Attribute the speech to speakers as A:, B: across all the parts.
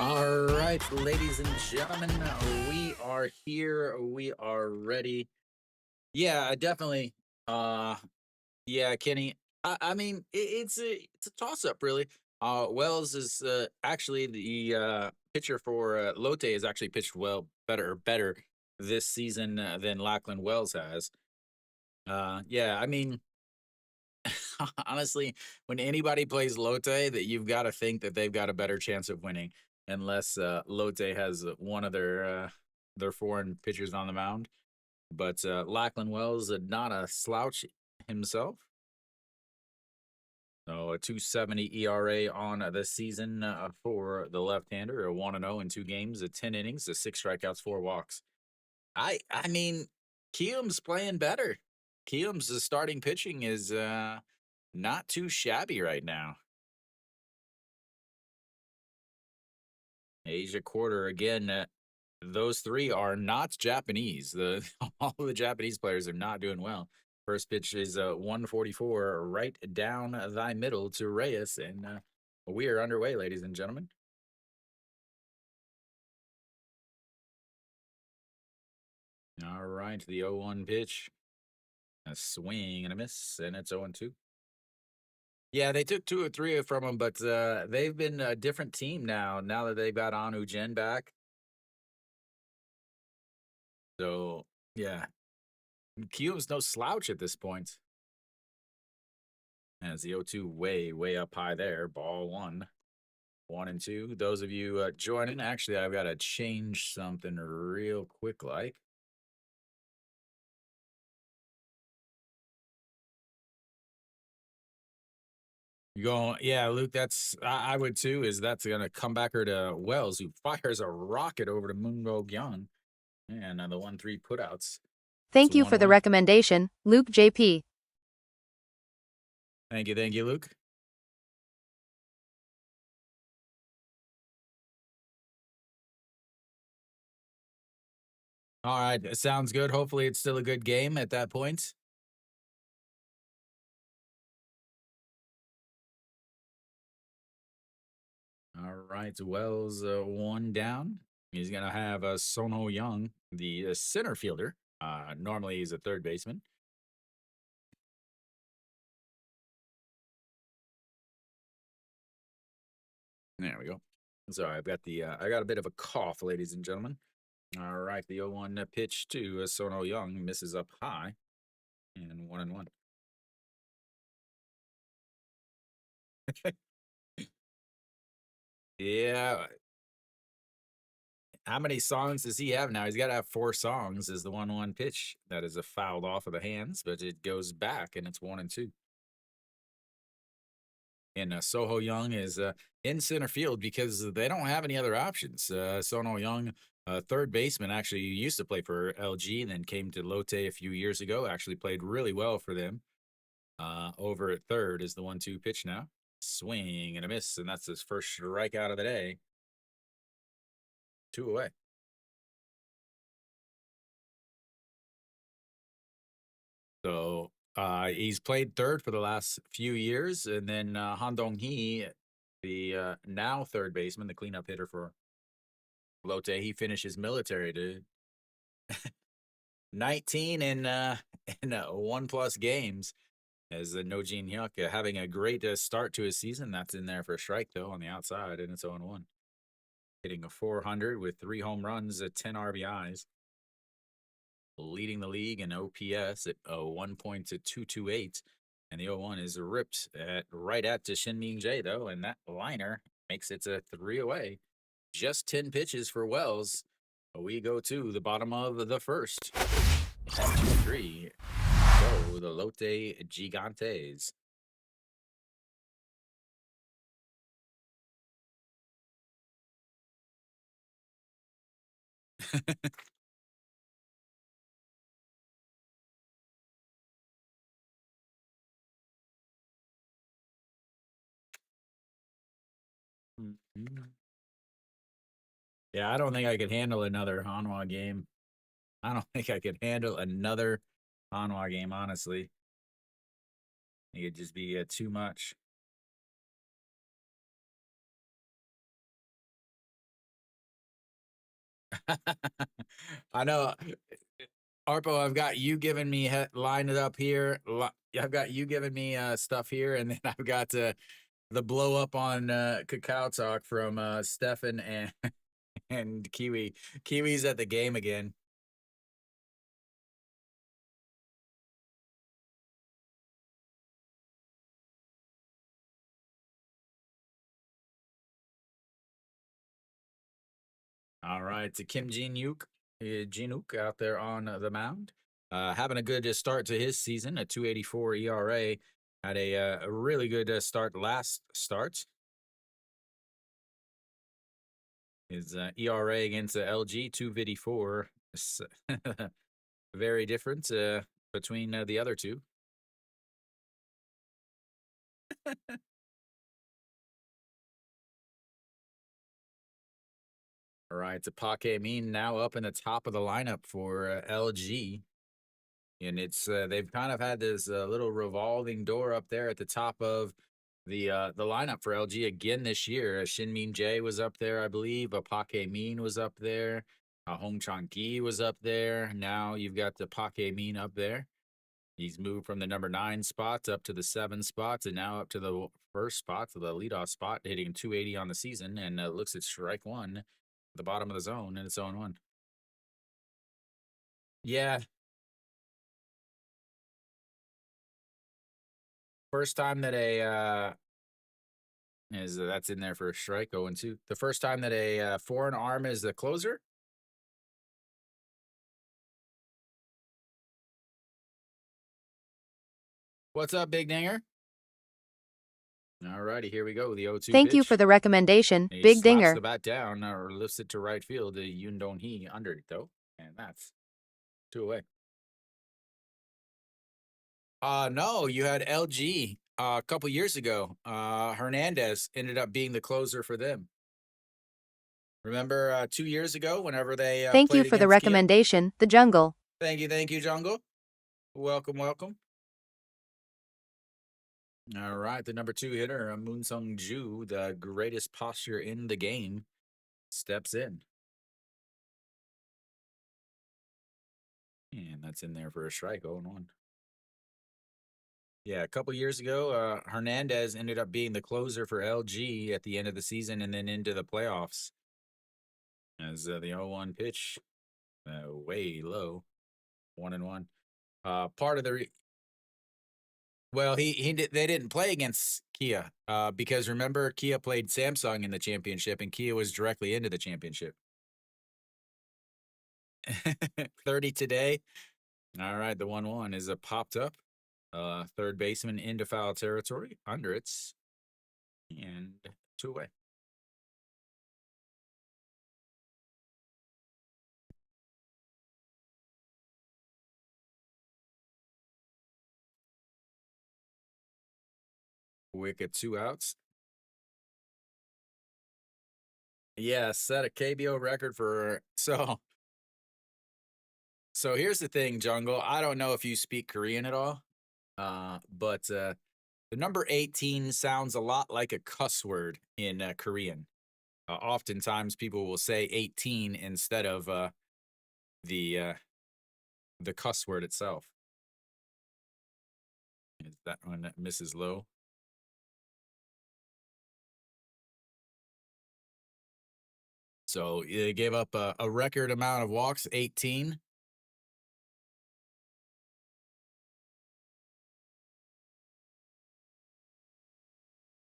A: All right, ladies and gentlemen, we are here. We are ready. Yeah, definitely. Uh, yeah, Kenny. I mean, it's a toss up, really. Wells is actually the pitcher for Lotte has actually pitched better this season than Lachlan Wells has. Yeah, I mean, honestly, when anybody plays Lotte, that you've got to think that they've got a better chance of winning, unless Lotte has one of their foreign pitchers on the mound. But Lachlan Wells, not a slouch himself. So a 2.70 ERA on this season for the left-hander, a 1-0 in 2 games, 10 innings, 6 strikeouts, 4 walks. I mean, Keum's playing better. Keum's starting pitching is not too shabby right now. Asia quarter again. Those three are not Japanese. The all of the Japanese players are not doing well. First pitch is 144 right down thy middle to Reyes, and we are underway, ladies and gentlemen. All right, the 0-1 pitch, a swing and a miss, and it's 0-2. Yeah, they took 2 or 3 from him, but they've been a different team now. Now that they've got Anu Jen back, so yeah, Kyu's no slouch at this point. As the 0-2 way up high there. Ball one. 1-2. Those of you joining, actually, I've got to change something real quick like. You going, yeah, Luke, I would too, is that's going to come back her to Wells, who fires a rocket over to Mungo Gyan. And the 1-3 putouts. It's
B: Thank you for the
A: 1-1.
B: recommendation, Luke JP.
A: Thank you, Luke. All right, sounds good. Hopefully, it's still a good game at that point. All right, Wells one down. He's going to have Sono Young, the center fielder. Normally, he's a third baseman. There we go. Sorry, I got a bit of a cough, ladies and gentlemen. All right, the 0-1 pitch to Sono Young misses up high, and 1-1. Yeah. How many songs does he have now? He's got to have 4 songs. Is the 1-1 pitch that is a fouled off of the hands, but it goes back, and it's 1-2. And Soho Young is in center field because they don't have any other options. Sono Young, third baseman, actually used to play for LG and then came to Lotte a few years ago. Actually played really well for them. Over at third is the 1-2 pitch now. Swing and a miss, and that's his first strikeout of the day. 2 away. So he's played third for the last few years, and then Han Dong Hee, the now third baseman, the cleanup hitter for Lotte, he finishes military, dude. 19 in 1+ games as No Jin Hyuk having a great start to his season. That's in there for a strike, though, on the outside, and it's 0-1. Hitting a 400 with 3 home runs at 10 RBIs. Leading the league in OPS at 1.228. And the 0-1 is ripped right at to Shin-Ming Jae, though, and that liner makes it a 3 away. Just 10 pitches for Wells. We go to the bottom of the first. 1-2-3. Go the Lotte Gigantes. Yeah, I don't think I could handle another Hanwha game. I don't think I could handle another Hanwha game, honestly. It'd just be too much. I know. Arpo, I've got you giving me line it up here. I've got you giving me stuff here, and then I've got the blow up on Cacao Talk from Stefan and and Kiwi. Kiwi's at the game again. All right, to Kim Jinuk out there on the mound, having a good start to his season, a 2.84 ERA. Had a really good start last start. His ERA against the LG 2.54, very different between the other two. All right, Tapake Mean now up in the top of the lineup for LG. And it's they've kind of had this little revolving door up there at the top of the lineup for LG again this year. Shin Min Jae was up there, I believe. Pake Min was up there. Hong Chang Ki was up there. Now you've got the Pake Min up there. He's moved from the number 9 spots up to the 7 spots, and now up to the first spot, to the leadoff spot, hitting 280 on the season, and looks at strike one, at the bottom of the zone, and it's 0-1. Yeah, first time that a is that's in there for a strike, 0-2. The first time that a foreign arm is the closer. What's up, Big Dinger? All righty, here we go. The 0-2
B: Thank you
A: pitch.
B: for the recommendation,
A: He
B: Big
A: slaps
B: Dinger.
A: the bat down or lifts it to right field. Yoon Don Hee under it though, and that's 2 away. No, you had LG a couple years ago. Hernandez ended up being the closer for them. Remember 2 years ago, whenever they
B: Thank you
A: played
B: for the
A: against Kia?
B: recommendation, The Jungle.
A: Thank you, Jungle. Welcome, welcome. All right, the number 2 hitter, Moon Sung Ju, the greatest posture in the game, steps in. And that's in there for a strike, 0-1. Yeah, a couple years ago, Hernandez ended up being the closer for LG at the end of the season and then into the playoffs. As the 0-1 pitch, way low, 1-1. Part of the well, they didn't play against Kia because remember Kia played Samsung in the championship and Kia was directly into the championship. 30 today. All right, the 1-1 is popped up. Third baseman into foul territory, under it's, and 2 away. Wicket 2 outs. Yeah, set a KBO record for so here's the thing, Jungle. I don't know if you speak Korean at all. But the number 18 sounds a lot like a cuss word in Korean. Oftentimes people will say 18 instead of the uh, the cuss word itself. Is that one Mrs. Lowe? So they gave up a record amount of walks, 18.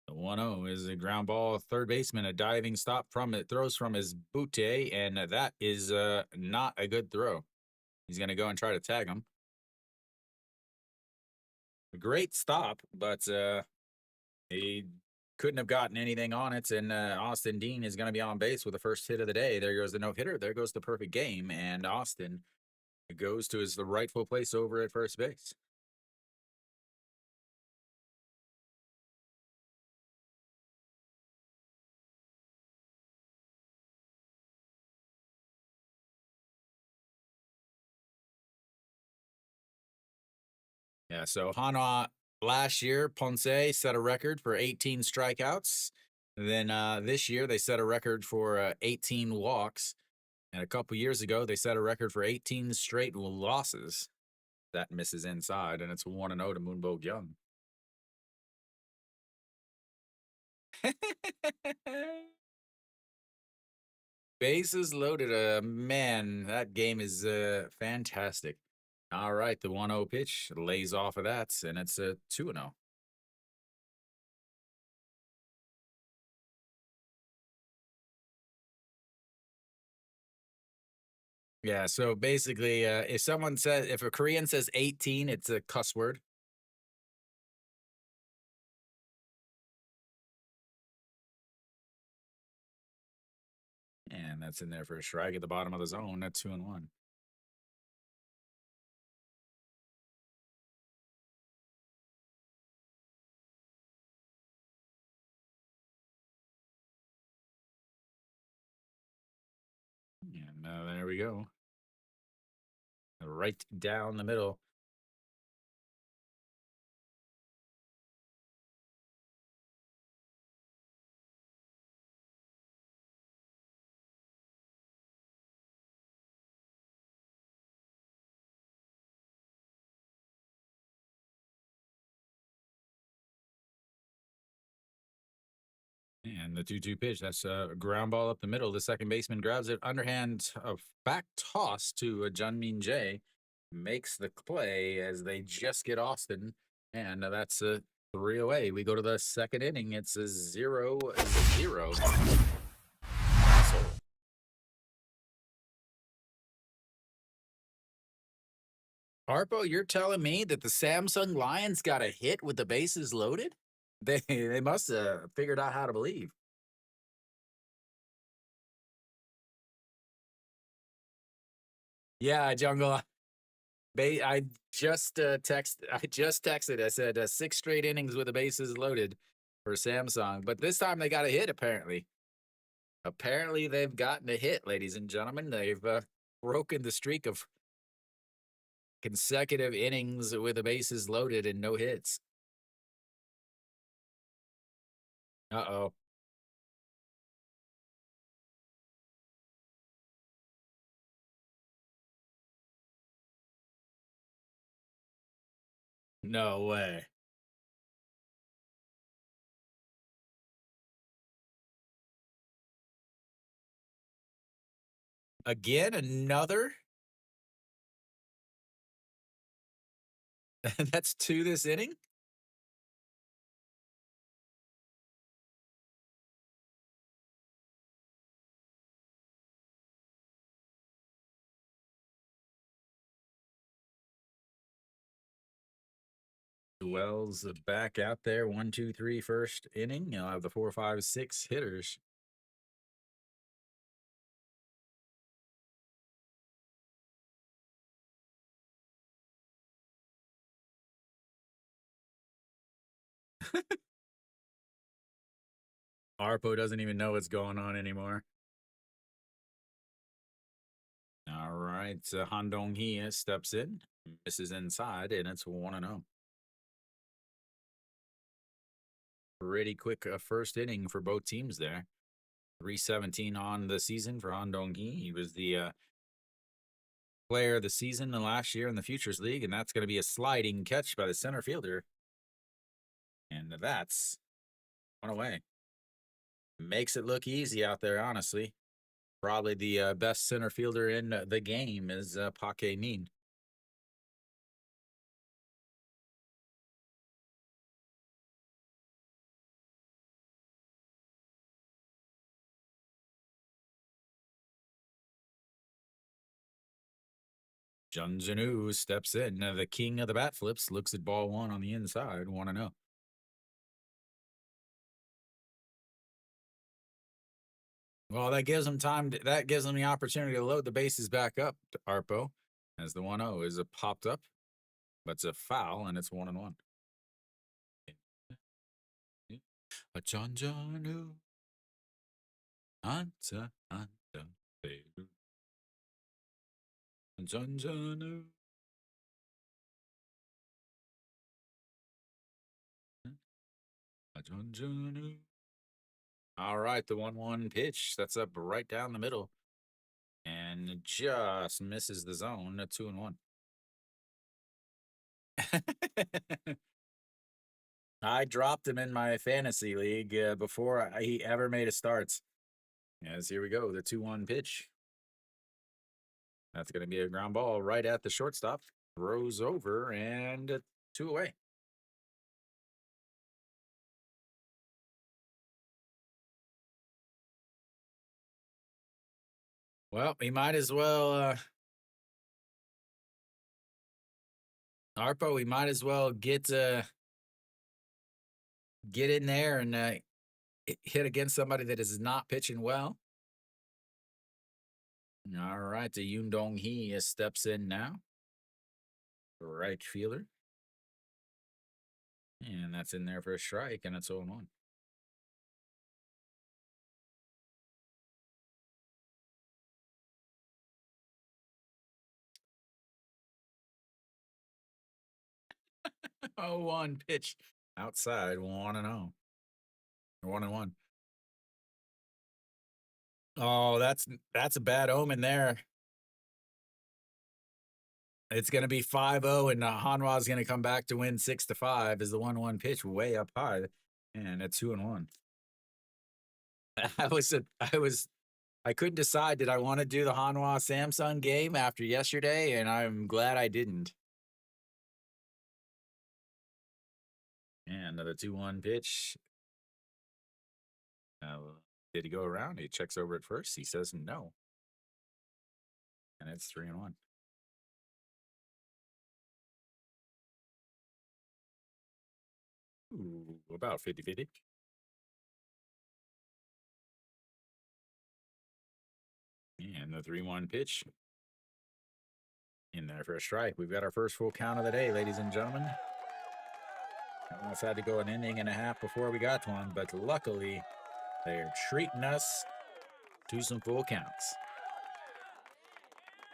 A: The 1-0 is a ground ball. Third baseman, a diving stop from it, throws from his bootay, and that is not a good throw. He's going to go and try to tag him. A great stop, but he couldn't have gotten anything on it, and Austin Dean is going to be on base with the first hit of the day. There goes the no-hitter. There goes the perfect game, and Austin goes to his rightful place over at first base. Yeah, so Hanwha last year, Ponce set a record for 18 strikeouts. Then this year, they set a record for 18 walks. And a couple years ago, they set a record for 18 straight losses. That misses inside, and it's 1-0 to Moonbogue Young. Bases loaded. Man, that game is fantastic. All right, the 1-0 pitch lays off of that, and it's a 2-0. Yeah, so basically, if a Korean says 18, it's a cuss word. And that's in there for a strike at the bottom of the zone. That's 2-1. And there we go. Right down the middle. And the 2-2 pitch. That's a ground ball up the middle. The second baseman grabs it. Underhand back toss to Junmin Jae. Makes the play as they just get Austin. And that's a 3 away. We go to the second inning. It's a 0-0. Harpo, you're telling me that the Samsung Lions got a hit with the bases loaded? They must have figured out how to believe. Yeah, Jungle. I just texted. I said 6 straight innings with the bases loaded for Samsung, but this time they got a hit. Apparently they've gotten a hit, ladies and gentlemen. They've broken the streak of consecutive innings with the bases loaded and no hits. Uh-oh. No way. Again, another? That's 2 this inning? Wells back out there. 1, 2, 3 first inning. You'll have the 4, 5, 6 hitters. Arpo doesn't even know what's going on anymore. All right. Han Dong-hee steps in, misses inside, and it's 1-0. Pretty quick first inning for both teams there. 317 on the season for Han Dong-hee. He was the player of the season the last year in the Futures League, and that's going to be a sliding catch by the center fielder. And that's 1 away. Makes it look easy out there, honestly. Probably the best center fielder in the game is Park Hae-min. Jun Janu steps in. The king of the bat flips looks at ball 1 on the inside. 1-0. Well, that gives them time. That gives them the opportunity to load the bases back up, Arpo, as the 1-0 is popped up, but it's a foul and it's 1-1. A Jun Janu. Anta, anta, baby. Jun Janu. A Jun Janu. All right, the 1-1 pitch. That's up right down the middle. And And just misses the zone. A 2-1. I dropped him in my fantasy league before he ever made a start. As here we go, the 2-1 pitch. That's going to be a ground ball right at the shortstop. Throws over and 2 away. Well, he might as well, Harpo, we might as well get in there and hit against somebody that is not pitching well. All right, the Yoon Dong Hee steps in now. Right fielder. And that's in there for a strike, and it's 0-1. Oh, 1 pitch outside, 1-0. 1-1. Oh, that's a bad omen there. It's going to be 5-0, and Hanwha is going to come back to win 6-5 as the 1-1 pitch way up high, and a 2-1. I couldn't decide. Did I want to do the Hanwha Samsung game after yesterday? And I'm glad I didn't. And another 2-1 pitch. Did he go around? He checks over at first. He says no. And it's 3-1. Ooh, about 50-50. And the 3-1 pitch. In there for a strike. We've got our first full count of the day, ladies and gentlemen. Almost had to go an inning and a half before we got to one, but luckily they're treating us to some full counts.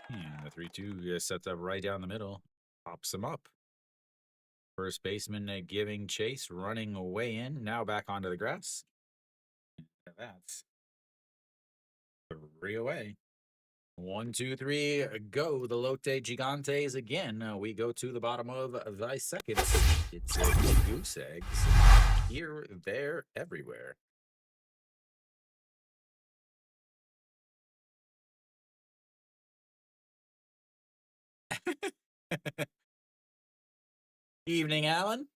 A: And the 3-2 sets up right down the middle, pops him up. First baseman giving chase, running away in, now back onto the grass. And that's 3 away. 1, 2, 3, go. The Lotte Gigantes again. We go to the bottom of the second. It's goose eggs. Here, there, everywhere. Evening, Alan.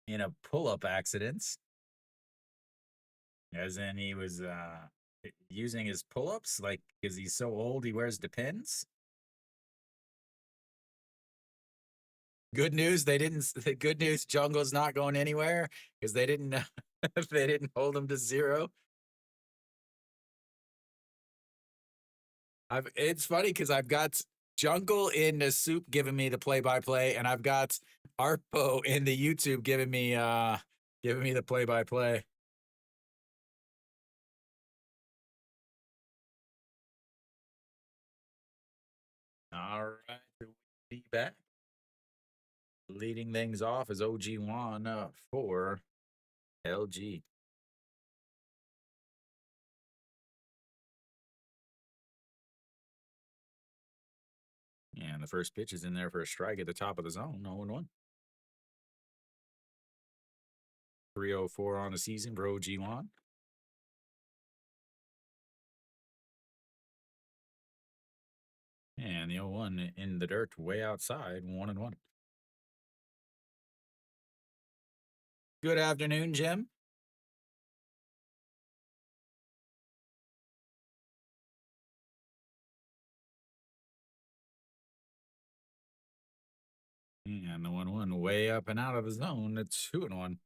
A: In a pull-up accident, as in he was using his pull-ups, like because he's so old he wears Depends. Good news, they didn't. The good news, Jungle's not going anywhere because they didn't. They didn't hold him to 0. It's funny because I've got Jungle in the SOOP giving me the play-by-play, and I've got Arpo in the YouTube giving me the play-by-play. All right, we'll be back. Leading things off is OG1 for LG. And the first pitch is in there for a strike at the top of the zone. 0-1. 304 on the season for OG1. And the 0-1 in the dirt way outside, 1-1. Good afternoon, Jim. And the 1-1 way up and out of the zone. It's 2-1.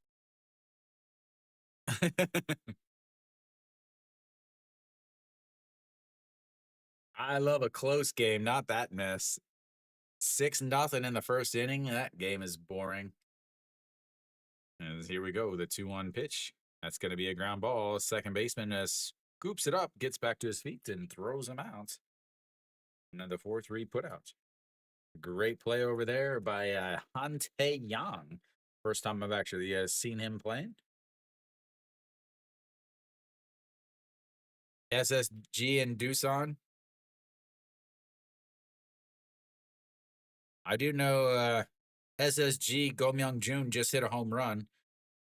A: I love a close game, not that mess. 6-0 in the first inning. That game is boring. And here we go. The 2-1 pitch. That's going to be a ground ball. Second baseman scoops it up, gets back to his feet, and throws him out. Another 4-3 putout. Great play over there by Hante Yang. First time I've actually seen him playing. SSG and Doosan. I do know SSG Go Myung Jun just hit a home run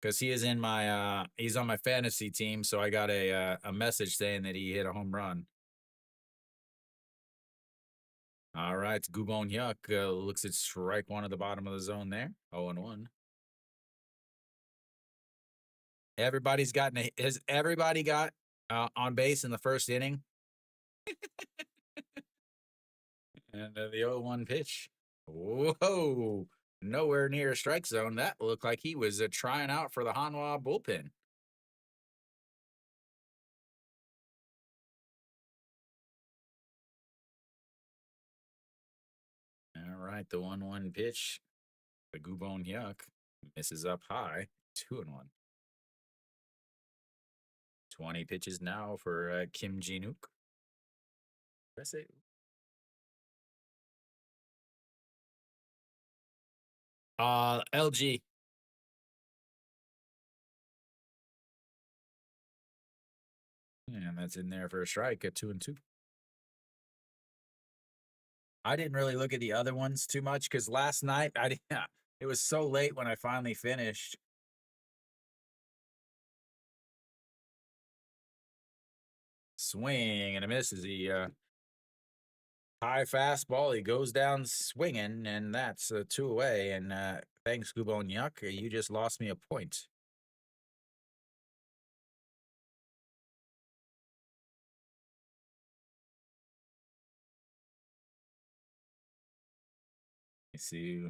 A: because he is in my he's on my fantasy team. So I got a message saying that he hit a home run. All right, Gubon Hyuk looks at strike one at the bottom of the zone there. 0-1. Has everybody got on base in the first inning? And the 0-1 pitch. Whoa. Nowhere near a strike zone. That looked like he was trying out for the Hanwha bullpen. All right, the 1-1 pitch. The Gubon Hyuk misses up high. 2-1. 20 pitches now for Kim Ji-nook. Press it. LG. And that's in there for a strike at 2-2. I didn't really look at the other ones too much because last night I didn't. It was so late when I finally finished. Swing and a miss as he high fastball. He goes down swinging, and that's 2 away. And thanks, Gubon Hyuk. You just lost me a point. You see,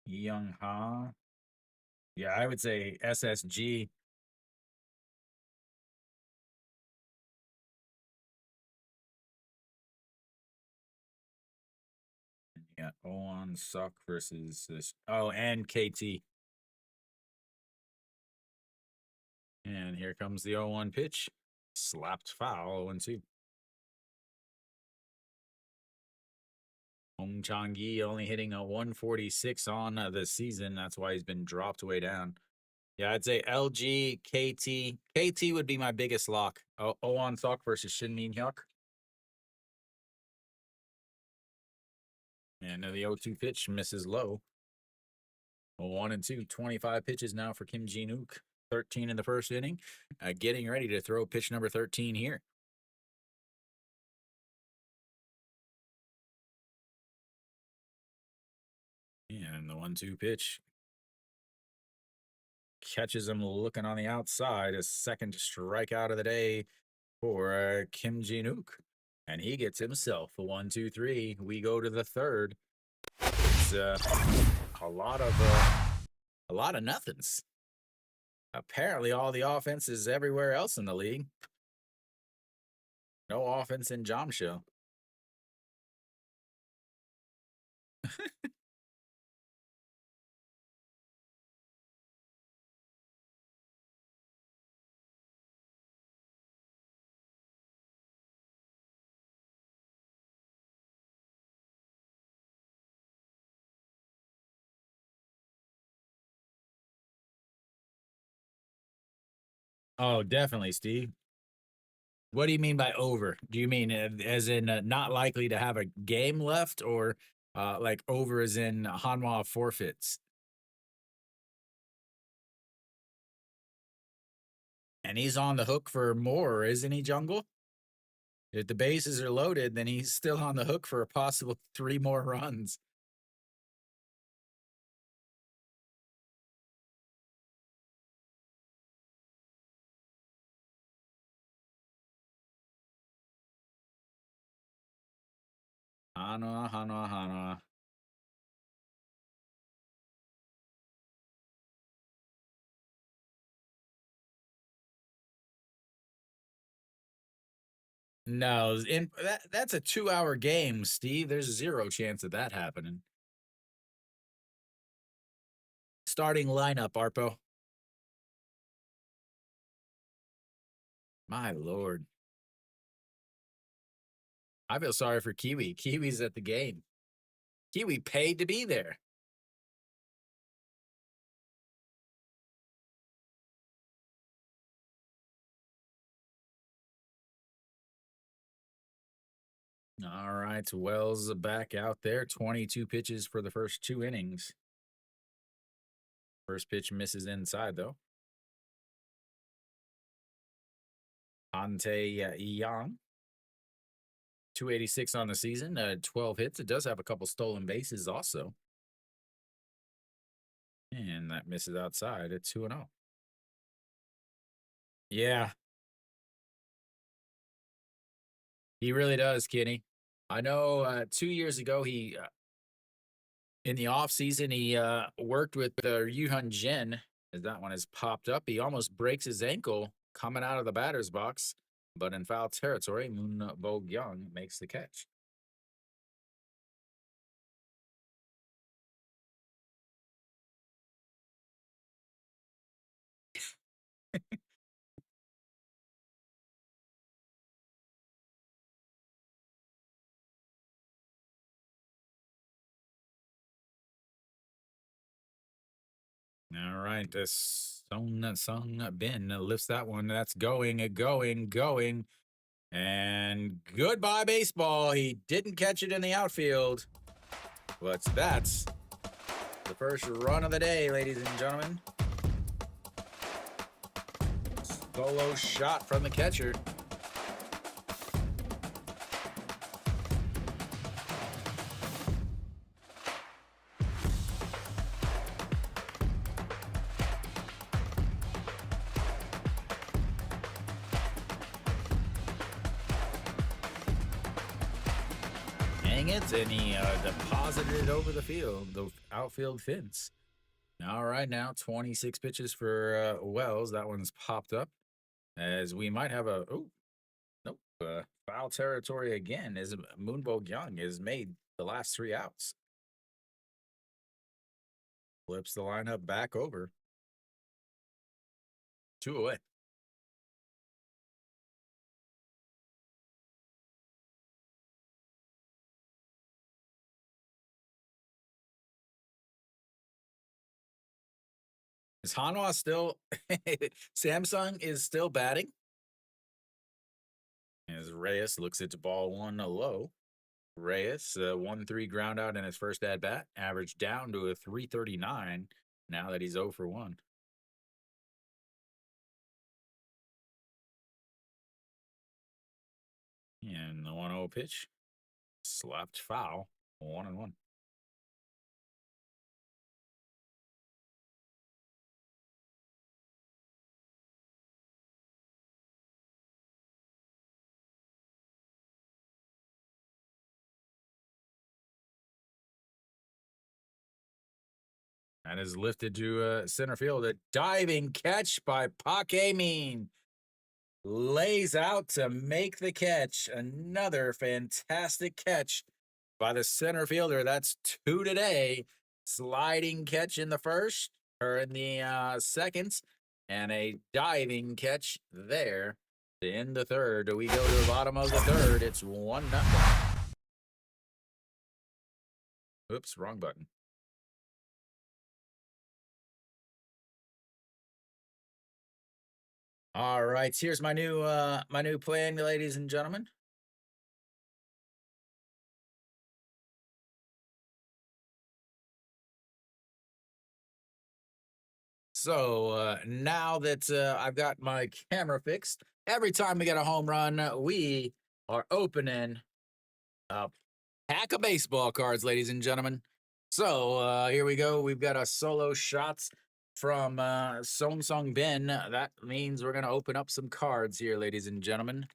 A: Young Ha. Yeah, I would say SSG. Yeah, Owan Suck versus this. Oh, and KT. And here comes the 0-1 pitch. Slapped foul, 0-2. Hong Chang-gi only hitting a 146 on the season. That's why he's been dropped way down. Yeah, I'd say LG, KT. KT would be my biggest lock. Owan Sok versus Shin Min Hyuk. And the 0-2 pitch misses low. 1-2, 25 pitches now for Kim Ji-nook. 13 in the first inning. Getting ready to throw pitch number 13 here. And the 1-2 pitch catches him looking on the outside. A second strikeout of the day for Kim Ji-nook. And he gets himself a 1-2-3. We go to the third. It's a lot of nothings. Apparently, all the offense is everywhere else in the league. No offense in Jamshil. Oh, definitely, Steve. What do you mean by over? Do you mean as in not likely to have a game left, or like over as in Hanwha forfeits? And he's on the hook for more, isn't he, Jungle? If the bases are loaded, then he's still on the hook for a possible 3 more runs. Hanwha, Hanwha, Hanwha. No, that's a 2-hour game, Steve. There's 0 chance of that happening. Starting lineup, Arpo. My lord. I feel sorry for Kiwi. Kiwi's at the game. Kiwi paid to be there. All right, Wells back out there. 22 pitches for the first 2 innings. First pitch misses inside, though. Ante Young, 286 on the season, 12 hits. It does have a couple stolen bases also. And that misses outside at 2-0. Yeah, he really does, Kenny. I know 2 years ago, he in the offseason, he worked with Yuhun Jin, as that one has popped up. He almost breaks his ankle coming out of the batter's box, but in foul territory, Moon Bo Young makes the catch. All right, this Sung Bin lifts that one. That's going. And goodbye, baseball. He didn't catch it in the outfield. But that's the first run of the day, ladies and gentlemen. Solo shot from the catcher. Dang it, and he deposited it over the field, the outfield fence. All right, now 26 pitches for Wells. That one's popped up as we might have a nope, foul territory again. As Moonbo Young has made the last 3 outs. Flips the lineup back over. 2 away. Is Hanwha still Samsung is still batting? As Reyes looks at the ball 1 low. Reyes, 1-3 ground out in his first at bat, averaged down to a 339 now that he's 0 for 1. And the 1-0 pitch slapped foul, 1-1. That is lifted to center field. A diving catch by Mean. Lays out to make the catch. Another fantastic catch by the center fielder. That's 2 today. Sliding catch in the first, or in the second, and a diving catch there to end the third. We go to the bottom of the third. It's 1-0. Oops, wrong button. All right, here's my new plan, ladies and gentlemen. So now that I've got my camera fixed, every time we get a home run, we are opening a pack of baseball cards, ladies and gentlemen. So here we go. We've got a solo shots from Song Song Bin. That means we're going to open up some cards here, ladies and gentlemen.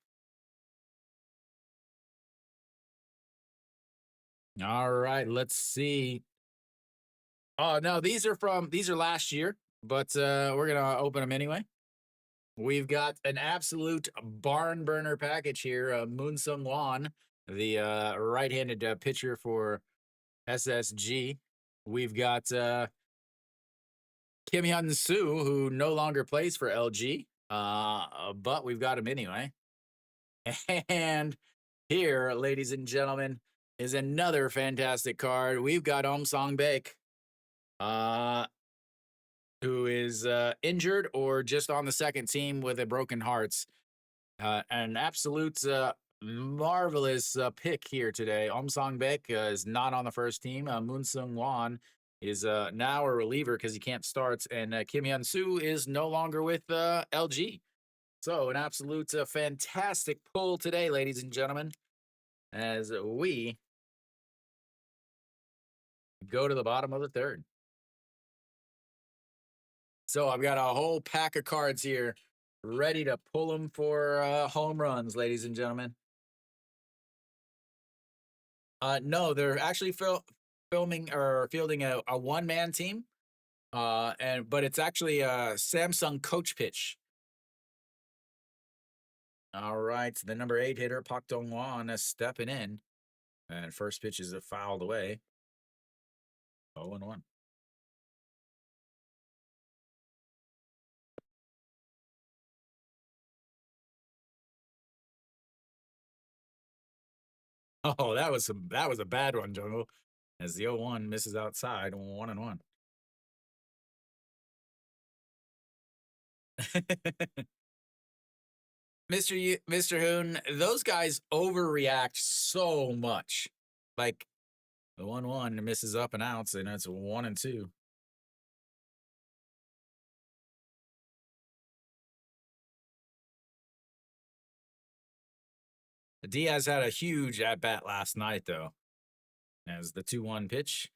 A: All right, let's see. Oh, no, these are last year, but we're going to open them anyway. We've got an absolute barn burner package here. Moon Sung Won, the right-handed pitcher for SSG. We've got Kim Hyun Soo, who no longer plays for LG, but we've got him anyway. And here, ladies and gentlemen, is another fantastic card. We've got Song Baek, who is injured or just on the second team with a broken heart. An absolute marvelous pick here today. Song Baek is not on the first team. Moon Sung Won is now a reliever because he can't start, and Kim Hyun Soo is no longer with LG. So an absolute fantastic pull today, ladies and gentlemen, as we go to the bottom of the third. So I've got a whole pack of cards here ready to pull them for home runs, ladies and gentlemen. No, they're actually filming or fielding a one-man team. But it's actually a Samsung coach pitch. All right, the number 8 hitter, Pak Dong-won, is stepping in. And first pitch is fouled away. 0-1. Oh, that was a bad one, Jungle. As the 0-1 misses outside, 1-1. Mr. Hoon, those guys overreact so much. Like the 1-1 misses up and outs, and it's 1-2. Diaz had a huge at bat last night, though, as the 2-1 pitch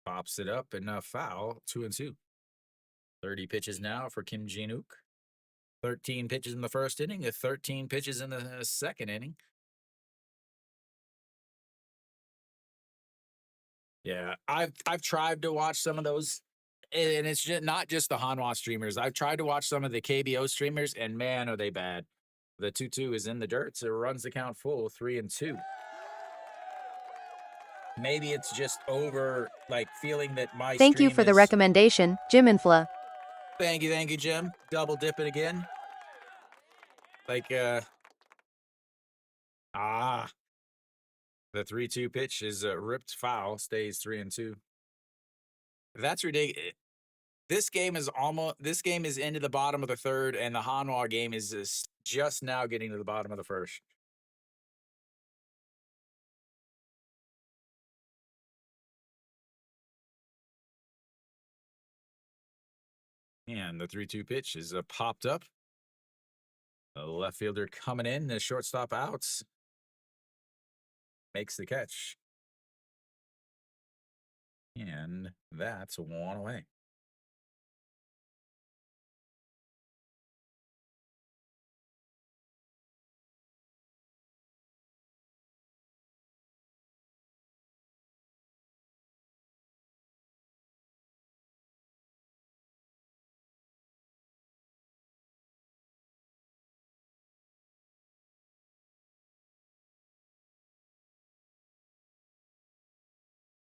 A: pops it up and a foul, 2-2. 30 pitches now for Kim Jin-wook. 13 pitches in the first inning, 13 pitches in the second inning. Yeah, I've tried to watch some of those, and it's just not just the Hanwha streamers. I've tried to watch some of the KBO streamers, and man, are they bad. The 2-2 is in the dirt, so it runs the count full, 3-2. Maybe it's just over, like, feeling that my
B: Thank you
A: stream
B: for the
A: is...
B: recommendation, Jim Infla.
A: Thank you, Jim. Double dip it again. Like, the 3-2 pitch is ripped foul, stays 3-2. That's ridiculous. This game is into the bottom of the third, and the Hanwha game is just now getting to the bottom of the first. And the 3-2 pitch is popped up. The left fielder coming in, the shortstop outs. Makes the catch. And that's 1 away.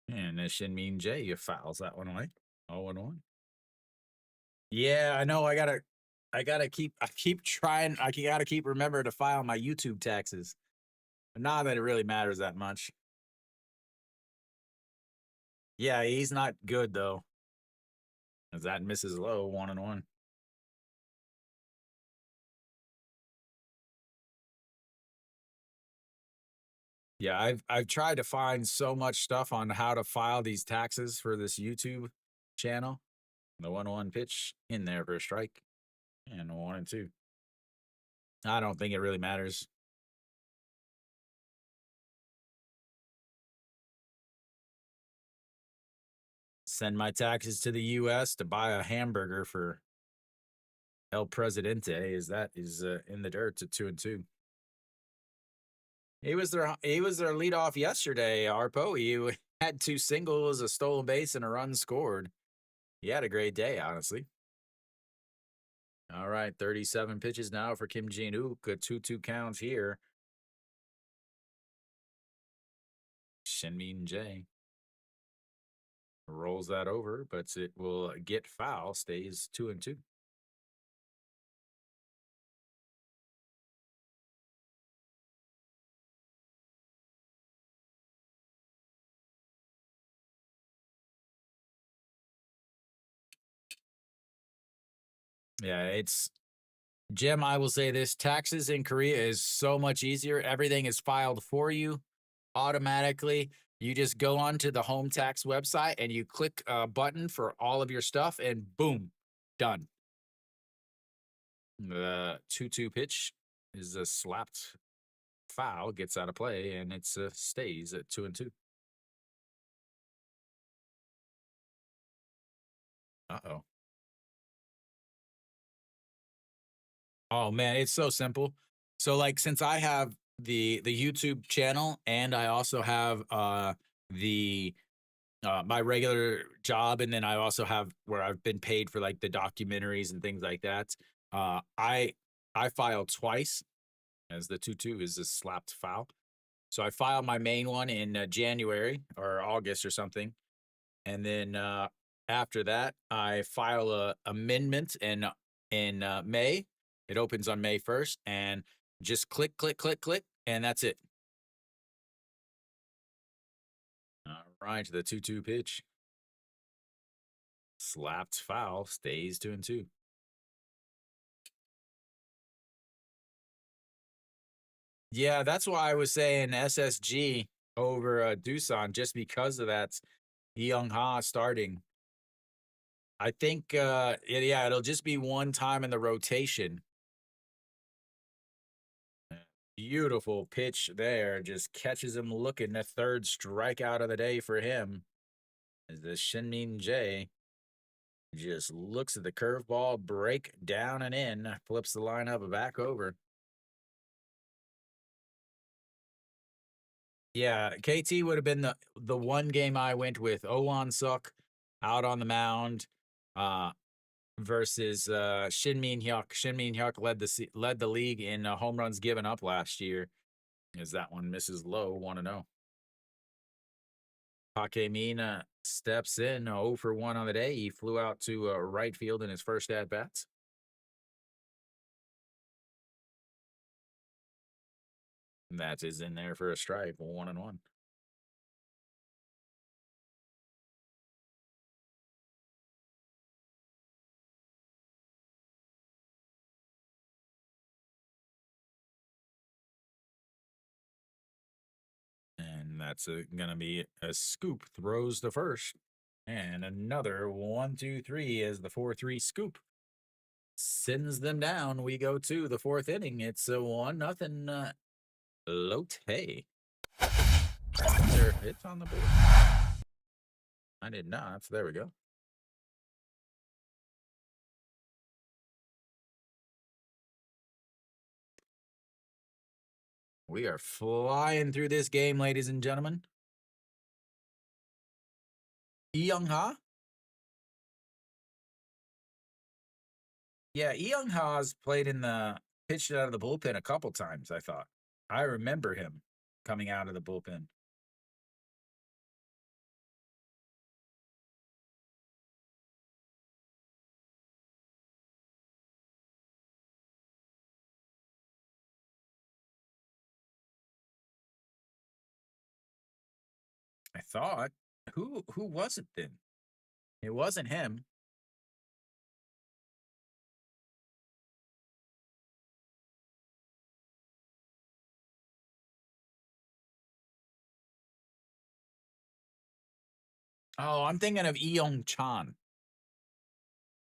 A: And Shin-Min Jae fouls that one away. 0-1. Yeah, I know. I gotta keep trying. I gotta keep remember to file my YouTube taxes. Not that it really matters that much. Yeah, he's not good though. As that misses low, 1-1. Yeah, I've tried to find so much stuff on how to file these taxes for this YouTube channel. The 1-1 pitch in there for a strike. And 1-2. I don't think it really matters. Send my taxes to the US to buy a hamburger for El Presidente, is in the dirt at 2-2. He was their leadoff yesterday, Arpo. He had 2 singles, a stolen base, and a run scored. He had a great day, honestly. All right, 37 pitches now for Kim Jin-wook. A 2-2 count here. Shin-min Jae rolls that over, but it will get foul. Stays 2-2. Yeah, it's Jim. I will say this: taxes in Korea is so much easier. Everything is filed for you automatically. You just go onto the home tax website and you click a button for all of your stuff, and boom, done. The 2-2 pitch is a slapped foul, gets out of play, and it stays at 2-2. Uh-oh. Oh man, it's so simple. So like since I have the YouTube channel and I also have the my regular job, and then I also have where I've been paid for like the documentaries and things like that. I file twice, as the 2-2 is a slapped foul. So I filed my main one in January or August or something, and then after that I file a amendment in May. It opens on May 1st, and just click, click, click, click, and that's it. All right, the 2-2 pitch. Slapped foul, stays 2-2. Yeah, that's why I was saying SSG over Doosan, just because of that Young Ha starting. I think, yeah, it'll just be one time in the rotation. Beautiful pitch there, just catches him looking. The third strikeout of the day for him as the Shin-min Jae just looks at the curveball, break down and in, flips the lineup back over. Yeah, KT would have been the one game I went with. Owan Suk out on the mound uh, versus Shin Min Hyuk. Shin Min Hyuk led the league in home runs given up last year. As that one misses low, 1-0. Park Min steps in 0 for 1 on the day. He flew out to right field in his first at bats. That is in there for a strike, 1-1. And that's going to be a scoop. Throws the first. And another 1-2-3 as the 4-3 scoop sends them down. We go to the fourth inning. It's a 1-0 Lotte. There hits on the board. I did not. There we go. We are flying through this game, ladies and gentlemen. Young Ha? Yeah, Young Ha's played pitched out of the bullpen a couple times, I thought. I remember him coming out of the bullpen. I thought. Who was it then? It wasn't him. Oh, I'm thinking of Young Chan,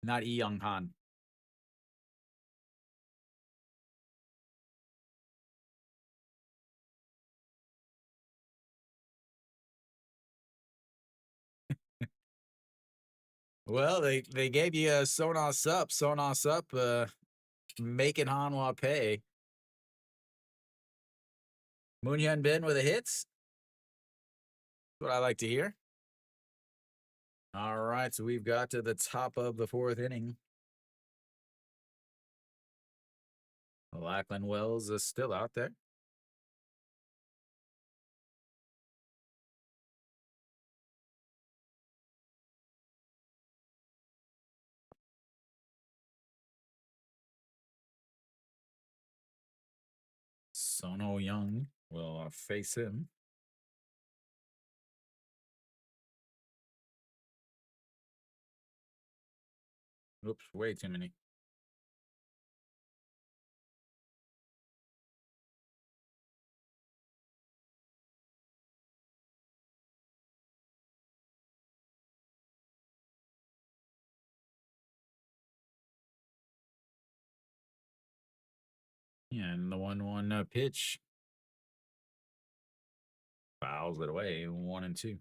A: not Young Han. Well, they gave you a Sonos up, making Hanwha pay. Moon Hyun Bin with the hits. That's what I like to hear. All right, so we've got to the top of the fourth inning. Lackland Wells is still out there. Sono Young will face him. Oops, way too many. Yeah, and the 1-1 pitch fouls it away. 1-2.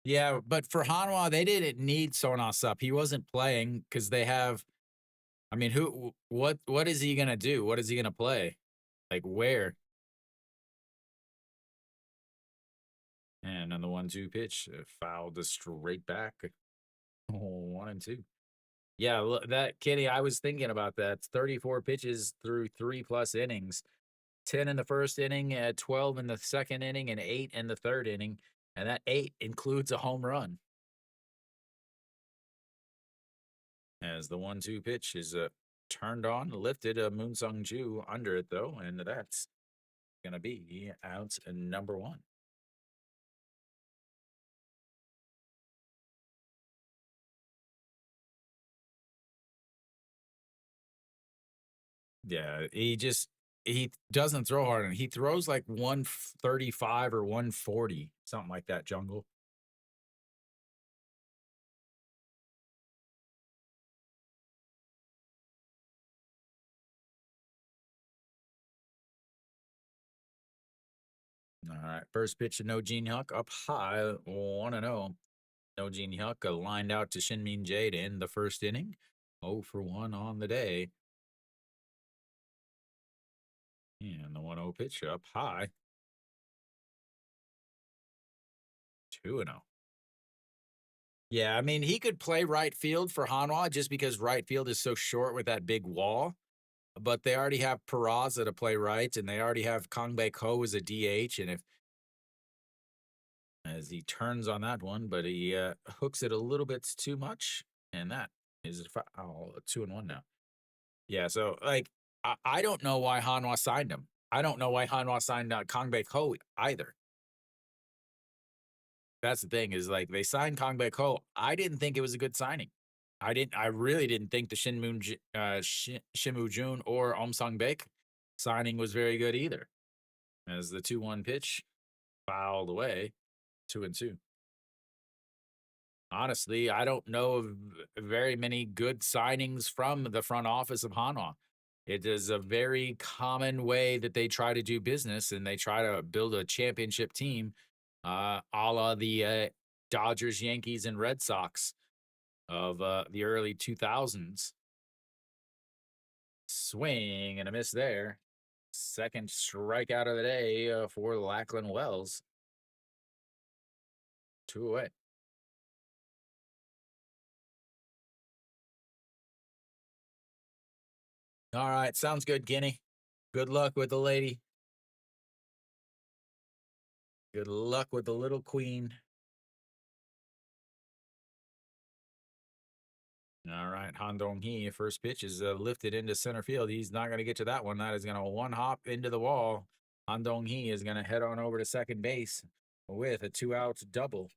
A: Yeah, but for Hanwha, they didn't need Sonos up. He wasn't playing because they have. I mean, what is he gonna do? What is he gonna play? Like where? And on the 1-2 pitch, fouled straight back. 1-2. Yeah, that Kenny. I was thinking about that. 34 pitches through 3+ innings. 10 in the first inning, 12 in the second inning, and 8 in the third inning. And that 8 includes a home run. As the 1-2 pitch is turned on, lifted Moon Sung Ju under it, though. And that's going to be out number 1. Yeah, he doesn't throw hard, and he throws like 135 or 140, something like that. Jungle. All right, first pitch to No Gene Huck up high, 1-0. No Gene Huck lined out to Shinmin Jae to end the first inning. 0 for 1 on the day. And the 1-0 pitch up high. 2-0. Yeah, I mean, he could play right field for Hanwha just because right field is so short with that big wall. But they already have Peraza to play right, and they already have Kang Bae Ko as a DH. And if as he turns on that one, but he hooks it a little bit too much, and that is a foul. 2-1 now. Yeah, so like I don't know why Hanwha signed him. I don't know why Hanwha signed Kang Bae Ko either. That's the thing is like they signed Kang Bae Ko. I didn't think it was a good signing. I really didn't think the Shimu Jun or Om Sung Baek signing was very good either. As the 2-1 pitch fouled away, 2-2. Honestly, I don't know of very many good signings from the front office of Hanwha. It is a very common way that they try to do business, and they try to build a championship team, a la the Dodgers, Yankees, and Red Sox of the early 2000s. Swing and a miss there. Second strikeout of the day for Lackland Wells. 2 away. All right, sounds good, Guinea. Good luck with the lady. Good luck with the little queen. All right, Han Dong Hee, first pitch is lifted into center field. He's not going to get to that one. That is going to one hop into the wall. Han Dong Hee is going to head on over to second base with a 2-out double.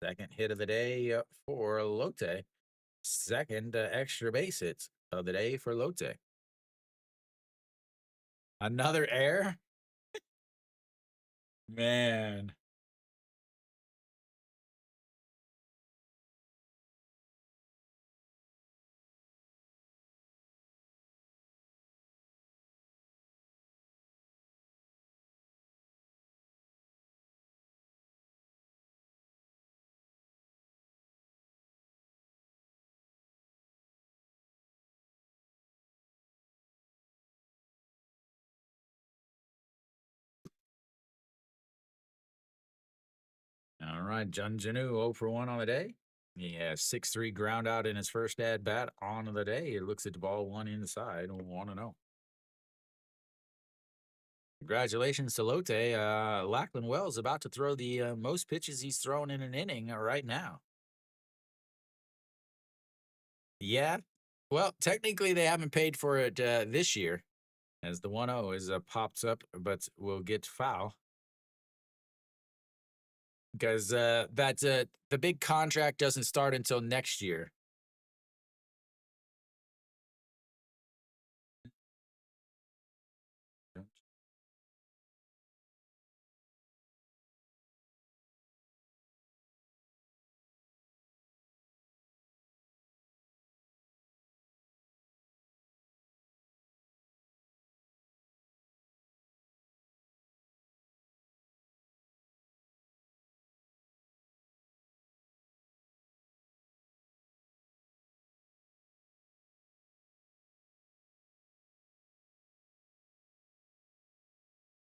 A: Second hit of the day for Lotte. Second extra base hit of the day for Lotte. Another air? Man. All right, Jun Jinu 0 for 1 on the day. Yeah, 6-3 ground out in his first at bat on the day. It looks at the ball one inside. 1-0. Congratulations to Lotte. Lachlan Wells about to throw the most pitches he's thrown in an inning right now. Yeah. Well, technically, they haven't paid for it this year, as the 1-0 is popped up, but will get foul because the big contract doesn't start until next year.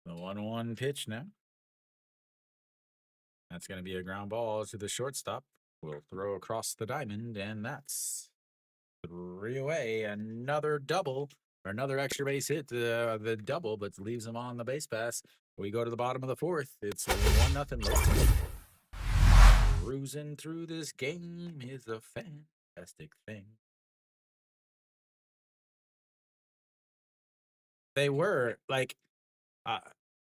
A: The 1-1 pitch now. That's going to be a ground ball to the shortstop. We'll throw across the diamond, and that's 3 away. Another double, or another extra base hit, the double, but leaves him on the base pass. We go to the bottom of the fourth. It's 1-0 Lotte. Cruising through this game is a fantastic thing. They were like,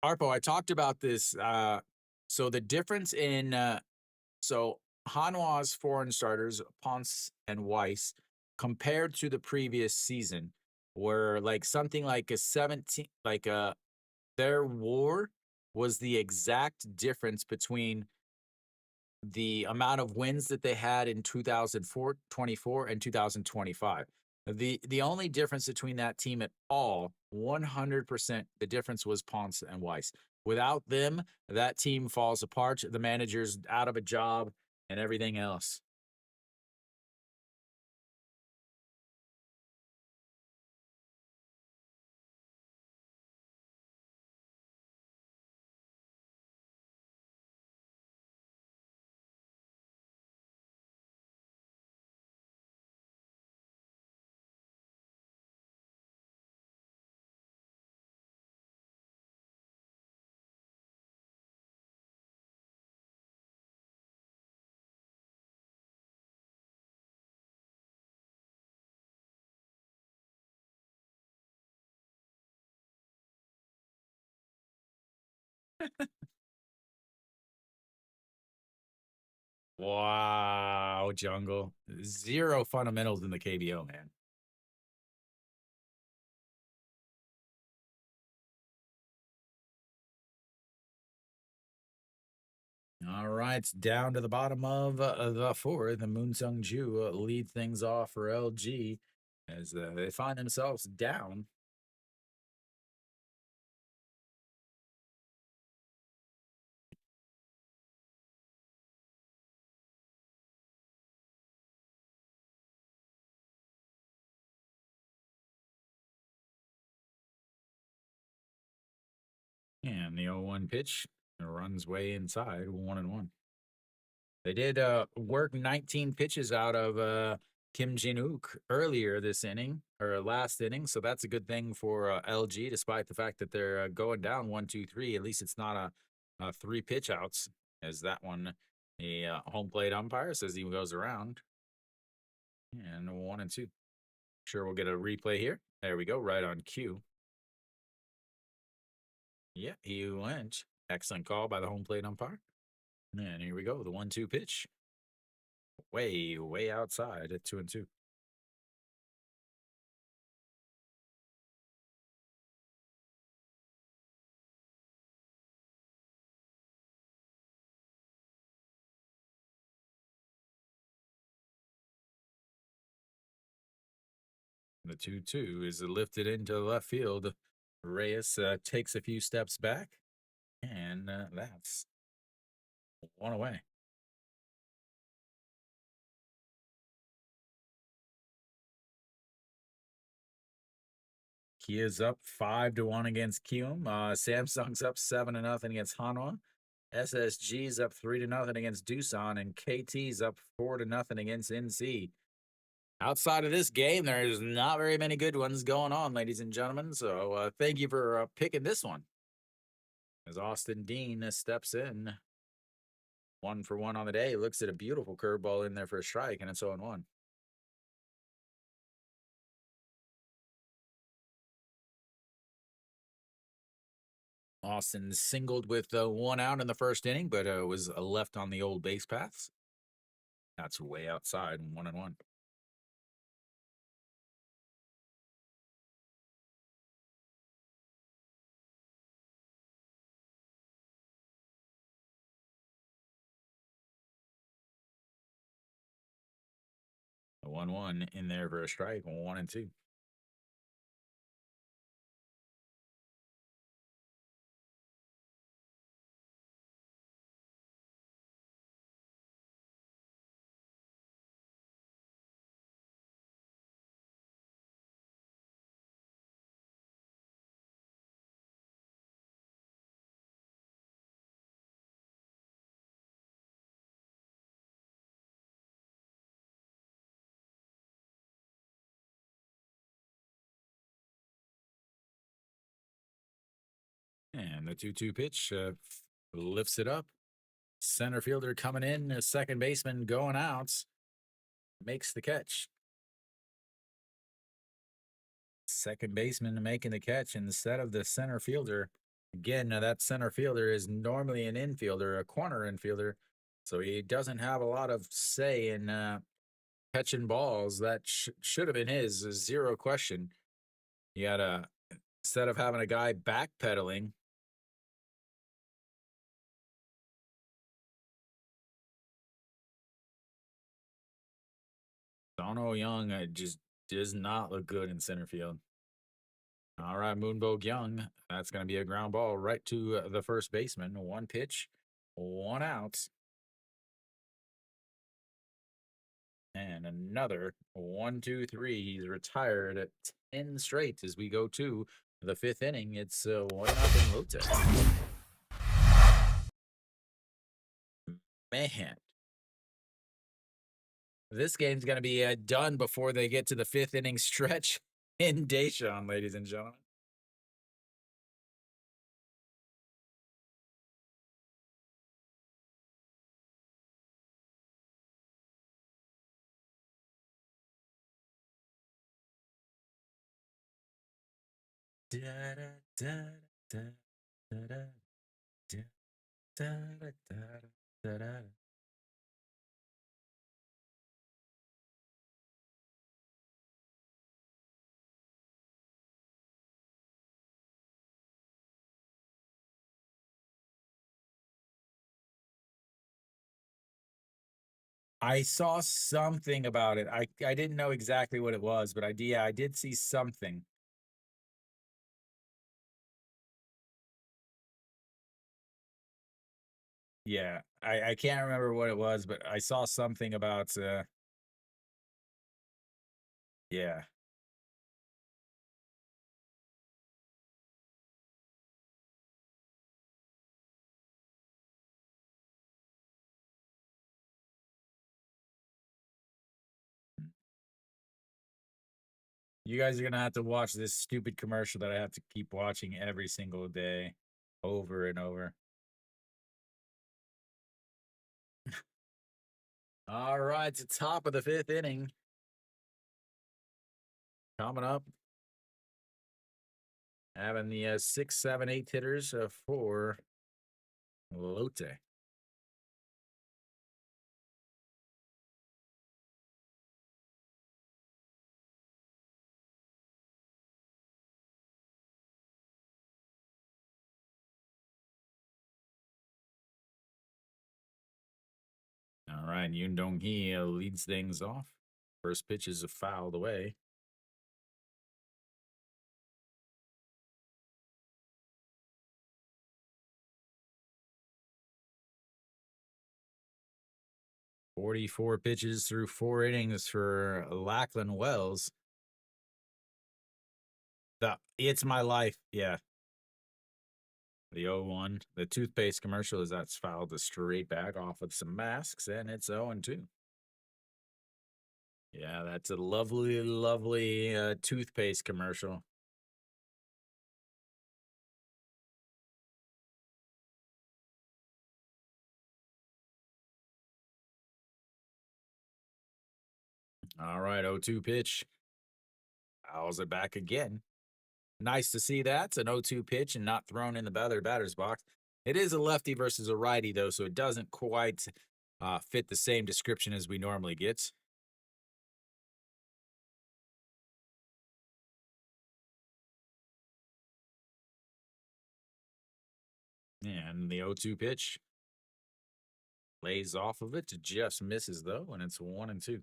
A: Arpo, I talked about this. So the difference in so Hanwha's foreign starters, Ponce and Weiss, compared to the previous season, were like something like a 17, their war was the exact difference between the amount of wins that they had in 2024 and 2025. The only difference between that team at all, 100%, the difference was Ponce and Weiss. Without them, that team falls apart. The manager's out of a job and everything else. Wow, Jungle. Zero fundamentals in the KBO, man. All right, down to the bottom of the fourth. The Moonsung Ju lead things off for LG as they find themselves down. And the 0-1 pitch runs way inside, 1-1. They did work 19 pitches out of Kim Jin-wook earlier this inning, or last inning, so that's a good thing for LG, despite the fact that they're going down 1-2-3. At least it's not a 3 pitch outs, as that one, the home plate umpire says he goes around. And 1-2. Sure, we'll get a replay here. There we go, right on cue. Yeah, he went. Excellent call by the home plate umpire. And here we go, the 1-2 pitch. Way outside at 2-2. The 2-2 is lifted into left field. Reyes takes a few steps back, and that's 1 away. Kia's up 5-1 against Kium. Samsung's up 7-0 against Hanwha. SSG's up 3-0 against Doosan, and KT's up 4-0 against NC. Outside of this game, there's not very many good ones going on, ladies and gentlemen. So thank you for picking this one. As Austin Dean steps in, 1-for-1 on the day, looks at a beautiful curveball in there for a strike, and it's 0-1. Austin singled with 1 out in the first inning, but was left on the old base paths. That's way outside, 1-1. A 1-1 in there for a strike, 1-2. And the 2-2 pitch lifts it up. Center fielder coming in, second baseman going out, makes the catch. Second baseman making the catch instead of the center fielder. Again, that center fielder is normally an infielder, a corner infielder, so he doesn't have a lot of say in catching balls. That should have been his, zero question. He had instead of having a guy backpedaling. Dono Young just does not look good in center field. All right, Moonboke Young. That's going to be a ground ball right to the first baseman. 1 pitch, 1 out. And another 1, 2, 3. He's retired at 10 straight as we go to the 5th inning. It's 1-0 Lotte. Man. This game's going to be done before they get to the 5th inning stretch in Deshaun, ladies and gentlemen. Da, da, da, da, da, da, da, da, da, da, da. I saw something about it. I didn't know exactly what it was, but I did see something. Yeah, I can't remember what it was, but I saw something about yeah. You guys are gonna have to watch this stupid commercial that I have to keep watching every single day, over and over. All right, it's the top of the 5th inning. Coming up, having the 6, 7, 8 hitters for Lotte. All right, Yoon Dong Hee leads things off. First pitch is fouled away. "44 pitches through 4 innings for Lachlan Wells." It's my life. Yeah. The 0-1, the toothpaste commercial is that's fouled straight back off with some masks, and it's 0-2. Yeah, that's a lovely, lovely toothpaste commercial. All right, 0-2 pitch. Fouls it back again. Nice to see that. It's an 0-2 pitch and not thrown in the other batter's box. It is a lefty versus a righty, though, so it doesn't quite fit the same description as we normally get. And the 0-2 pitch lays off of it, just misses, though, and it's 1-2.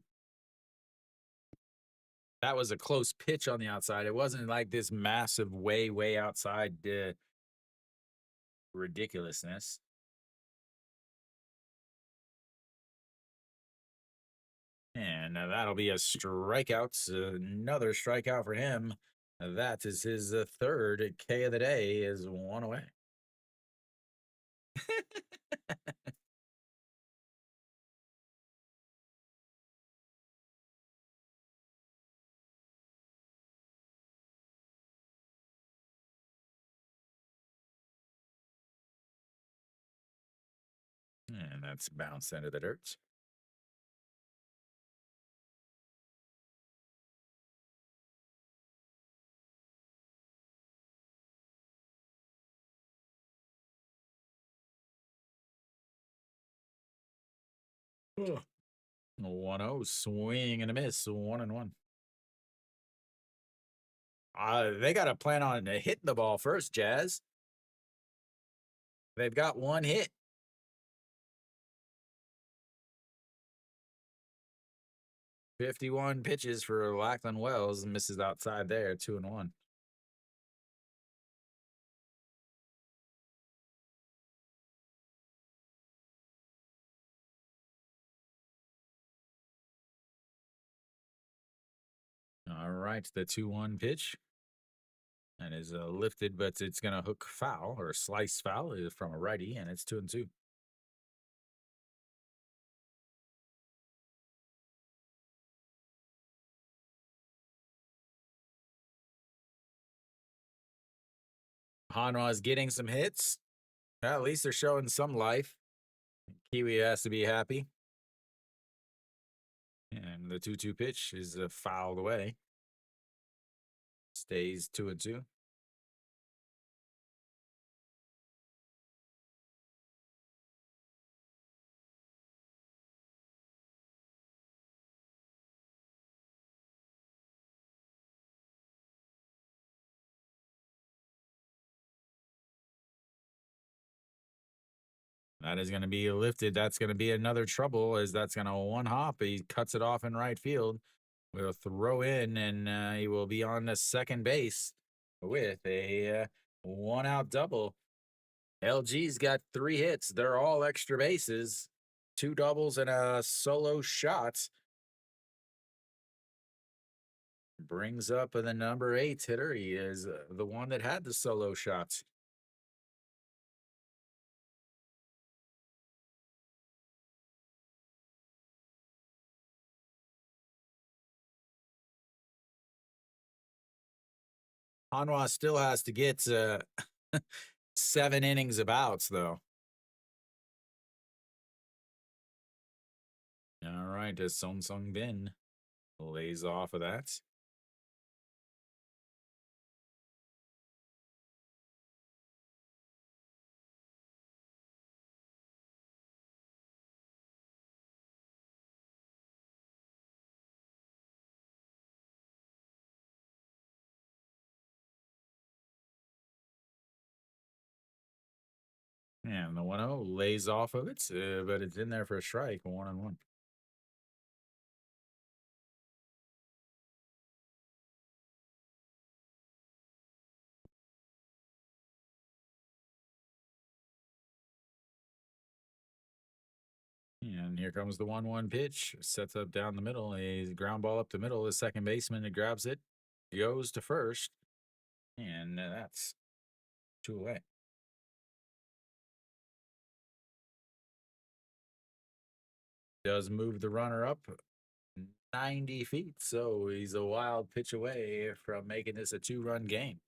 A: That was a close pitch on the outside. It wasn't like this massive way outside ridiculousness. And that'll be a strikeout. Another strikeout for him. That is his third K of the day, is one away. And that's bounced into the dirt. Ugh. 1-0, swing and a miss, 1-1. They got to plan on hitting the ball first, Jazz. They've got one hit. "51 pitches for Lachlan Wells, misses outside there, 2-1. All right, the 2-1 pitch. That is lifted, but it's going to hook foul or slice foul from a righty, and it's 2-2. Hanwha is getting some hits. Well, at least they're showing some life. Kiwi has to be happy. And the 2-2 pitch is fouled away. Stays 2-2. That is going to be lifted. That's going to be another trouble, as that's going to one hop. He cuts it off in right field. We'll throw in, and he will be on the second base with a one out double. LG's got 3 hits. They're all extra bases, 2 doubles and a solo shot. Brings up the number 8 hitter. He is the one that had the solo shots. Hanwha still has to get 7 innings of outs, though. All right, as Song Sung Bin lays off of that. And the 1-0 lays off of it, but it's in there for a strike, 1-1. And here comes the 1-1 pitch. Sets up down the middle. A ground ball up the middle. The second baseman grabs it, goes to first, and that's 2 away. Does move the runner up 90 feet, so he's a wild pitch away from making this a 2-run game.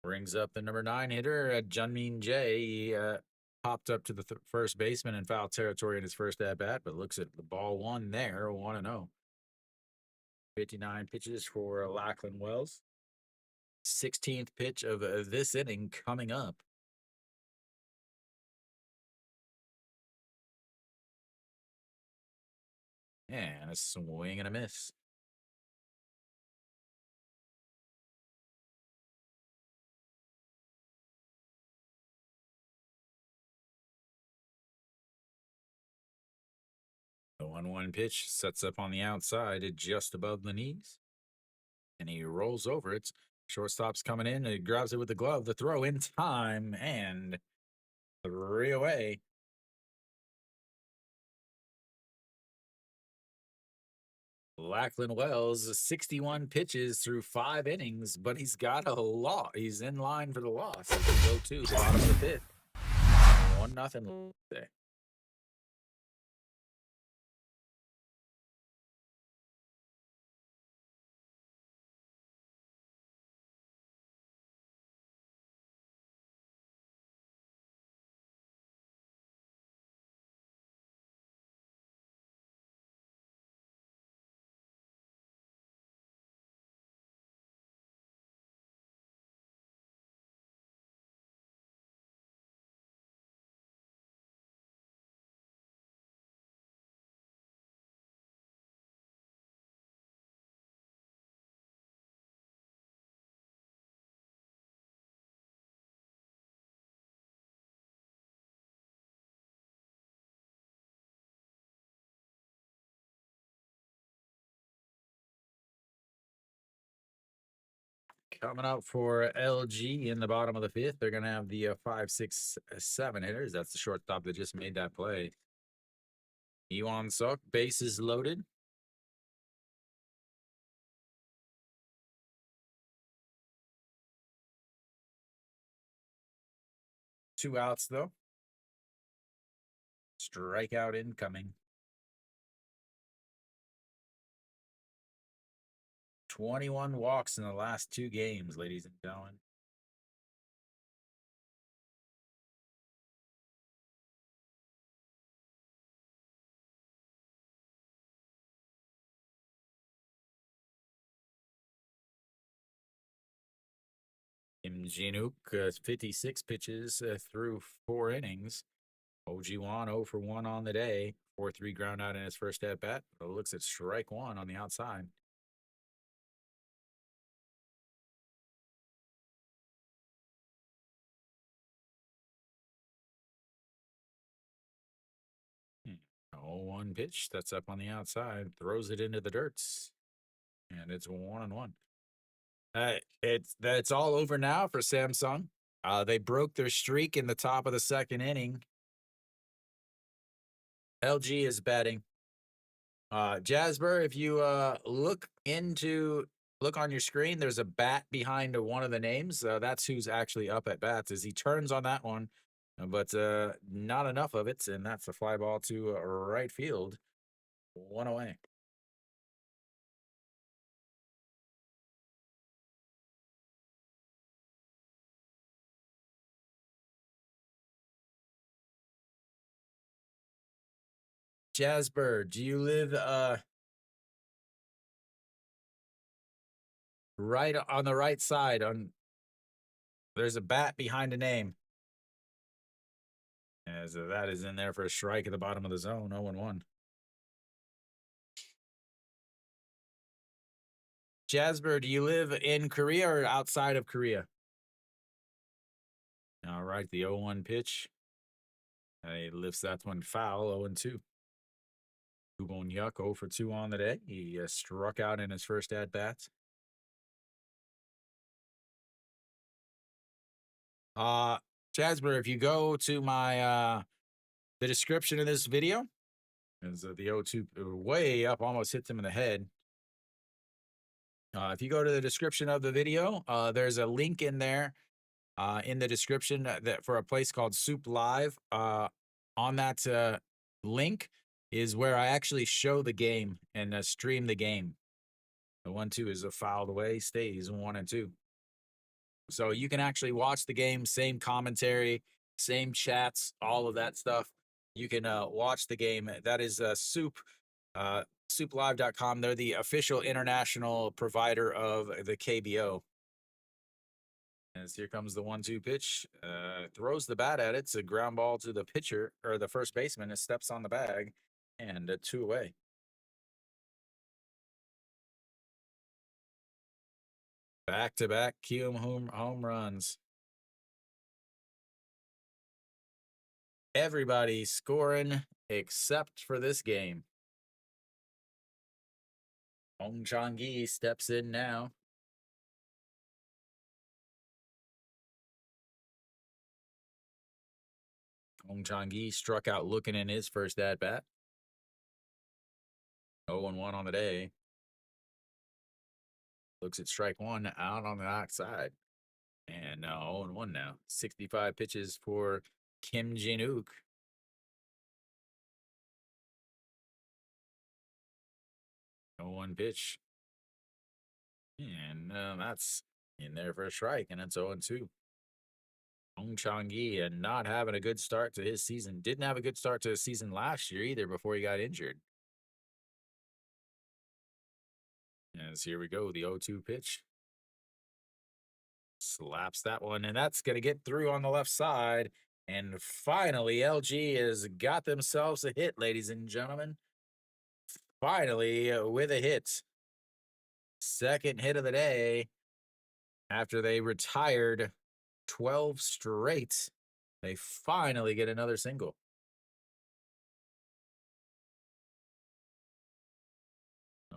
A: Brings up the number 9 hitter, Junmin Jay. He popped up to the first baseman in foul territory in his first at bat, but looks at the ball one there, 1-0. 59 pitches for Lachlan Wells. 16th pitch of this inning coming up. And a swing and a miss. The 1-1 pitch sets up on the outside just above the knees. And he rolls over it. Shortstop's coming in. He grabs it with the glove. The throw in time. And 3 away. Lachlan Wells, 61 pitches through 5 innings, but he's got a loss. He's in line for the loss. He can go to the bottom of the 5th. 1-0 there. Coming up for LG in the bottom of the 5th, they're going to have the 5, 6, 7 hitters. That's the shortstop that just made that play. Iwan Suk, bases loaded. Two outs, though. Strikeout incoming. 21 walks in the last 2 games, ladies and gentlemen. Kim Jinuk, 56 pitches through 4 innings. OG1 0 for 1 on the day. 4-3 ground out in his first at bat. Looks at strike 1 on the outside. Oh, 1 pitch that's up on the outside, throws it into the dirts, and it's 1-1. It's all over now for Samsung. They broke their streak in the top of the 2nd inning. LG is batting. Jasper, if you look on your screen, there's a bat behind one of the names. That's who's actually up at bats. As he turns on that one, but not enough of it, and that's a fly ball to right field. 1 away. Jasper, do you live right on the right side? There's a bat behind a name. As that is in there for a strike at the bottom of the zone. 0-1. Jasper, do you live in Korea or outside of Korea? All right, the 0-1 pitch. He lifts that one foul. 0-2. Kubon Yuk 0 for 2 on the day. He struck out in his first at bat. Jasper, if you go to my the description of this video, is the 0-2 way up, almost hits him in the head. If you go to the description of the video, there's a link in there in the description that for a place called SOOP Live. On that link is where I actually show the game and stream the game. The 1-2 is a fouled away, stays 1-2. So you can actually watch the game, same commentary, same chats, all of that stuff. You can watch the game. That is SOOP, SOOPlive.com. They're the official international provider of the KBO. As here comes the 1-2 pitch, throws the bat at it. It's a ground ball to the pitcher or the first baseman. It steps on the bag and 2 away. Back-to-back home runs. Everybody scoring except for this game. Hong Chang-gi steps in now. Hong Chang-gi struck out looking in his first at-bat. 0-1 on the day. Looks at strike one out on the outside. And now 0-1 now. 65 pitches for Kim Jin-wook. 0-1 pitch. And that's in there for a strike, and it's 0-2. Hong Chang-gi and not having a good start to his season. Didn't have a good start to his season last year either before he got injured. As here we go, the 0-2 pitch. Slaps that one, and that's going to get through on the left side. And finally, LG has got themselves a hit, ladies and gentlemen. Finally, with a hit. Second hit of the day after they retired 12 straight. They finally get another single.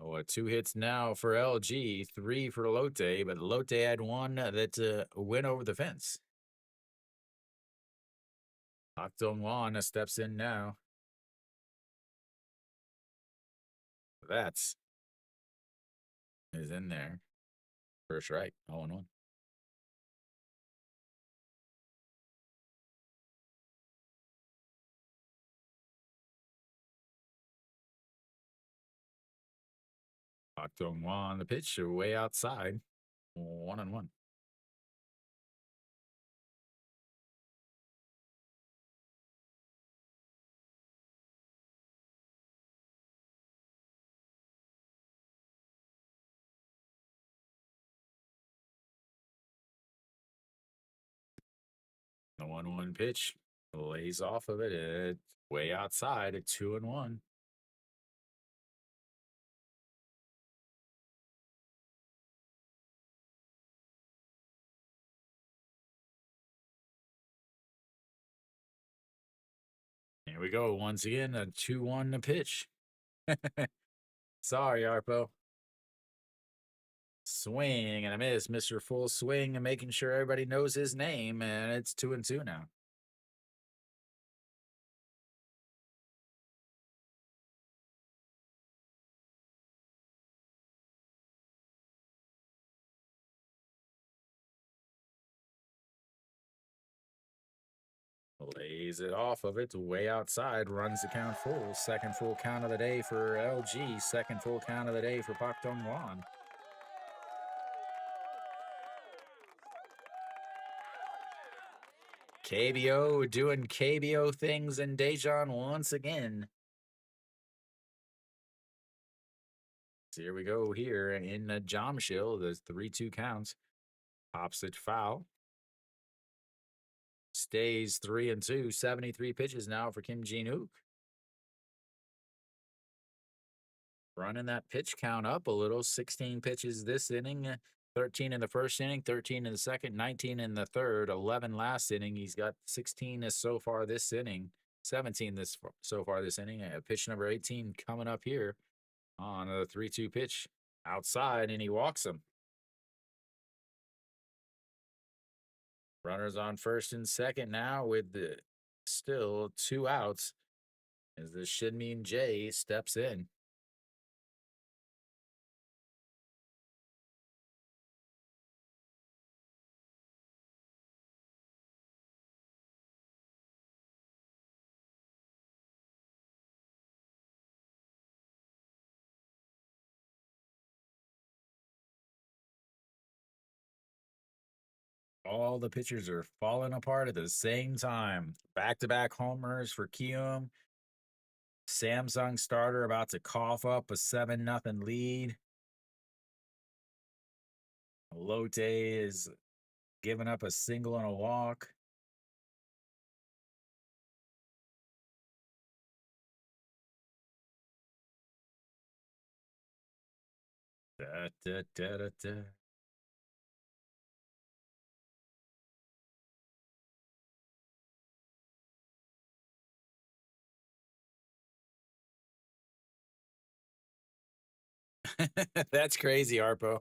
A: Oh, 2 hits now for LG, 3 for Lotte, but Lotte had one that went over the fence. Park Dong-won steps in now. That is in there. First strike, 0-1. Park Dong-won, the pitch way outside, 1-1. The 1-1 pitch lays off of it. It's way outside at 2-1. Here we go. Once again, a 2-1 pitch. Sorry, Arpo. Swing and a miss. Mr. Full Swing and making sure everybody knows his name. And it's 2-2 now. Lays it off of it, way outside, runs the count full. Second full count of the day for LG. Second full count of the day for Park Dong-won. KBO doing KBO things in Daejeon once again. So here we go here in Jamshil. There's 3-2 counts. Pops it foul. Stays 3-2. 73 pitches now for Kim Jin-wook. Running that pitch count up a little. 16 pitches this inning. 13 in the first inning, 13 in the second, 19 in the third, 11 last inning. He's got 16 so far this inning, 17 so far this inning. Pitch number 18 coming up here on the 3-2 pitch outside, and he walks him. Runners on first and second now with still 2 outs as the Shinmin J steps in. all the pitchers are falling apart at the same time. Back-to-back homers for Kium. Samsung starter about to cough up a 7-0 lead. Lotte is giving up a single and a walk. Da, da, da, da, da. That's crazy, Harpo.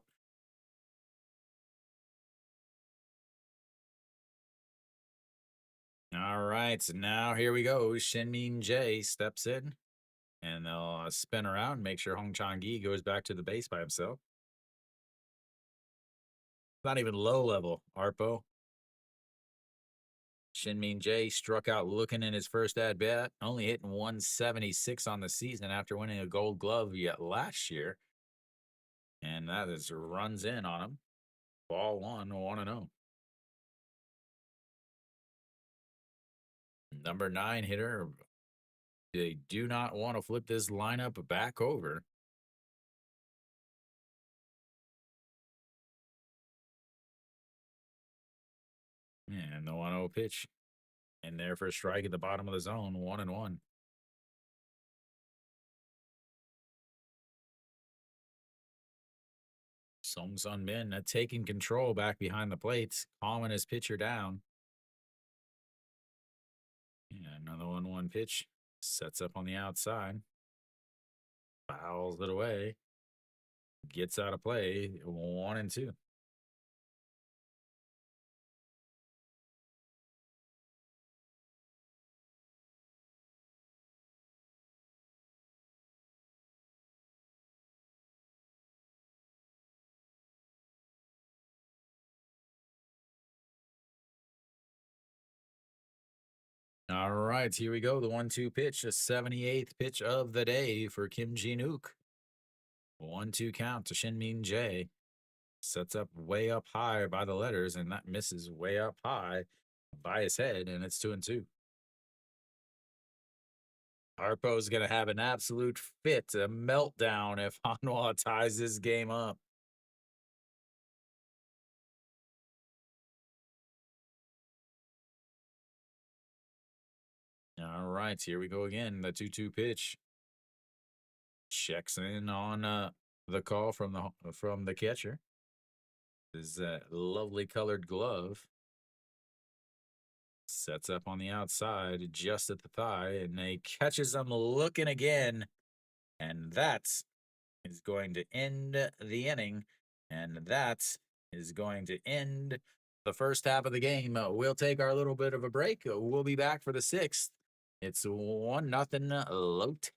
A: All right, so now here we go. Shinmin J steps in, and they'll spin around, make sure Hong Chang-gi goes back to the base by himself. Not even low level, Harpo. Shinmin J struck out looking in his first at bat, only hitting 176 on the season after winning a Gold Glove yet last year. And that is runs in on him. Ball 1-0. Number 9 hitter. They do not want to flip this lineup back over. And the 1-0 pitch. In there for a strike at the bottom of the zone, 1-1. Song Sun Min taking control back behind the plates, calming his pitcher down. Yeah, another 1-1 pitch. Sets up on the outside. Fouls it away. Gets out of play. 1-2. All right, here we go. The 1-2 pitch, the 78th pitch of the day for Kim Ji-nook. 1-2 count to Shinmin J. Sets up way up high by the letters, and that misses way up high by his head, and it's 2-2. Harpo's going to have an absolute fit, a meltdown if Hanwha ties this game up. All right, here we go again. The 2-2 pitch. Checks in on the call from the catcher. His lovely colored glove. Sets up on the outside, just at the thigh, and he catches him looking again. And that is going to end the inning. And that is going to end the first half of the game. We'll take our little bit of a break. We'll be back for the 6th. It's 1-0 Lotte.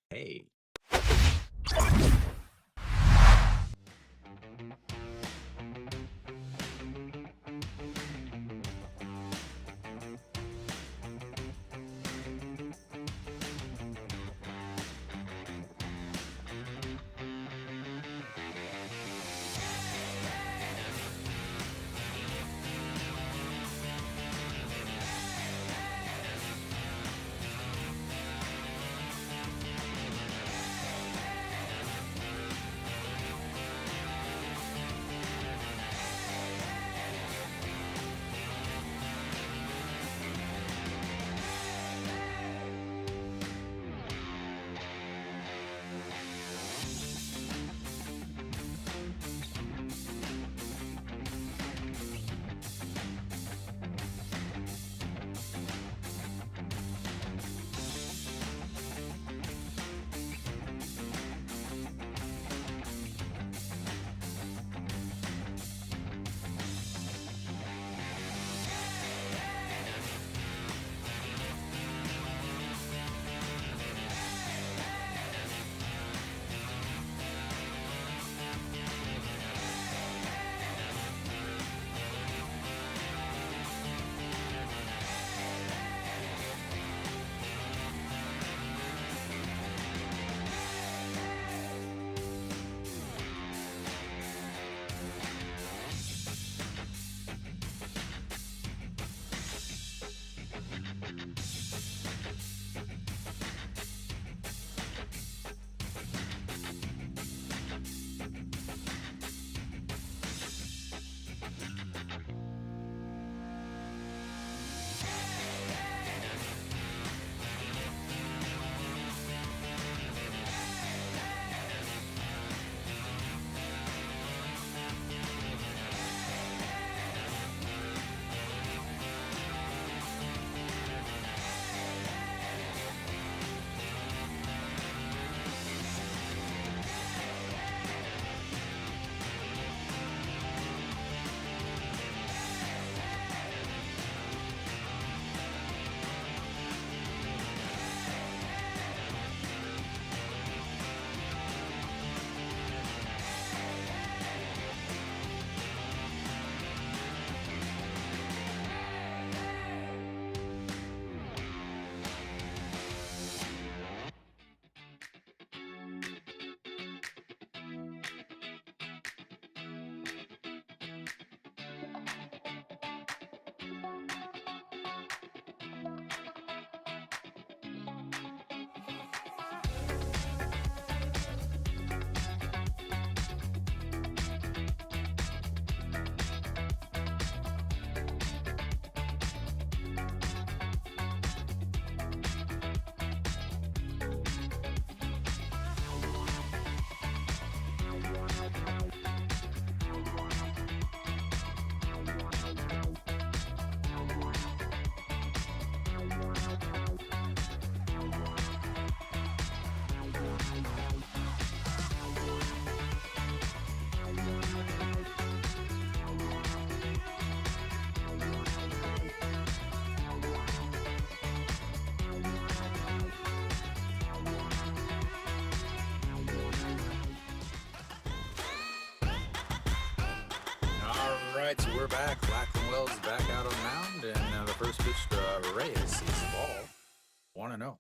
A: right, so we're back. Lachlan Wells is back out on the mound, and the first pitch to Reyes is ball 1-0.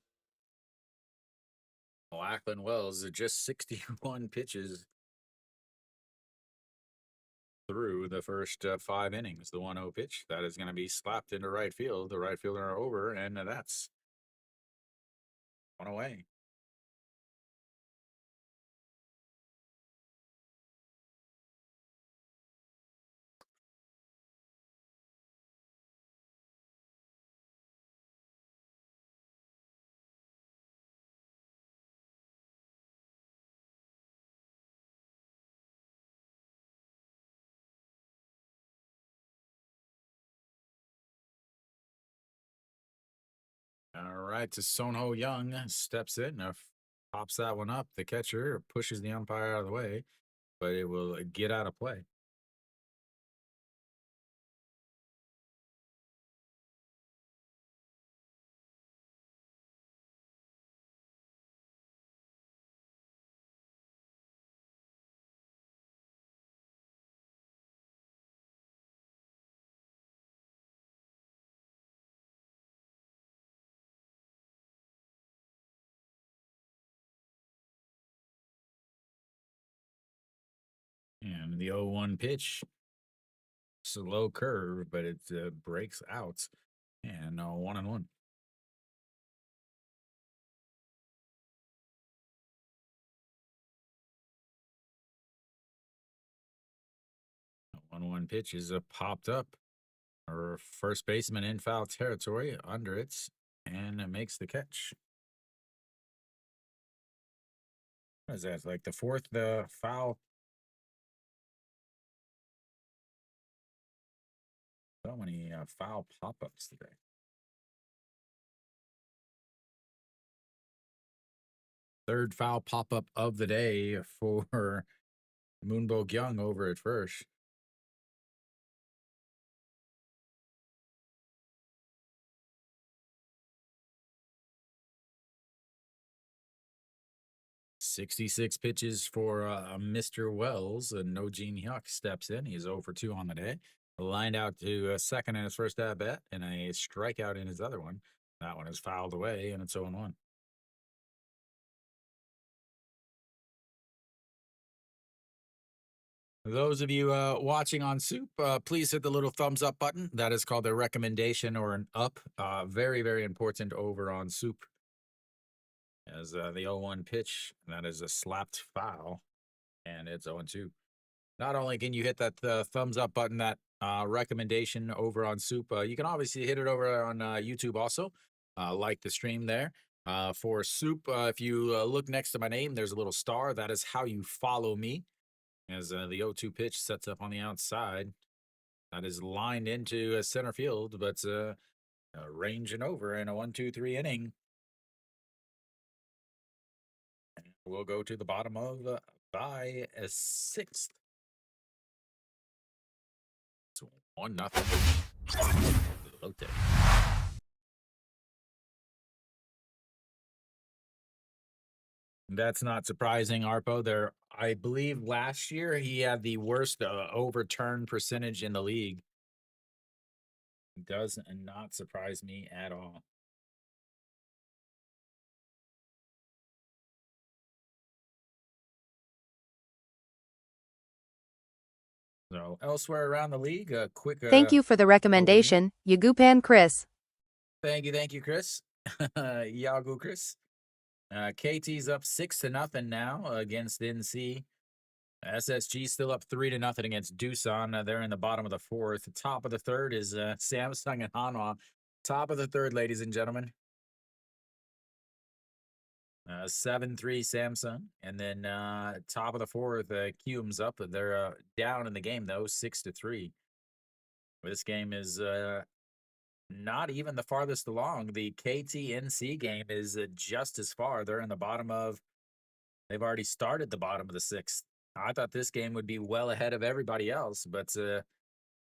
A: Lachlan Wells just 61 pitches through the first 5 innings. The 1-0 pitch that is going to be slapped into right field. The right fielder over, and that's one away. All right, so Sonho Young steps in, pops that one up. The catcher pushes the umpire out of the way, but it will get out of play. And the 0-1 pitch, slow curve, but it breaks out, and 1-1. 1-1 pitch is popped up. Our first baseman in foul territory under it, and it makes the catch. What is that? Like the fourth foul? So many foul pop-ups today. Third foul pop-up of the day for Moonbok Young over at first. "66 pitches for Mr. Wells, and No Gene Hyuk steps in. He's 0 for 2 on the day. Lined out to second in his first at bat, and a strikeout in his other one. That one is fouled away, and it's 0-1. Those of you watching on SOOP, please hit the little thumbs up button. That is called a recommendation or an up. Very, very important over on SOOP. As the 0-1 pitch, that is a slapped foul, and it's 0-2. Not only can you hit that thumbs up button, that recommendation over on SOOP, you can obviously hit it over on YouTube also. Like the stream there. For SOOP, if you look next to my name, there's a little star. That is how you follow me. As the 0-2 pitch sets up on the outside. That is lined into center field, but ranging over in a 1-2-3 inning. We'll go to the bottom of by a 6th. It's 1-0. Lotte. That's not surprising, Arpo. There, I believe last year he had the worst overturn percentage in the league. Does not surprise me at all. So elsewhere around the league, a quick.
B: Thank you for the recommendation, Yagupan Chris.
A: Thank you, Chris. Yagu Chris. KT's up 6-0 now against NC. SSG still up 3-0 against Doosan. They're in the bottom of the 4th. Top of the 3rd is Samsung and Hanwha. Top of the 3rd, ladies and gentlemen. 7-3 Samsung. And then top of the 4th, Cume's up. They're down in the game, though, 6-3. This game is not even the farthest along. The KT-NC game is just as far. They're in the bottom of, they've already started the bottom of the 6th. I thought this game would be well ahead of everybody else, but the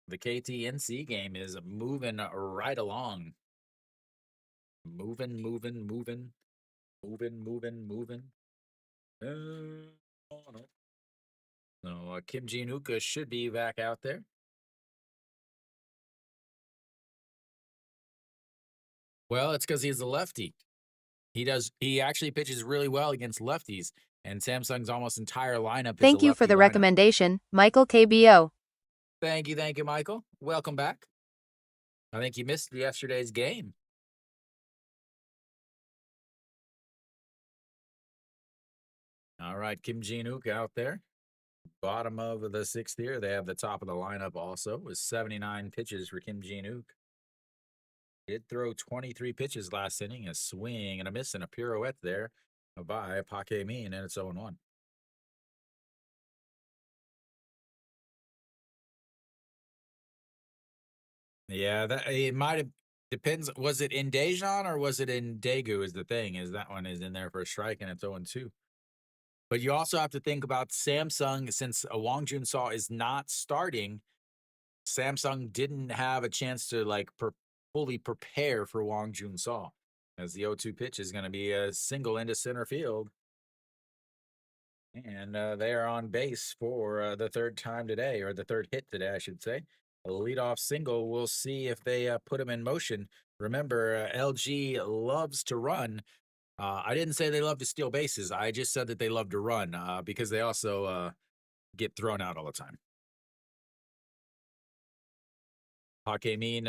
A: KT-NC game is moving right along. Moving. So Kim Ji-Nuka should be back out there. Well, it's because he's a lefty. He actually pitches really well against lefties, and Samsung's almost entire lineup is a
B: Thank you for
A: lefty
B: the
A: lineup.
B: recommendation, Michael KBO.
A: Thank you, Michael. Welcome back. I think you missed yesterday's game. All right, Kim Ji-nook out there. Bottom of the sixth here. They have the top of the lineup also with 79 pitches for Kim Ji-nook. Did throw 23 pitches last inning, a swing and a miss and a pirouette there by Paque Min, and it's 0-1. Yeah, that it might have depends. Was it in Dejan or was it in Daegu? Is the thing is that one is in there for a strike and it's 0-2. But you also have to think about Samsung since Wang Junseok is not starting. Samsung didn't have a chance to like fully prepare for Wang Junseok, as the 0-2 pitch is going to be a single into center field. And they are on base for the third time today, or the third hit today, I should say. A leadoff single. We'll see if they put him in motion. Remember, LG loves to run. I didn't say they love to steal bases. I just said that they love to run because they also get thrown out all the time. Paque Min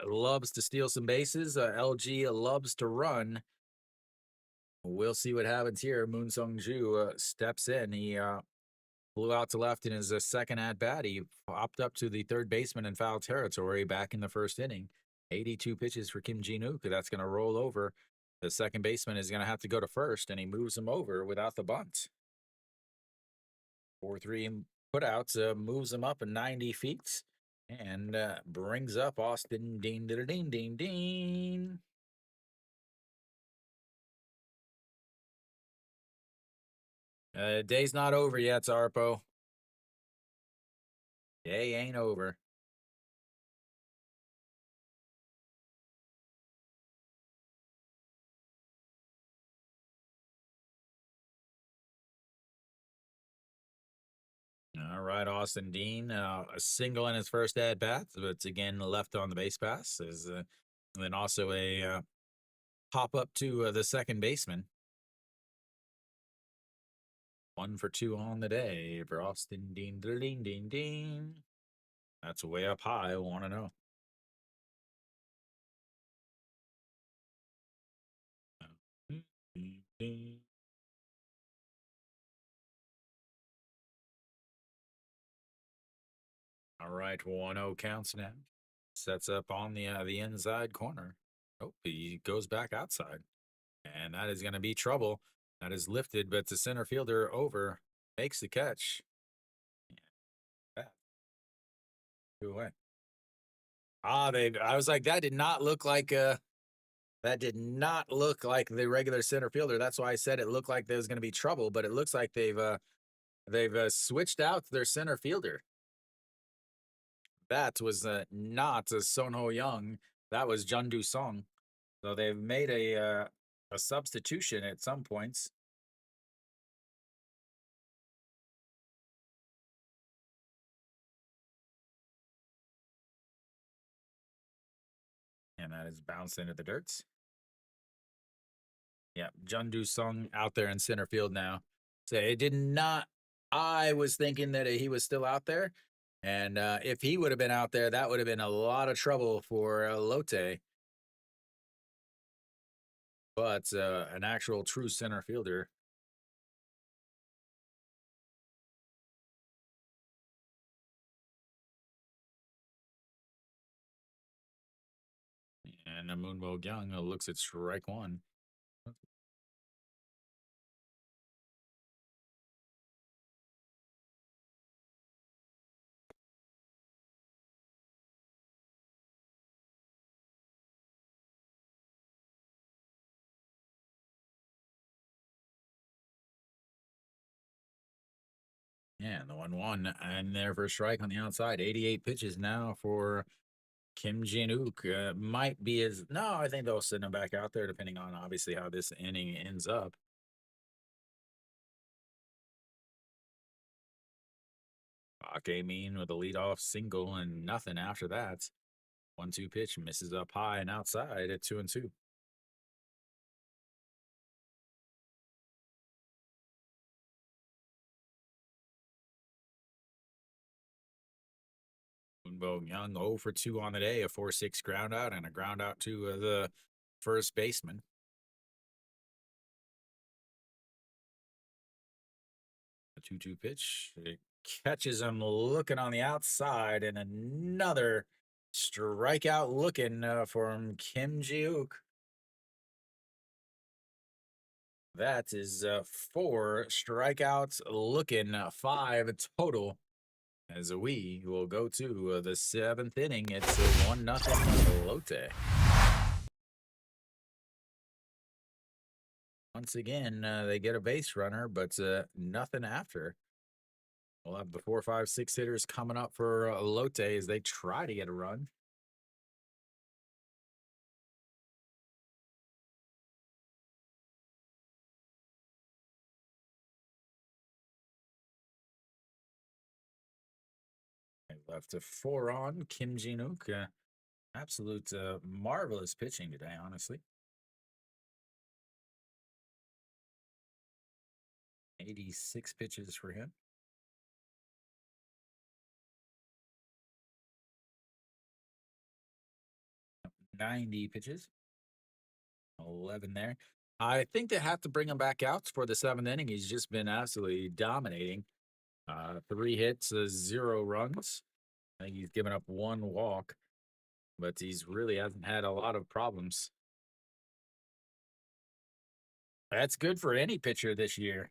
A: loves to steal some bases. LG loves to run. We'll see what happens here. Moon Sung-ju steps in. He flew out to left in his second at-bat. He popped up to the third baseman in foul territory back in the first inning. 82 pitches for Kim Ji-nook. That's going to roll over. The second baseman is going to have to go to first, and he moves him over without the bunt. 4-3 putouts moves him up 90 feet and brings up Austin Dean. Ding, ding, ding. Day's not over yet, Zarpo. Day ain't over. All right, Austin Dean, a single in his first at bat, but it's again left on the base pass. And then also a pop up to the second baseman. 1 for 2 on the day for Austin Dean. Ding, ding, ding. That's way up high. I want to know. All right, 1-0 counts now. Sets up on the inside corner. Oh, he goes back outside. And that is going to be trouble. That is lifted, but the center fielder over makes the catch. Yeah. 2 away. I was like, that did not look like the regular center fielder. That's why I said it looked like there was going to be trouble, but it looks like they've switched out their center fielder. That was not Son Ho Young. That was Jundu Song. So they've made a substitution at some points. And that is bounced into the dirts. Yeah, Jundu Sung out there in center field now. So it did not. I was thinking that he was still out there, and if he would have been out there, that would have been a lot of trouble for Lotte. But an actual true center fielder. And Moonbo Young looks at strike one. Yeah, and the 1-1 and there for a strike on the outside. 88 pitches now for Kim Ji-nook. Might be his. No, I think they'll send him back out there depending on obviously how this inning ends up. Paque Min with a leadoff single and nothing after that. 1-2 pitch misses up high and outside at 2-2. Moonbo Young 0 for 2 on the day, a 4-6 ground out and a ground out to the first baseman. A 2-2 pitch. It catches him looking on the outside, and another strikeout looking from Kim Ji-wook. That is 4 strikeouts looking, 5 total. As we will go to the 7th inning, it's 1-0 Lotte. Once again, they get a base runner, but nothing after. We'll have the 4, 5, 6 hitters coming up for Lotte as they try to get a run. Left a 4 on Kim Ji-wook. Absolute marvelous pitching today, honestly. 86 pitches for him. 90 pitches. 11 there. I think they have to bring him back out for the 7th inning. He's just been absolutely dominating. 3 hits, 0 runs. I think he's given up 1 walk, but he's really hasn't had a lot of problems. That's good for any pitcher this year.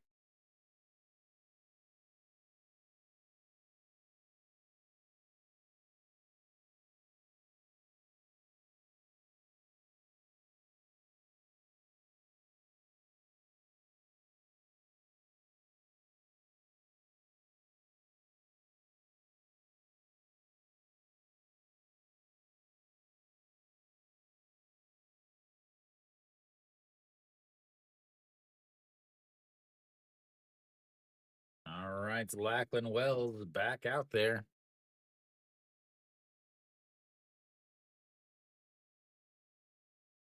A: All right, Lachlan Wells back out there.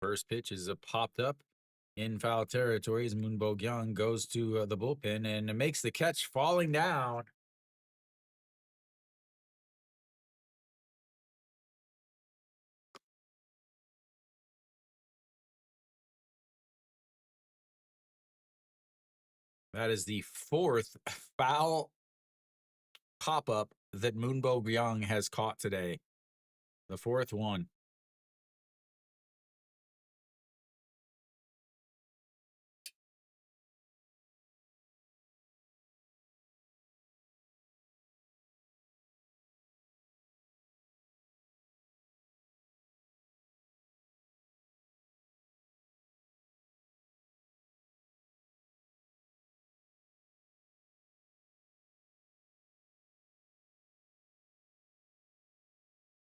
A: First pitch is popped up in foul territory as Moonbo Young goes to the bullpen and makes the catch falling down. That is the 4th foul pop-up that Moonbo Young has caught today. The 4th one.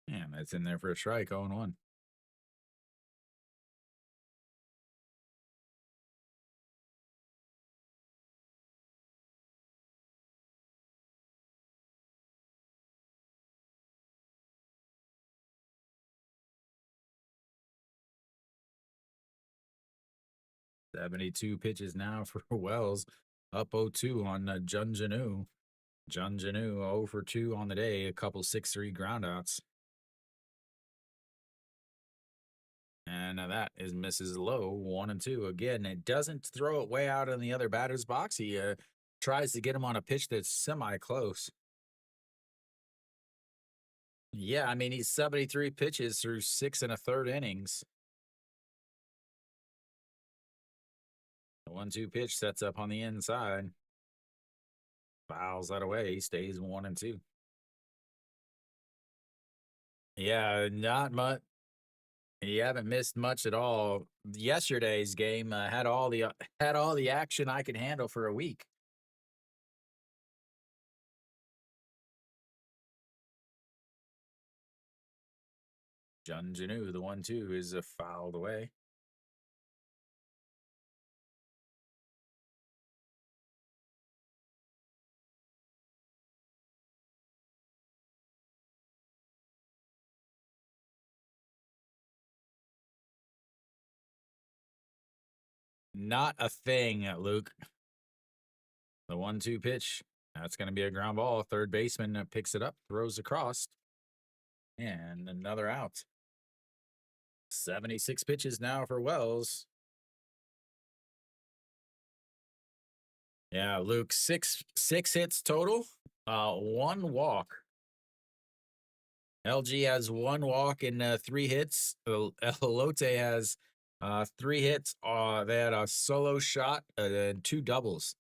A: Man, that's in there for a strike, 0-1. .72 pitches now for Wells. Up 0-2 on Jun Janu. Jun Janu 0 for 2 on the day. A couple 6-3 groundouts. And that is misses low, 1-2. Again, it doesn't throw it way out in the other batter's box. He tries to get him on a pitch that's semi-close. Yeah, I mean, he's 73 pitches through 6 1/3 innings. The 1-2 pitch sets up on the inside. Fouls that away. He stays 1-2. Yeah, not much. You haven't missed much at all. Yesterday's game had all the action I could handle for a week. Jun Janu, the 1-2, is fouled away. Not a thing, Luke. The 1-2 pitch. That's going to be a ground ball. Third baseman picks it up, throws across. And another out. 76 pitches now for Wells. Yeah, Luke, six hits total, one walk. LG has one walk and 3 hits. Lotte has 3 hits. They had a solo shot and 2 doubles.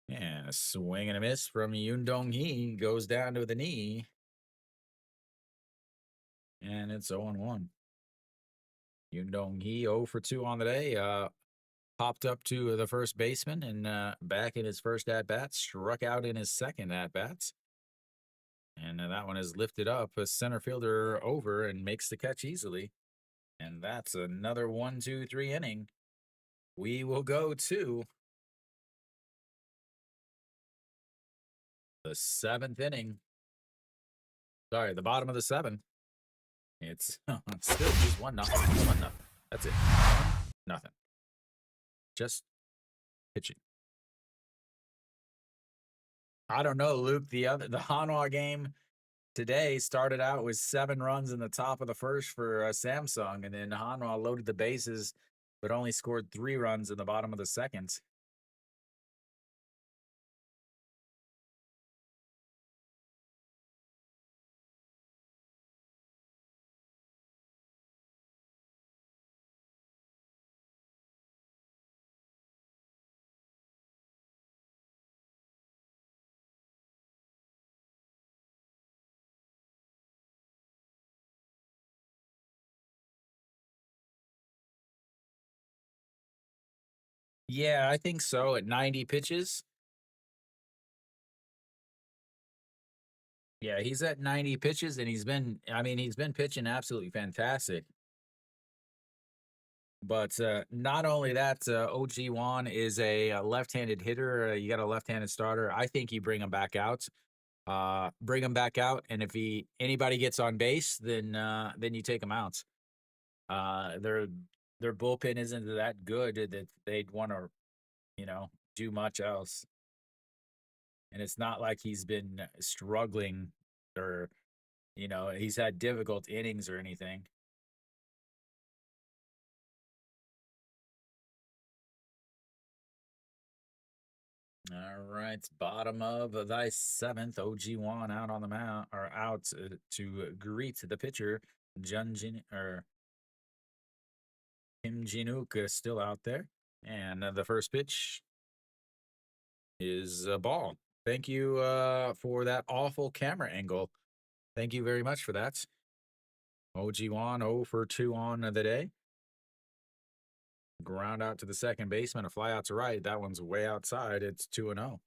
A: And a swing and a miss from Yundong Hee goes down to the knee. And it's 0-1. Yundong Hee 0 for 2 on the day. Popped up to the first baseman and back in his first at bat, struck out in his second at bats. And that one is lifted up, a center fielder over and makes the catch easily. And that's another 1-2-3 inning. We will go to the 7th inning. Sorry, the bottom of the 7th. It's still just 1-0. 1-0. That's it. 1-0. Just pitching. I don't know, Luke. The Hanwha game today started out with 7 runs in the top of the first for Samsung, and then Hanwha loaded the bases, but only scored 3 runs in the bottom of the second. Yeah, I think so. At 90 pitches. Yeah, he's at 90 pitches, and he's been pitching absolutely fantastic. But not only that, OG Wan is a left-handed hitter. You got a left-handed starter. I think you bring him back out. And if anybody gets on base, then you take him out. Their bullpen isn't that good that they'd want to, do much else. And it's not like he's been struggling or, he's had difficult innings or anything. All right, bottom of the 7th, OG Wan out on the mound or out to greet the pitcher, Kim Jinuk is still out there, and the first pitch is a ball. Thank you for that awful camera angle. Thank you very much for that. OG Wan 0 for 2 on the day. Ground out to the second baseman, a fly out to right. That one's way outside. It's 2-0.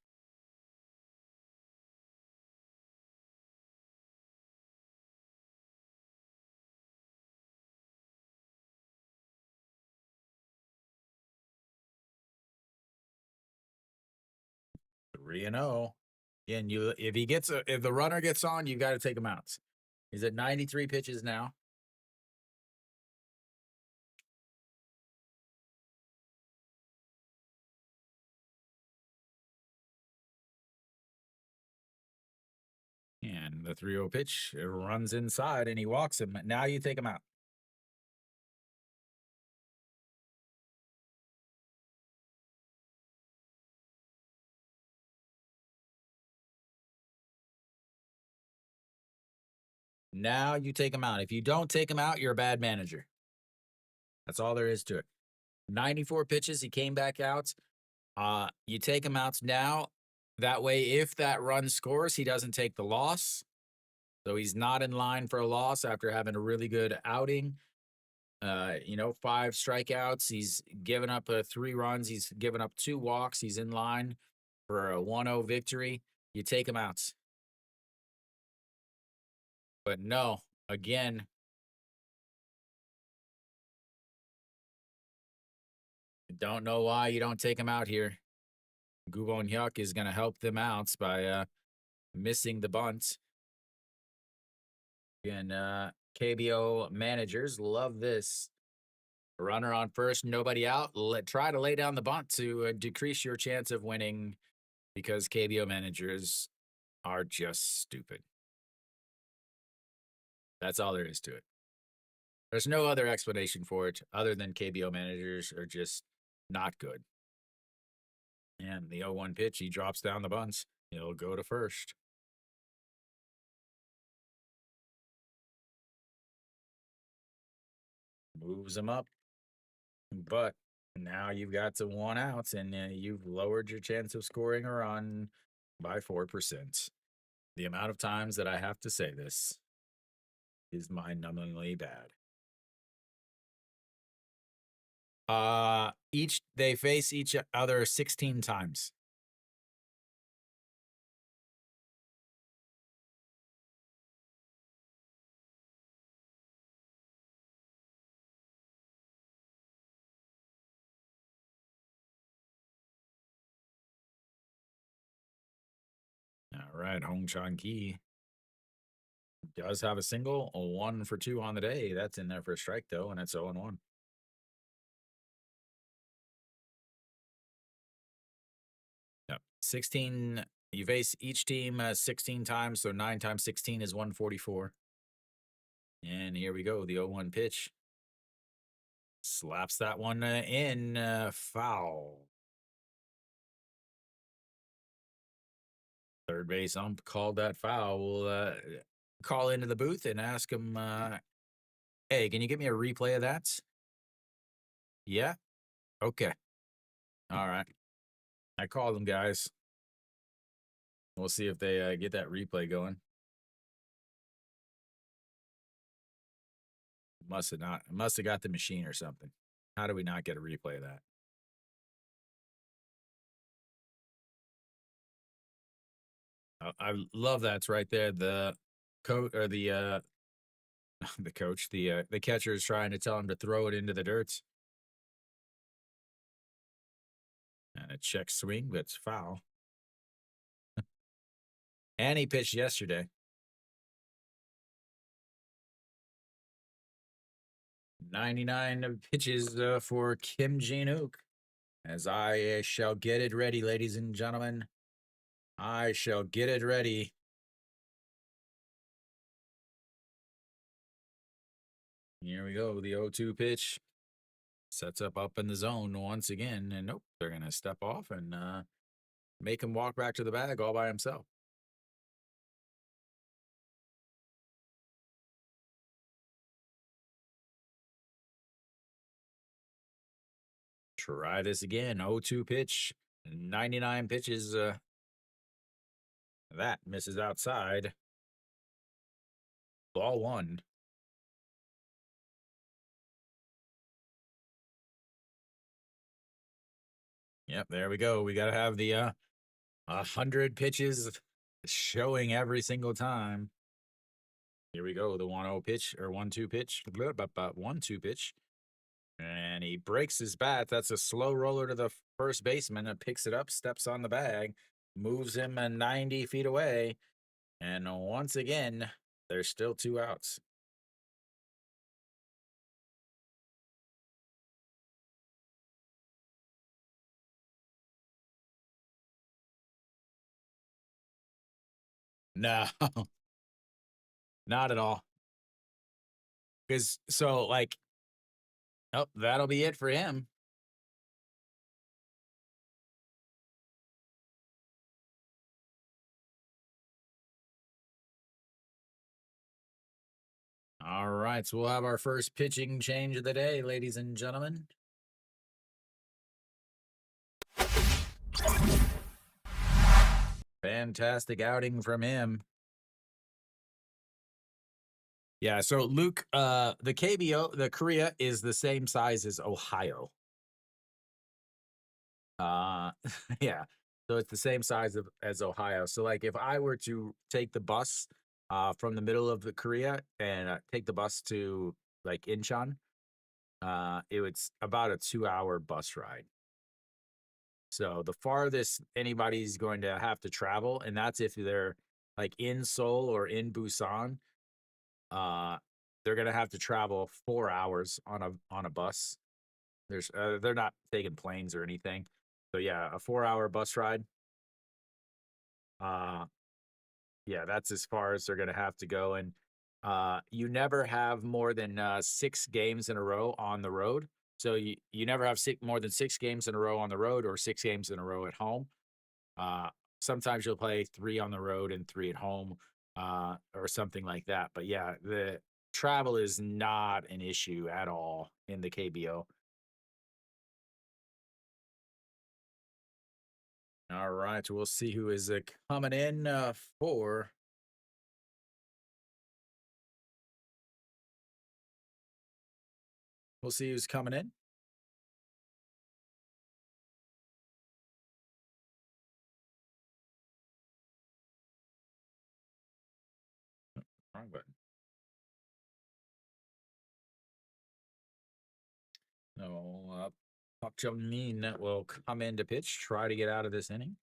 A: Three and 0. And if the runner gets on, you got to take him out. He's at 93 pitches now. And the 3-0 pitch runs inside and he walks him. Now you take him out. Now you take him out. If you don't take him out, you're a bad manager. That's all there is to it. 94 pitches. He came back out. You take him out now. That way, if that run scores, he doesn't take the loss. So he's not in line for a loss after having a really good outing. 5 strikeouts. He's given up 3 runs. He's given up 2 walks. He's in line for a 1-0 victory. You take him out. But no, again, don't know why you don't take him out here. Gubon Hyuk is going to help them out by missing the bunt. And KBO managers love this. Runner on first, nobody out. Try to lay down the bunt to decrease your chance of winning because KBO managers are just stupid. That's all there is to it. There's no other explanation for it other than KBO managers are just not good. And the 0-1 pitch, he drops down the bunts. He'll go to first. Moves him up. But now you've got to 1 outs, and you've lowered your chance of scoring a run by 4%. The amount of times that I have to say this is mind-numbingly bad. They face each other 16 times. All right, Hong Chang Ki does have a single, a 1 for 2 on the day. That's in there for a strike, though, and it's 0-1. Yep. 16. You face each team 16 times, so 9 times 16 is 144. And here we go. The 0-1 pitch. Slaps that one in. Foul. Third base ump called that foul. We'll call into the booth and ask him, hey, can you get me a replay of that? Yeah? Okay. All right. I called them, guys. We'll see if they get that replay going. Must have got the machine or something. How do we not get a replay of that? I love that's right there. The coach or the the coach, the catcher is trying to tell him to throw it into the dirt. And a check swing, but it's foul. And he pitched yesterday. 99 pitches for Kim Jin-wook. As I shall get it ready, ladies and gentlemen. I shall get it ready. Here we go. The 0-2 pitch sets up in the zone once again. And nope, they're going to step off and make him walk back to the bag all by himself. Try this again. 0-2 pitch. 99 pitches. That misses outside. Ball 1. Yep, there we go. We got to have the 100 pitches showing every single time. Here we go. The 1-0 pitch or 1-2 pitch. 1-2 pitch. And he breaks his bat. That's a slow roller to the first baseman and picks it up, steps on the bag, moves him 90 feet away. And once again, there's still 2 outs. No, not at all. Because oh, that'll be it for him. All right, so we'll have our first pitching change of the day, ladies and gentlemen. Fantastic outing from him. Yeah, so Luke, the KBO, the Korea is the same size as Ohio. Yeah, so it's the same size as Ohio. So like if I were to take the bus from the middle of the Korea and take the bus to like Incheon, it was about a 2-hour bus ride. So the farthest anybody's going to have to travel, and that's if they're like in Seoul or in Busan, they're gonna have to travel 4 hours on a bus. They're not taking planes or anything. So yeah, a 4-hour bus ride. Uh, yeah, that's as far as they're gonna have to go. And you never have more than 6 games in a row on the road. So you never have more than 6 games in a row on the road or 6 games in a row at home. Uh, Sometimes you'll play 3 on the road and 3 at home, or something like that. But yeah, the travel is not an issue at all in the KBO. All right, we'll see who is coming in for. We'll see who's coming in. Wrong button. No, Park Jung Min will come in to pitch, try to get out of this inning.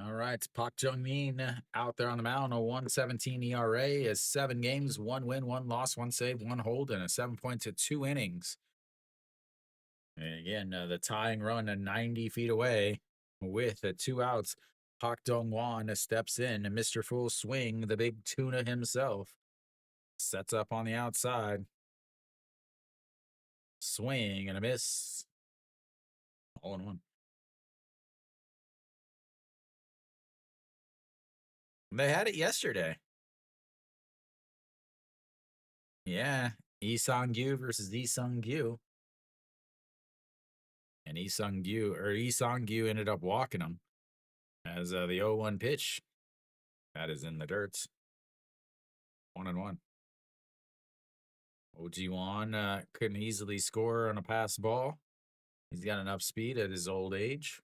A: All right, Park Jung Min out there on the mound, a 1.17 ERA, has 7 games, 1 win, 1 loss, 1 save, 1 hold, and a 7 points at 2 innings. And again, the tying run 90 feet away with 2 outs. Park Dong Won steps in, and Mr. Full Swing, the big tuna himself, sets up on the outside. Swing and a miss. All in one. They had it yesterday. Yeah. Lee Sung-gyu versus Lee Sung-gyu. And Lee Sung-gyu ended up walking him as the 0-1 pitch. That is in the dirt. 1-1. Ojiwan couldn't easily score on a pass ball. He's got enough speed at his old age.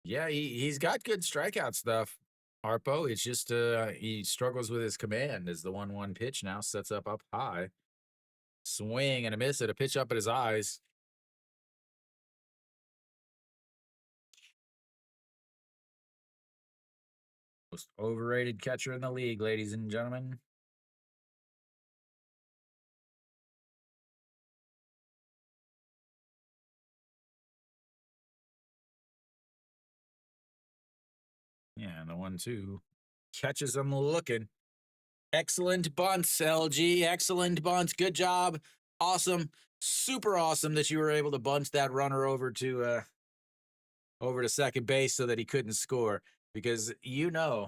A: Yeah, he's got good strikeout stuff, Harpo. It's just he struggles with his command as the 1-1 pitch now sets up high. Swing and a miss at a pitch up at his eyes. Most overrated catcher in the league, ladies and gentlemen. Yeah, and the 1-2 catches him looking. Excellent bunts, LG. Excellent bunts. Good job. Awesome. Super awesome that you were able to bunt that runner over to second base so that he couldn't score, because uh,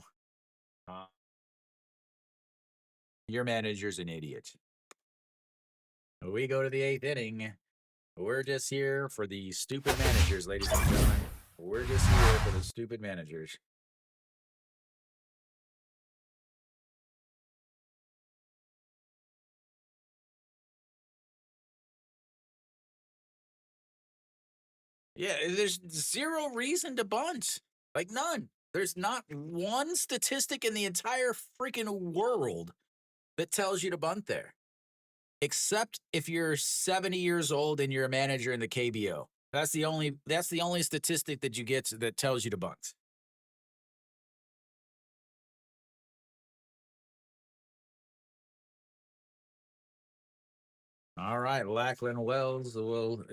A: your manager's an idiot. We go to the 8th inning. We're just here for the stupid managers, ladies and gentlemen. We're just here for the stupid managers. Yeah, there's zero reason to bunt. Like, none. There's not one statistic in the entire freaking world that tells you to bunt there, except if you're 70 years old and you're a manager in the KBO. That's the only statistic that you get that tells you to bunt. All right, Lachlan Wells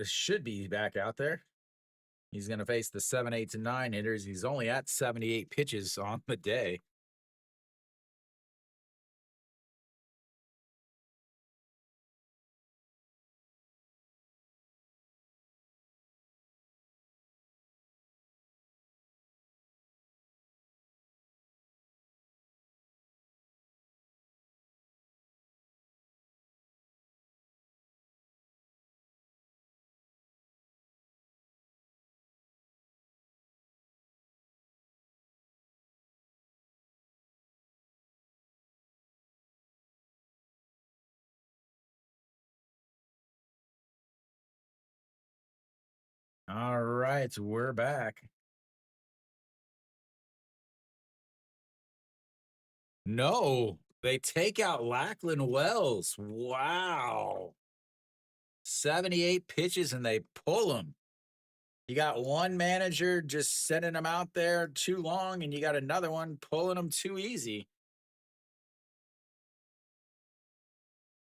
A: should be back out there. He's going to face the 7, 8, and 9 hitters. He's only at 78 pitches on the day. All right, we're back. No, they take out Lachlan Wells. Wow. 78 pitches and they pull him. You got one manager just sending him out there too long, and you got another one pulling him too easy.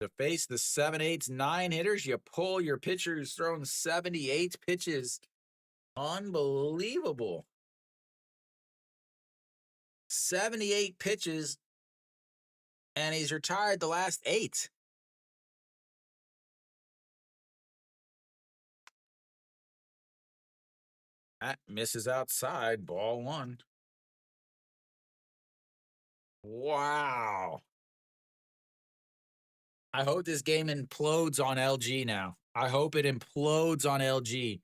A: To face the 7, 8, 9 hitters, you pull your pitcher who's thrown 78 pitches. Unbelievable. 78 pitches, and he's retired the last 8. That misses outside, ball 1. Wow. I hope this game implodes on LG now. I hope it implodes on LG.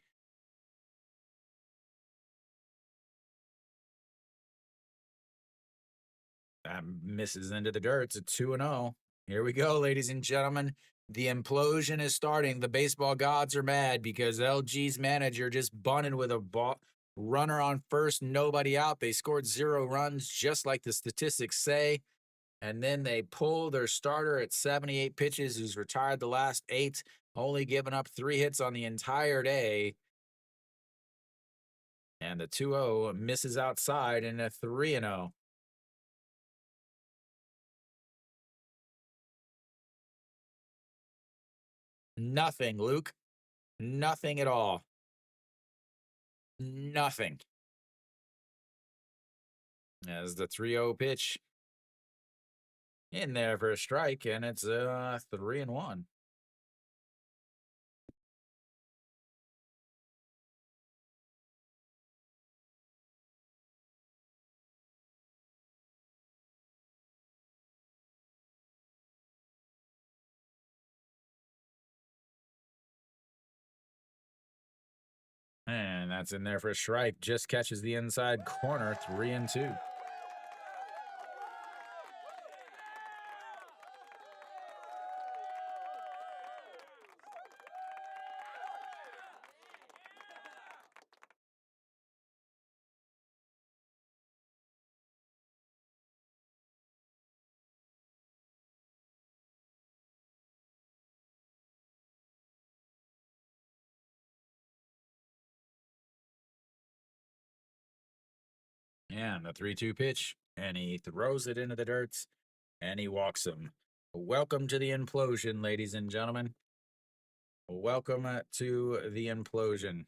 A: That misses into the dirt. It's a 2-0. Here we go, ladies and gentlemen. The implosion is starting. The baseball gods are mad because LG's manager just bunted with a ball, runner on first, nobody out. They scored 0 runs, just like the statistics say. And then they pull their starter at 78 pitches, who's retired the last 8, only giving up 3 hits on the entire day. And the 2-0 misses outside in a 3-0. Nothing, Luke. Nothing at all. Nothing. As the 3-0 pitch in there for a strike, and it's 3-1. And that's in there for a strike. Just catches the inside corner, 3-2. And the 3-2 pitch, and he throws it into the dirt, and he walks him. Welcome to the implosion, ladies and gentlemen. Welcome to the implosion.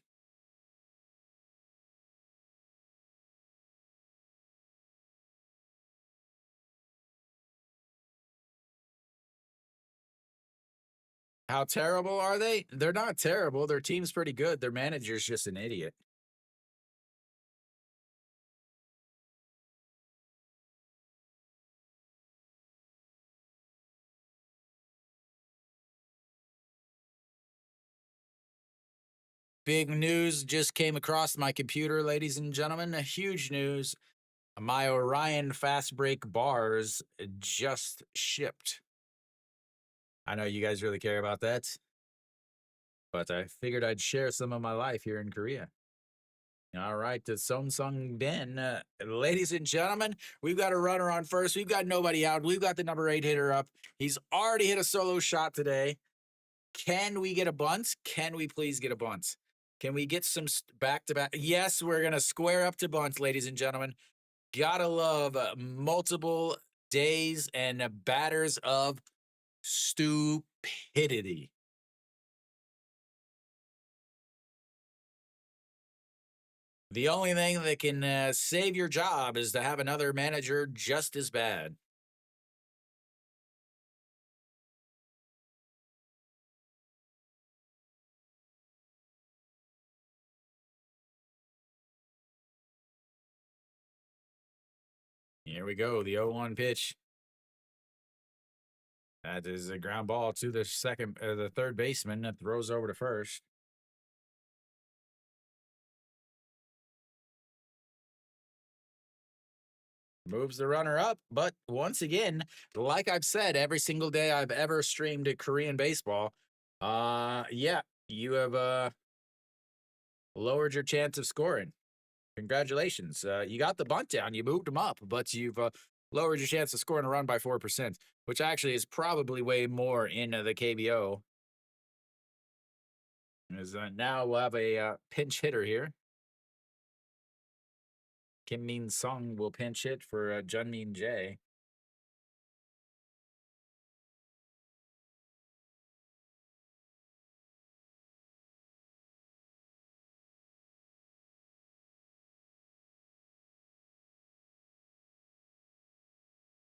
A: How terrible are they? They're not terrible. Their team's pretty good. Their manager's just an idiot. Big news just came across my computer, ladies and gentlemen. Huge news. My Orion fast break bars just shipped. I know you guys really care about that, but I figured I'd share some of my life here in Korea. All right, the Samsung Den. Ladies and gentlemen, we've got a runner on first. We've got nobody out. We've got the number 8 hitter up. He's already hit a solo shot today. Can we get a bunt? Can we please get a bunt? Can we get some back-to-back? Yes, we're going to square up to bunt, ladies and gentlemen. Gotta love multiple days and batters of stupidity. The only thing that can save your job is to have another manager just as bad. Here we go, the 0-1 pitch. That is a ground ball to the third baseman that throws over to first. Moves the runner up, but once again, like I've said every single day I've ever streamed Korean baseball, yeah, you have lowered your chance of scoring. Congratulations. You got the bunt down, you moved them up, but you've lowered your chance of scoring a run by 4%, which actually is probably way more in the KBO. As now we'll have a pinch hitter here. Kim Min Sung will pinch hit for Jun Min Jae.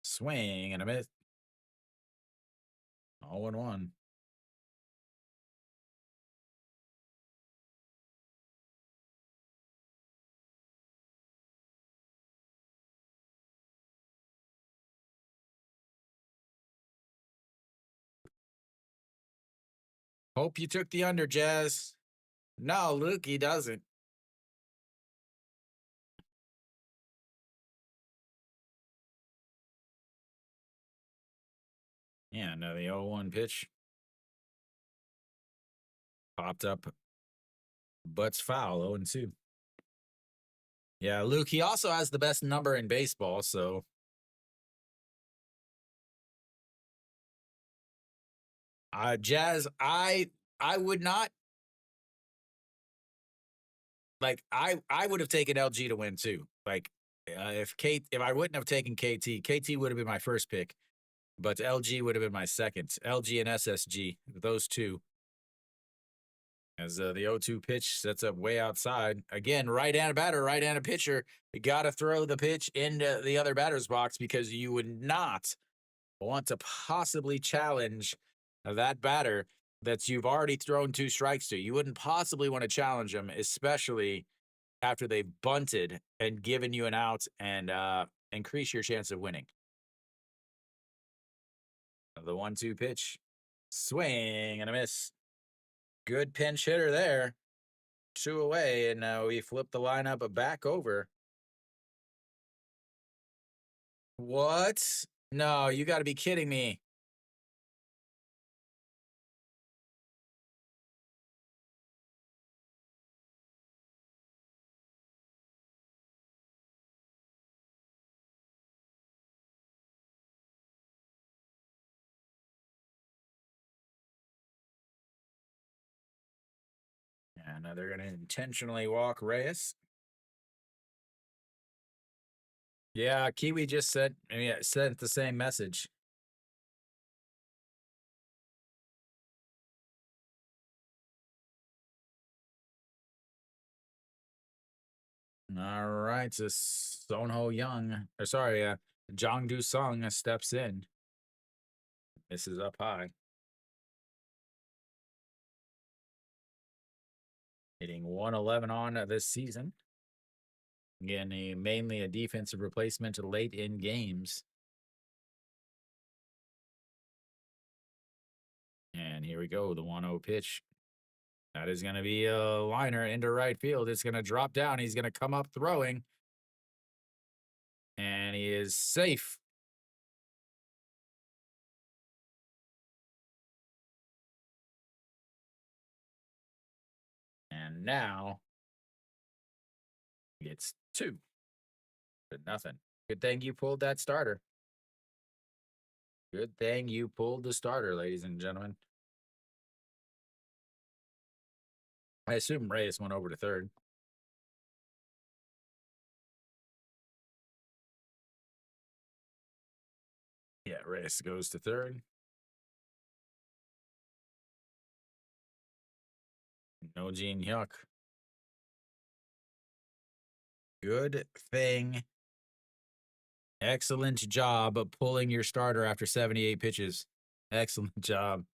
A: Swing and a miss. 0-1. Hope you took the under, Jazz. No, Luke, he doesn't. Yeah, no, the 0-1 pitch popped up. Butts foul, 0-2. Yeah, Luke, he also has the best number in baseball, so. Jazz, I would not like I would have taken LG to win too. Like if I wouldn't have taken KT would have been my first pick, but LG would have been my second. LG and SSG, those two. As the 0-2 pitch sets up way outside. Again, right-handed batter, right-handed pitcher. You got to throw the pitch into the other batter's box because you would not want to possibly challenge that batter that you've already thrown 2 strikes to. You wouldn't possibly want to challenge them, especially after they've bunted and given you an out and increase your chance of winning. The 1-2 pitch. Swing and a miss. Good pinch hitter there. 2 away, and now we flip the lineup back over. What? No, you got to be kidding me. And they're going to intentionally walk Reyes. Yeah, Kiwi just sent the same message. All right, so Sonho Young, or sorry, Jongdu Sung steps in. This is up high. Hitting 111 on this season. Again, mainly a defensive replacement late in games. And here we go, the 1-0 pitch. That is going to be a liner into right field. It's going to drop down. He's going to come up throwing. And he is safe. And now it's 2-0. Good thing you pulled that starter. Good thing you pulled the starter, ladies and gentlemen. I assume Reyes went over to third. Yeah, Reyes goes to third. No Gene Hyuk. Good thing. Excellent job of pulling your starter after 78 pitches. Excellent job.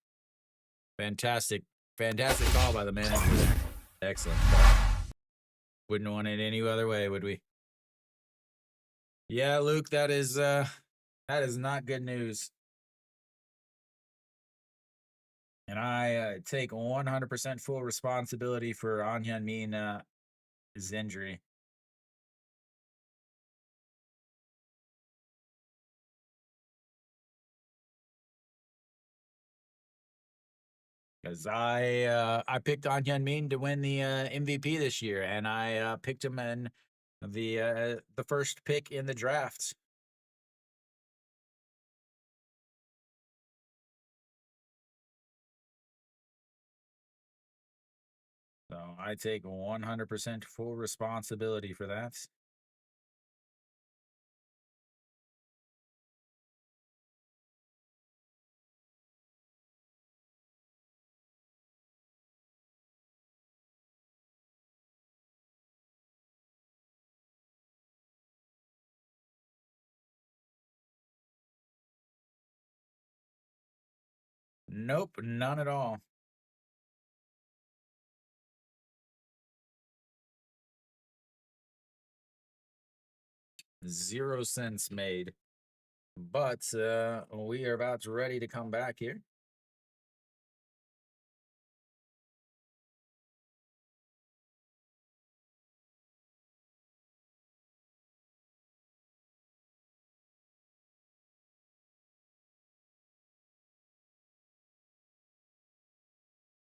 A: Fantastic. Fantastic call by the manager there. Excellent call. Wouldn't want it any other way, would we? Yeah, Luke, that is not good news. And I take 100% full responsibility for An Hyun-min's injury. Because I picked An Hyun-min to win the MVP this year, and I picked him in the first pick in the draft. I take 100% full responsibility for that. Nope, none at all. 0 cents made. But we are about ready to come back here.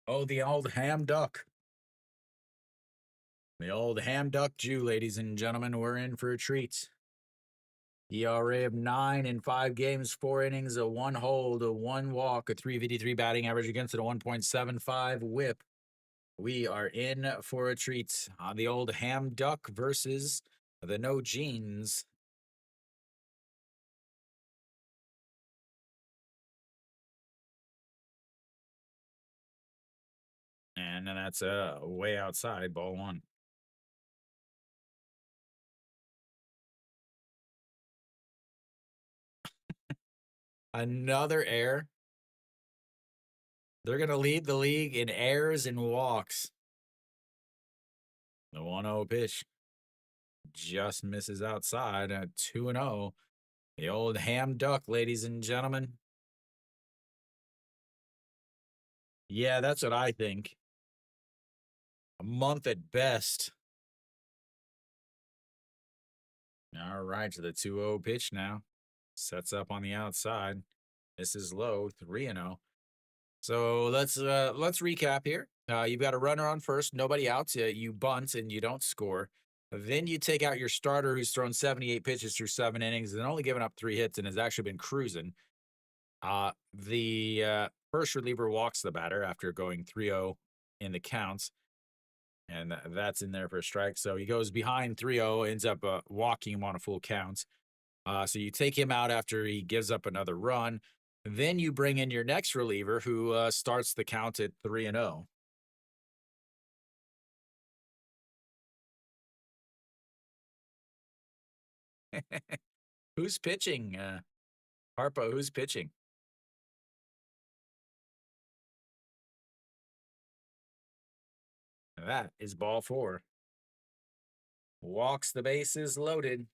A: Oh, the old ham duck. The old ham duck Jew, ladies and gentlemen. We're in for a treat. ERA of 9 in 5 games, 4 innings, a 1 hold, a 1 walk, a 353 batting average against it, a 1.75 whip. We are in for a treat on the old ham duck versus the no jeans. And then that's way outside, ball 1. Another error. They're going to lead the league in errors and walks. The 1-0 pitch just misses outside at 2-0. The old ham duck, ladies and gentlemen. Yeah, that's what I think. A month at best. All right, to the 2-0 pitch now. Sets up on the outside. This is low, 3-0. So let's recap here. You've got a runner on first, nobody out. You bunt and you don't score. Then you take out your starter who's thrown 78 pitches through 7 innings and only given up 3 hits and has actually been cruising. The first reliever walks the batter after going 3-0 in the counts. And that's in there for a strike. So he goes behind 3-0, ends up walking him on a full count. So you take him out after he gives up another run. Then you bring in your next reliever who starts the count at 3-0. Who's pitching? Harpo, who's pitching? That is ball 4. Walks the bases loaded.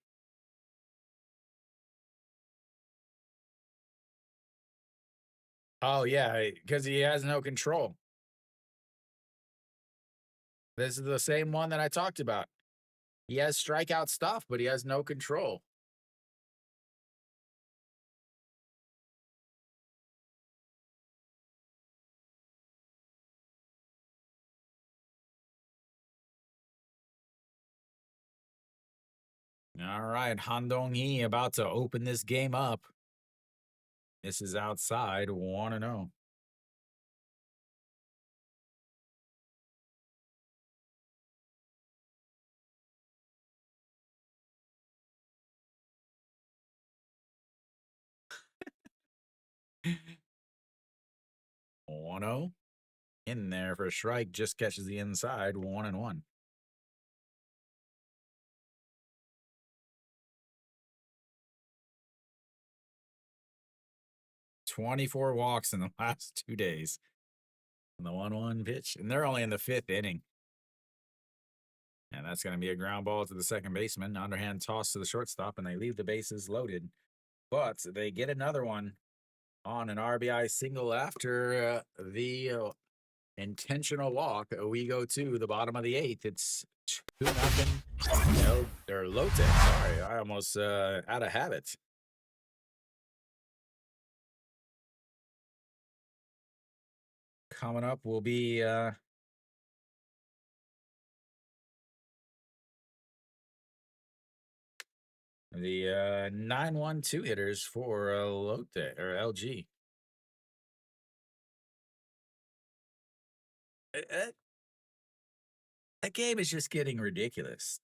A: Oh, yeah, because he has no control. This is the same one that I talked about. He has strikeout stuff, but he has no control. All right, Han Dong-hee about to open this game up. This is outside 1-0. One zero in there for a strike, just catches the inside, 1-1. 24 walks in the last 2 days. And the 1-1 pitch. And they're only in the 5th inning. And that's going to be a ground ball to the second baseman. Underhand toss to the shortstop, and they leave the bases loaded. But they get another one on an RBI single after the intentional walk. We go to the bottom of the 8th. It's 2-0. Or Lotte. Sorry, I almost out of habit. Coming up will be the 9-1-2 hitters for Lotte or LG. That game is just getting ridiculous.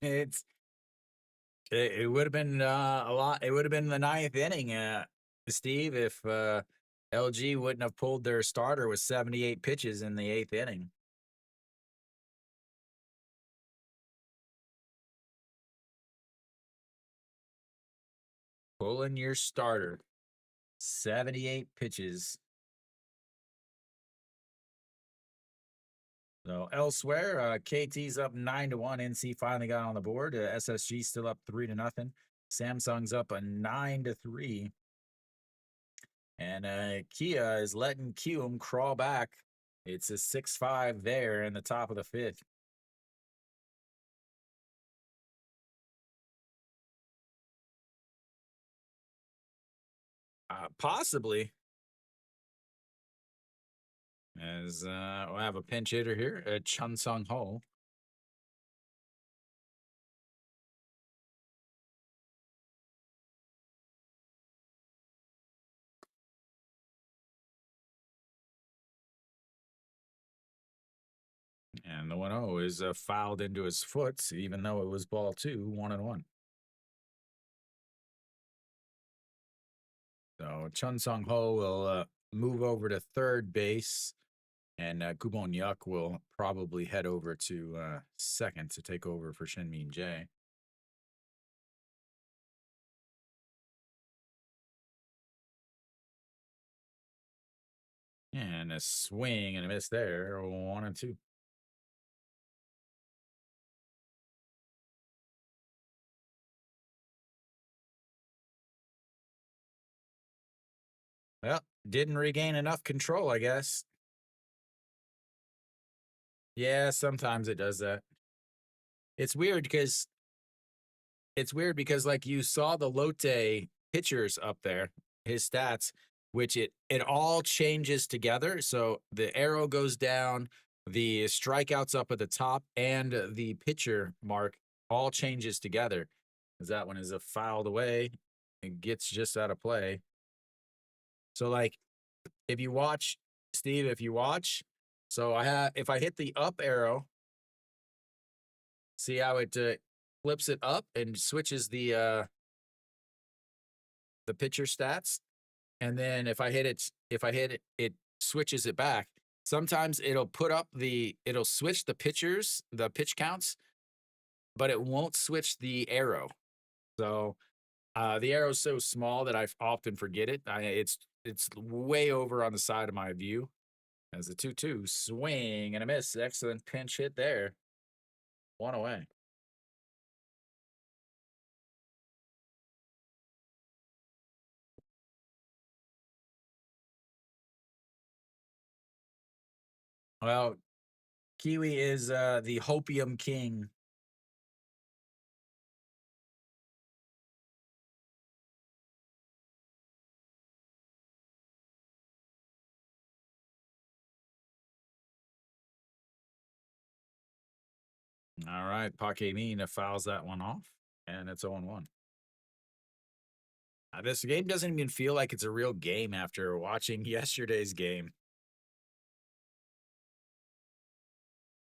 A: it's it would have been a lot. It would have been the ninth inning, Steve, if LG wouldn't have pulled their starter with 78 pitches in the eighth inning. Pulling your starter, 78 pitches. So elsewhere, KT's up 9-1. NC finally got on the board. SSG still up 3-0. Samsung's up a 9-3. And Kia is letting Kium crawl back. It's a 6-5 there in the top of the fifth. Possibly. As we'll have a pinch hitter here, Chun Sung Ho. And the 1-0 is fouled into his foot, even though it was ball two, 1-1. So Chun Sung Ho will move over to third base, and Kubon Yuk will probably head over to second to take over for Shin Min Jae. And a swing and a miss there, 1-2. Well, didn't regain enough control, I guess. Yeah, sometimes it does that. It's weird because like you saw the Lotte pitchers up there, his stats, which it all changes together. So the arrow goes down, the strikeouts up at the top, and the pitcher mark all changes together. Because that one is a fouled away and gets just out of play. So like if you watch, Steve, so if I hit the up arrow, see how it flips it up and switches the pitcher stats. And then if I hit it, it switches it back. Sometimes it'll switch the pitchers, the pitch counts, but it won't switch the arrow. So the arrow's so small that I often forget it. It's way over on the side of my view. As a 2-2 swing and a miss. Excellent pinch hit there. One away. Well, Kiwi is the Hopium King. All right, Pakemina fouls that one off, and it's 0-1. This game doesn't even feel like it's a real game after watching yesterday's game.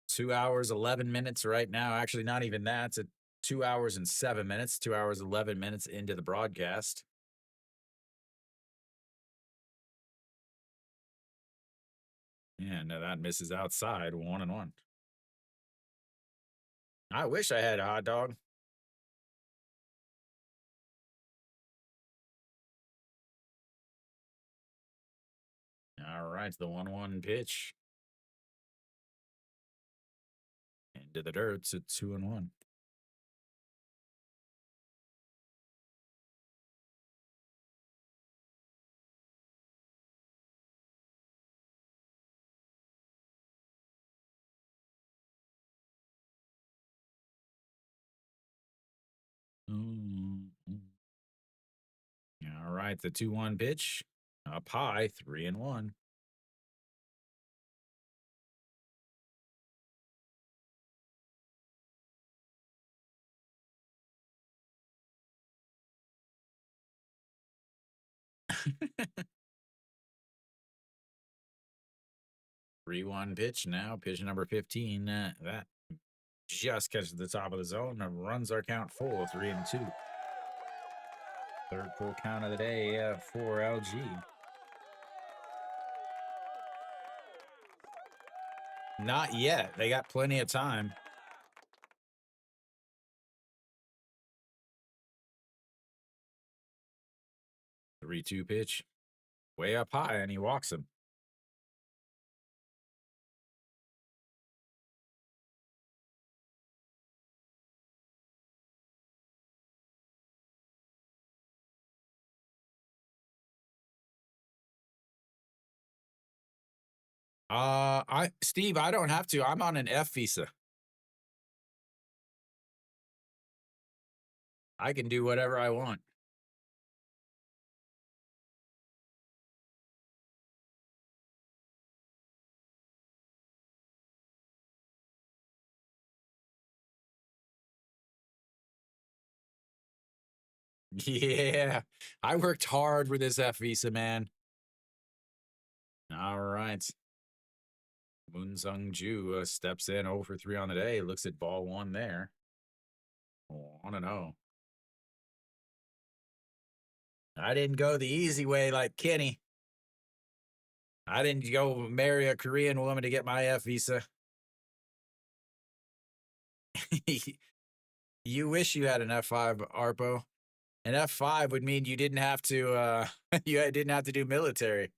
A: 2 hours, 11 minutes right now. Actually, not even that. It's at 2 hours and 7 minutes, 2 hours, 11 minutes into the broadcast. Yeah, no, that misses outside, 1-1. I wish I had a hot dog. All right, the 1-1 pitch. Into the dirt, it's a 2-1. right, the 2-1 pitch. Up high, 3-1. Three one pitch now. Pitch number 15. That just catches the top of the zone and runs our count full, 3-2. Third full count of the day for LG. Not yet. They got plenty of time. The 3-2 pitch. Way up high, and he walks him. Steve, I don't have to. I'm on an F visa. I can do whatever I want. Yeah, I worked hard for this F visa, man. All right. Moonsung Ju steps in 0 for 3 on the day. Looks at ball one there. 1-0. I didn't go the easy way like Kenny. I didn't go marry a Korean woman to get my F visa. You wish you had an F5, Arpo. An F5 would mean you didn't have to you didn't have to do military.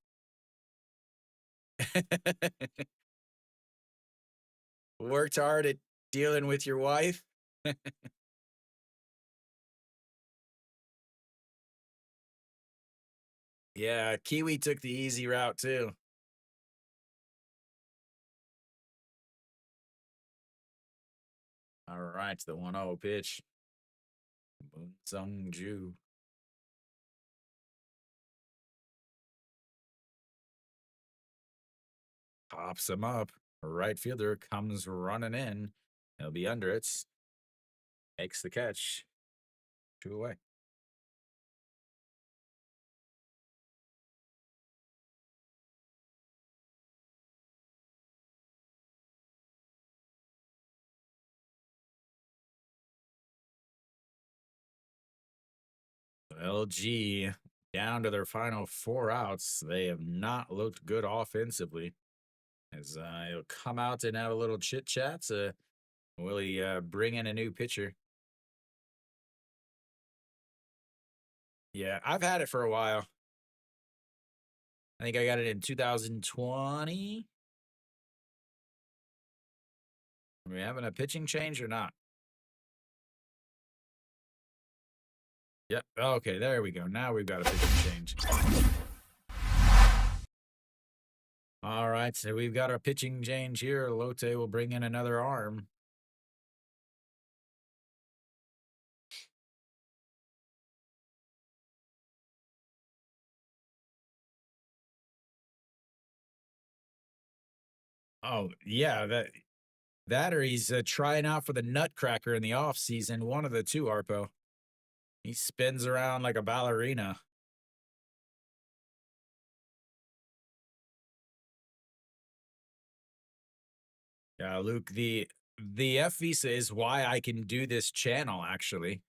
A: Worked hard at dealing with your wife. Yeah, Kiwi took the easy route too. All right, the 1-0 pitch. Moonsung Ju. Pops him up. Right fielder comes running in. He'll be under it. Makes the catch. 2 away. LG down to their final 4 outs. They have not looked good offensively. As he'll come out and have a little chit chat. Will he bring in a new pitcher? Yeah, I've had it for a while. I think I got it in 2020. Are we having a pitching change or not? Yep. Okay, there we go. Now we've got a pitching change. All right, so we've got our pitching change here. Lotte will bring in another arm. Oh, yeah, that or he's trying out for the Nutcracker in the off season. One of the two, Arpo. He spins around like a ballerina. Yeah, Luke, the F visa is why I can do this channel, actually.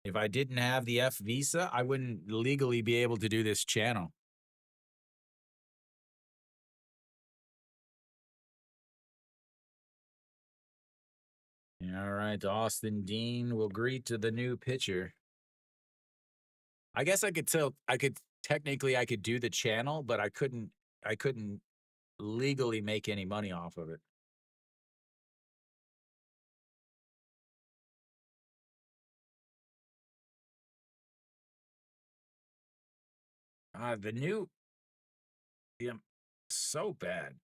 A: If I didn't have the F visa, I wouldn't legally be able to do this channel. All right, Austin Dean will greet to the new pitcher. I guess I could technically I could do the channel, but I couldn't legally make any money off of it. The new yeah, so bad.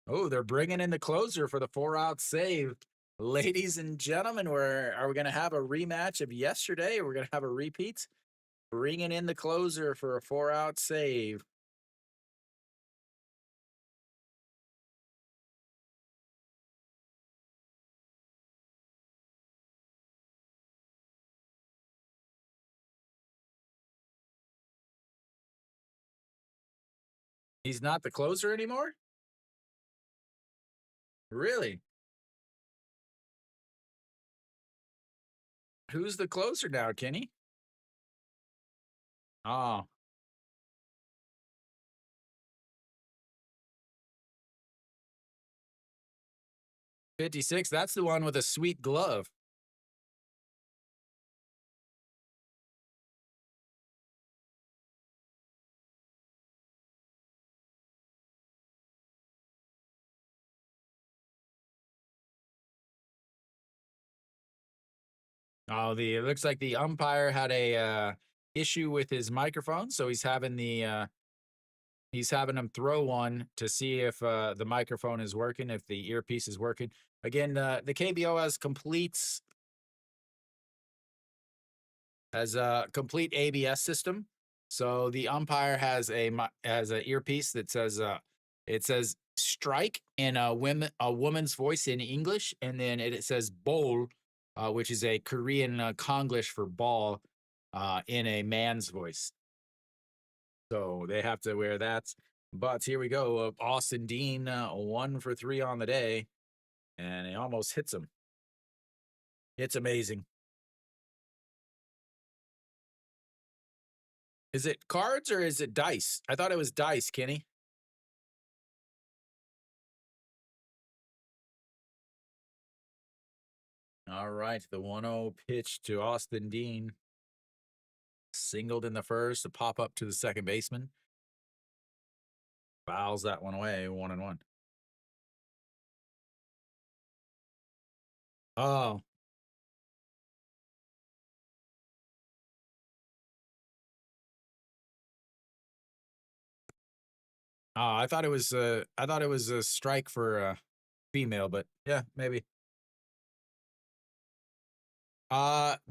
A: Oh, they're bringing in the closer for the 4-out save. Ladies and gentlemen, are we going to have a rematch of yesterday? We're going to have a repeat. Bringing in the closer for a 4-out save. He's not the closer anymore? Really? Who's the closer now, Kenny? Oh, 56. That's the one with a sweet glove. Oh, it looks like the umpire had a issue with his microphone, so he's having him throw one to see if the microphone is working, if the earpiece is working. Again, the KBO has a complete ABS system. So the umpire has an earpiece that says it says strike in a woman's voice in English, and then it says bowl, which is a Korean Konglish for ball, in a man's voice. So they have to wear that. But here we go. Austin Dean, 1 for 3 on the day, and he almost hits him. It's amazing. Is it cards or is it dice? I thought it was dice, Kenny. All right, the 1-0 pitch to Austin Dean. Singled in the first to pop up to the second baseman. Fouls that one away, 1-1. Oh. Oh, I thought it was a strike for a female, but yeah, maybe.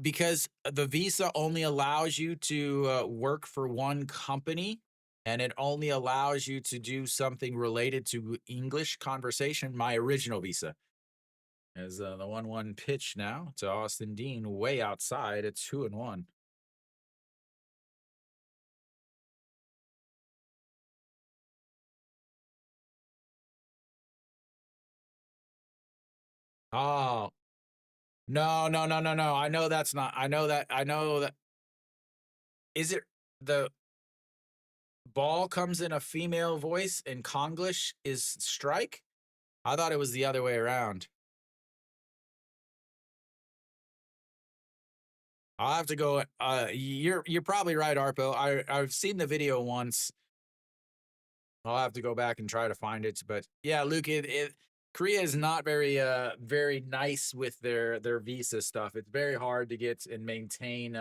A: Because the visa only allows you to work for one company, and it only allows you to do something related to English conversation. My original visa is the 1-1 pitch now to Austin Dean, way outside. It's 2-1. Oh, no, no, no, no, no. I know that's not. I know that. I know that. Is it the ball comes in a female voice and Konglish is strike? I thought it was the other way around. I'll have to go. You're probably right, Arpo. I've seen the video once. I'll have to go back and try to find it. But yeah, Luke, Korea is not very nice with their visa stuff. It's very hard to get and maintain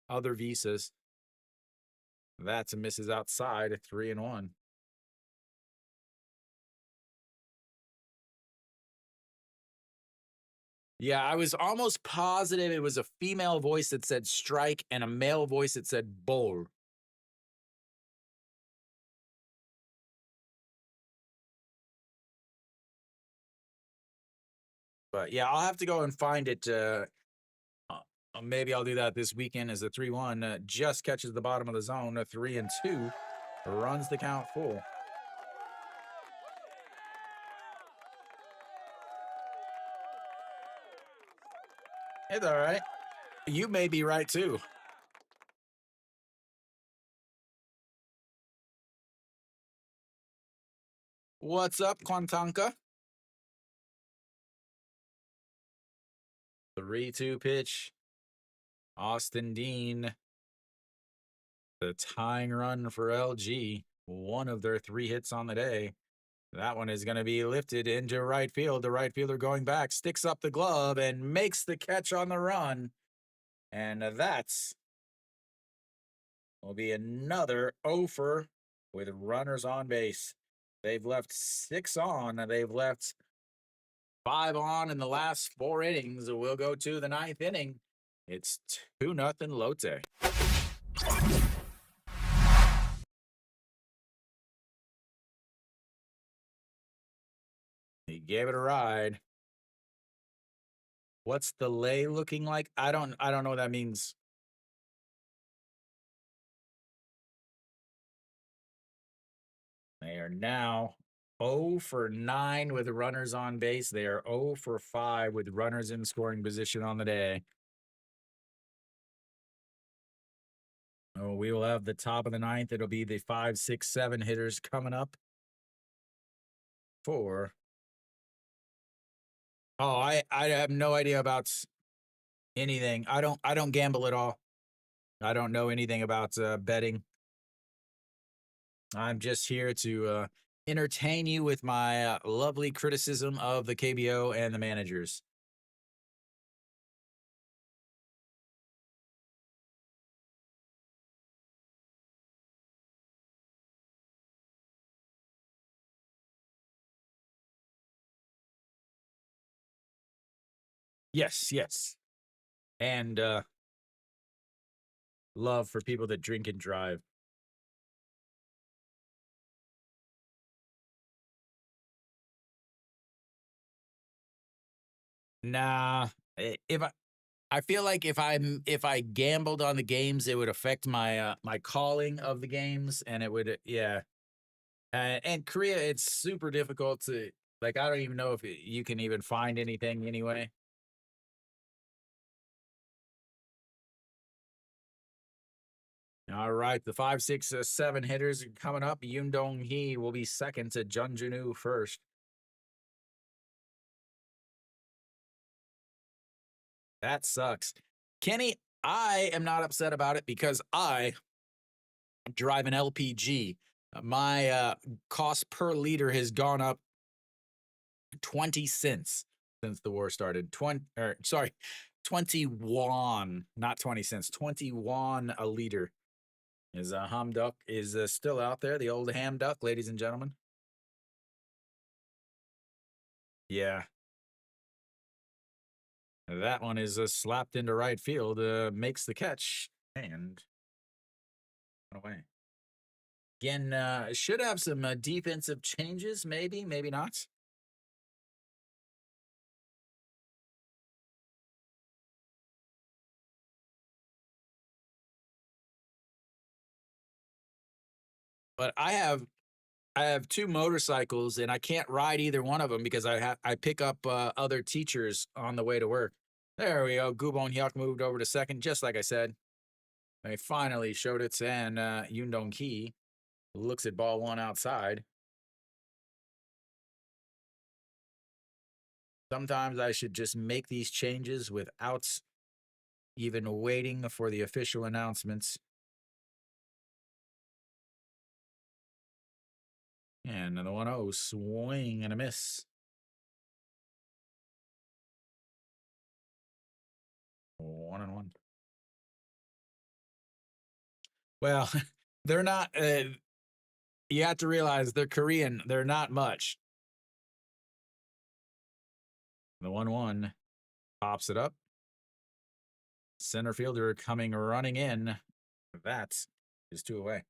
A: other visas. That's a misses outside, 3-1. Yeah, I was almost positive it was a female voice that said strike and a male voice that said bowl. But yeah, I'll have to go and find it. Maybe I'll do that this weekend as a 3-1 just catches the bottom of the zone. A 3-2 runs the count full. It's all right. You may be right too. What's up, Quantanka? 3-2 pitch. Austin Dean. The tying run for LG. One of their 3 hits on the day. That one is going to be lifted into right field. The right fielder going back, sticks up the glove and makes the catch on the run. And that's will be another offer with runners on base. They've left 6 on. They've left 5 on in the last 4 innings. We'll go to the 9th inning. It's 2-0 Lotte. He gave it a ride. What's the lay looking like? I don't know what that means. They are now 0 for 9 with runners on base. They are 0 for 5 with runners in scoring position on the day. Oh, we will have the top of the ninth. It'll be the 5, 6, 7 hitters coming up for. Oh, I have no idea about anything. I don't gamble at all. I don't know anything about betting. I'm just here to entertain you with my lovely criticism of the KBO and the managers. Yes, yes. And love for people that drink and drive. Nah, if I feel like if I gambled on the games, it would affect my my calling of the games, and it would yeah. And Korea, it's super difficult to like. I don't even know if you can even find anything anyway. All right, the 5, 6, 7 hitters are coming up. Yoon Dong Hee will be second to Jun Junu first. That sucks, Kenny. I am not upset about it because I drive an LPG. My cost per liter has gone up 20 cents since the war started. 20, or sorry, 20 won, not 20 cents. 20 won a liter. Is ham duck is still out there? The old ham duck, ladies and gentlemen. Yeah, that one is slapped into right field. Makes the catch and away. Again, should have some defensive changes. Maybe, maybe not. But I have two motorcycles and I can't ride either one of them because I pick up other teachers on the way to work. There we go. Gubon Hyuk moved over to second, just like I said. They finally showed it, and Yoon Dong Ki looks at ball one outside. Sometimes I should just make these changes without even waiting for the official announcements. And the 1-0 swing and a miss. 1-1. Well, they're not. You have to realize they're Korean. They're not much. The 1-1 pops it up. Center fielder coming running in. That is two away.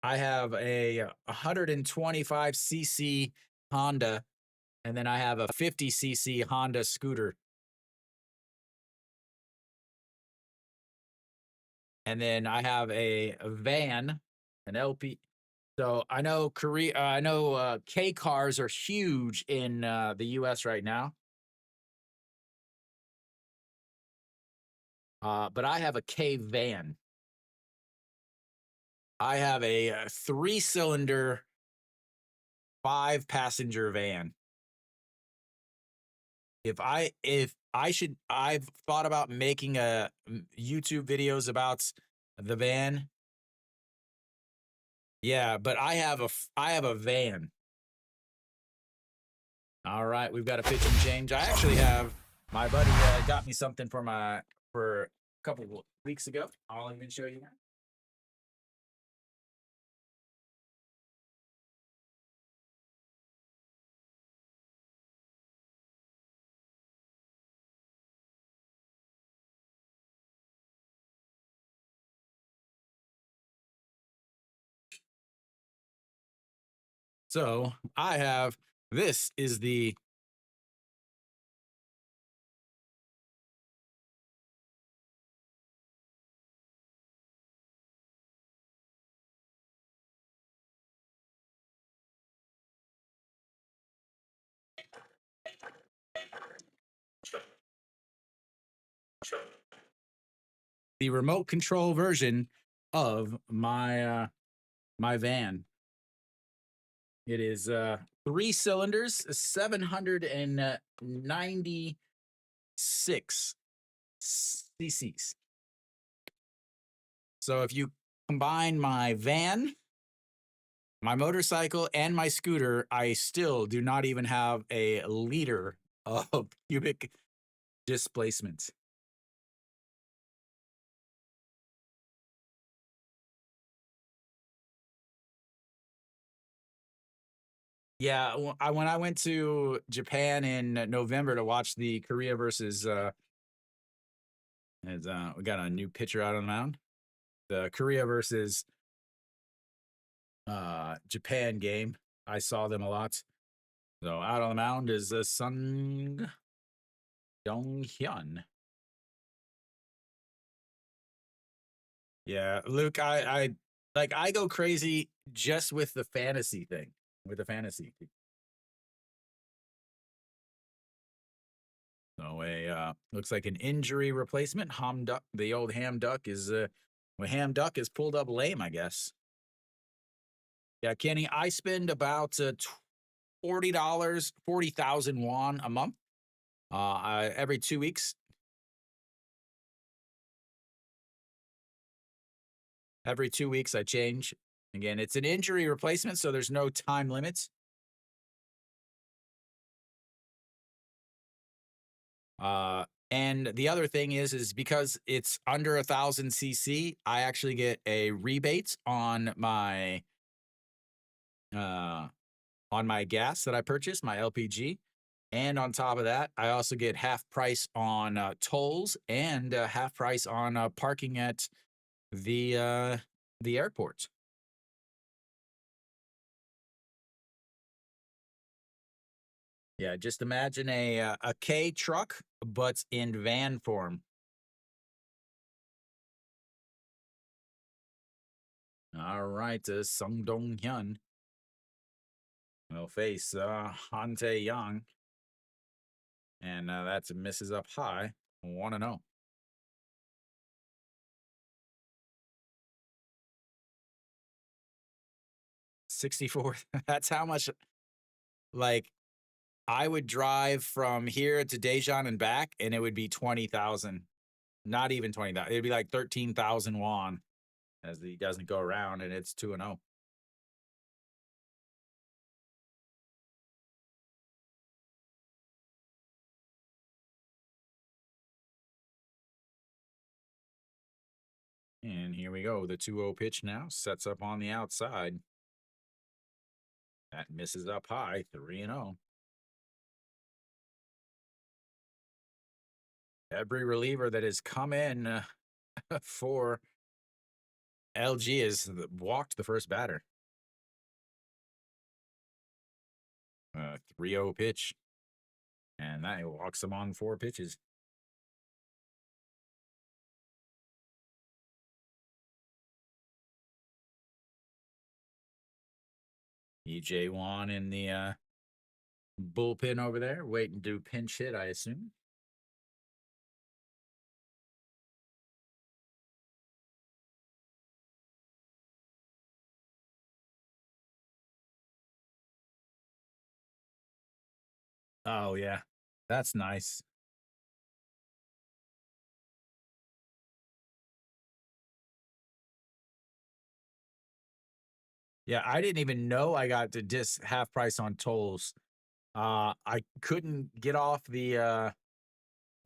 A: I have a 125cc Honda, and then I have a 50cc Honda scooter. And then I have a van, an LP. So I know Korea. I know K cars are huge in the U.S. right now. But I have a K van. I have a 3-cylinder, 5-passenger van. If I should, I've thought about making a YouTube videos about the van. Yeah, but I have a van. All right, we've got a pitching change. I actually have my buddy got me something for a couple weeks ago. I'll even show you that. So I have this is the remote control version of my van. It is 3 cylinders, 796 cc's. So if you combine my van, my motorcycle, and my scooter, I still do not even have a liter of cubic displacement. Yeah, when I went to Japan in November to watch the Korea versus we got a new pitcher out on the mound. The Korea versus Japan game. I saw them a lot. So out on the mound is Sung Dong Hyun. Yeah, Luke, I go crazy just with the fantasy thing. With the fantasy. So a looks like an injury replacement. Ham Duck, the old Ham Duck is well, Ham Duck is pulled up lame, I guess. Yeah, Kenny, I spend about $40, 40,000 won a month. Every 2 weeks. Every 2 weeks, I change. Again, it's an injury replacement, so there's no time limits. And the other thing is because it's under 1,000 cc, I actually get a rebate on my gas that I purchased, my LPG. And on top of that, I also get half price on tolls and half price on parking at the airport. Yeah, just imagine a K truck, but in van form. All right, Sung Dong Hyun will face Han Tae Young, and that's misses up high, 1-0. 64. That's how much. Like I would drive from here to Daejeon and back, and it would be 20,000. Not even 20,000. It'd be like 13,000 won, as he doesn't go around, and it's 2-0. And here we go. The 2-0 pitch now sets up on the outside. That misses up high, 3-0. Every reliever that has come in for LG has walked the first batter. 3-0 pitch. And that walks him on 4 pitches. EJ Wan in the bullpen over there, waiting to pinch hit, I assume. Oh, yeah. That's nice. Yeah, I didn't even know I got to just half price on tolls. I couldn't get off the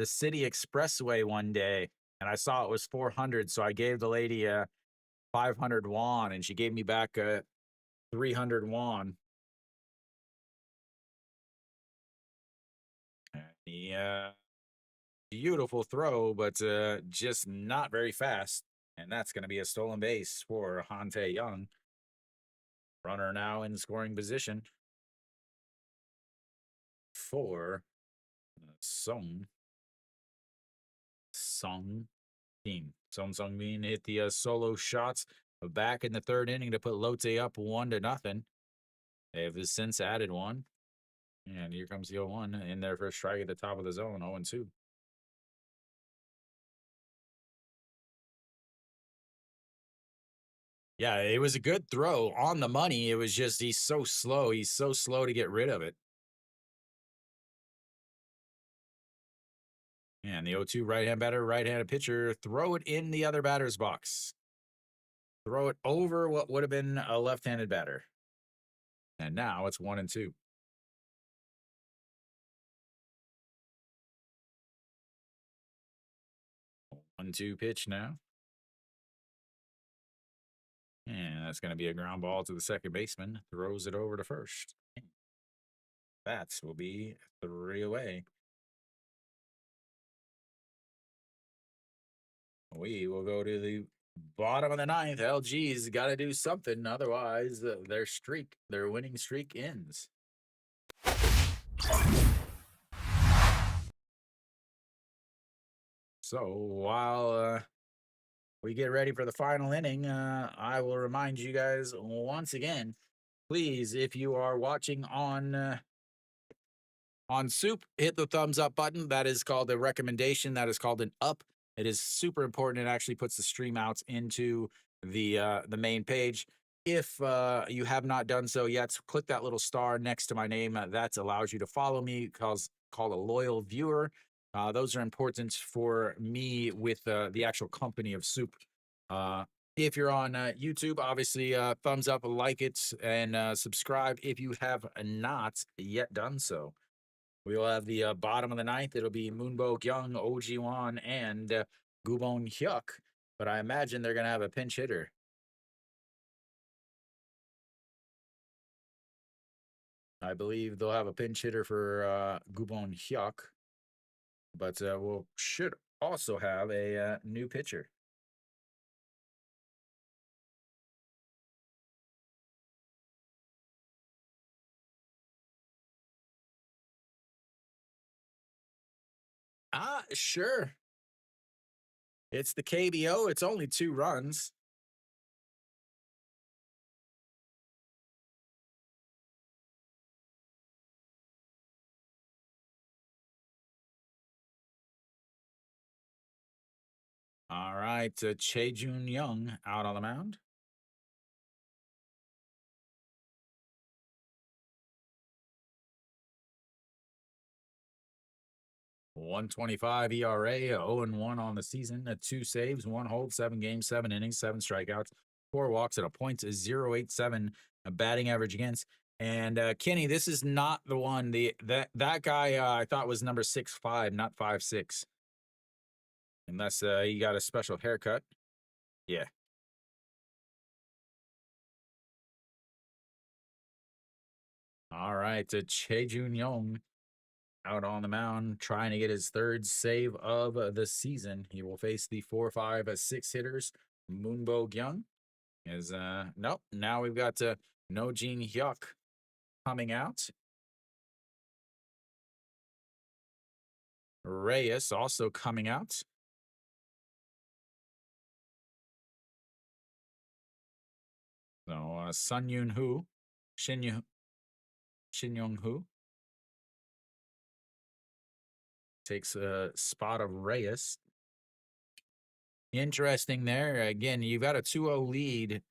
A: city expressway one day, and I saw it was 400, so I gave the lady 500 won, and she gave me back 300 won. Yeah, beautiful throw, but just not very fast, and that's going to be a stolen base for Han Tae Young. Runner now in scoring position for Song Bin. Song Bin hit the solo shots back in the third inning to put Lotte up 1-0. They have since added one. And here comes the 0-1 in their first strike at the top of the zone, 0-2. Yeah, it was a good throw on the money. It was just he's so slow. He's so slow to get rid of it. And the 0-2 right-hand batter, right-handed pitcher, throw it in the other batter's box. Throw it over what would have been a left-handed batter. And now it's 1-2. 1-2 pitch now. And that's going to be a ground ball to the second baseman. Throws it over to first. Bats will be 3 away. We will go to the bottom of the ninth. LG's got to do something. Otherwise, their winning streak ends. So while we get ready for the final inning, I will remind you guys once again, please, if you are watching on SOOP, hit the thumbs up button. That is called a recommendation. That is called an up. It is super important. It actually puts the stream outs into the main page. If you have not done so yet, click that little star next to my name. That allows you to follow me, called a loyal viewer. Those are important for me with the actual company of SOOP. If you're on YouTube, obviously thumbs up, like it, and subscribe if you have not yet done so. We will have the bottom of the ninth. It'll be Moonbo Kyung, Ojiwan, and Gubon Hyuk. But I imagine they're going to have a pinch hitter. I believe they'll have a pinch hitter for Gubon Hyuk. But we'll should also have a new pitcher. Sure. It's the KBO. It's only 2 runs. All right, Chejun Young out on the mound. .125 ERA, 0-1 on the season, 2 saves, 1 hold, 7 games, 7 innings, 7 strikeouts, 4 walks at a .087 batting average against. And Kenny, this is not the one. That guy I thought was number 6'5", not 5'6", unless he got a special haircut. Yeah. All right, Chejun Young out on the mound, trying to get his 3rd save of the season. He will face the 4, 5, 6 hitters, Moonbo Kyung. Nope. Now we've got Nojin Hyuk coming out. Reyes also coming out. So Sun Yoon Hoo, Shin Young Hoo takes a spot of Reyes. Interesting there. Again, you've got a 2-0 lead.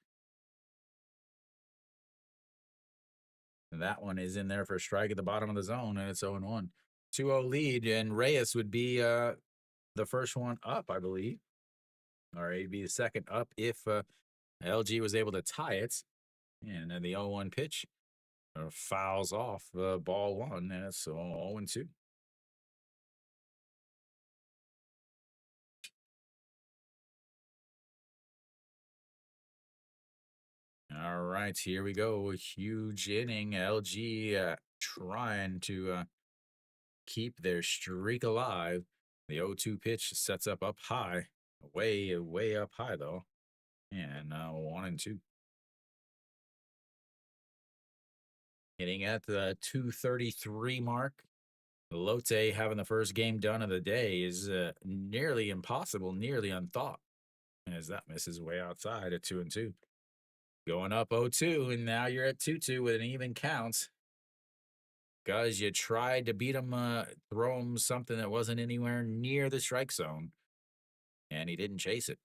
A: That one is in there for a strike at the bottom of the zone, and it's 0-1. 2-0 lead, and Reyes would be the first one up, I believe. Or he'd be the second up if LG was able to tie it. And the 0-1 pitch fouls off ball 1, and it's 0-2. All right, here we go. A huge inning. LG trying to keep their streak alive. The 0-2 pitch sets up high. Way up high, though. And 1-2. Hitting at the 233 mark. Lotte having the first game done of the day is nearly impossible, nearly unthought, as that misses way outside at 2-2. Going up 0-2, and now you're at 2-2 with an even count. Guys, you tried to beat him, throw him something that wasn't anywhere near the strike zone, and he didn't chase it.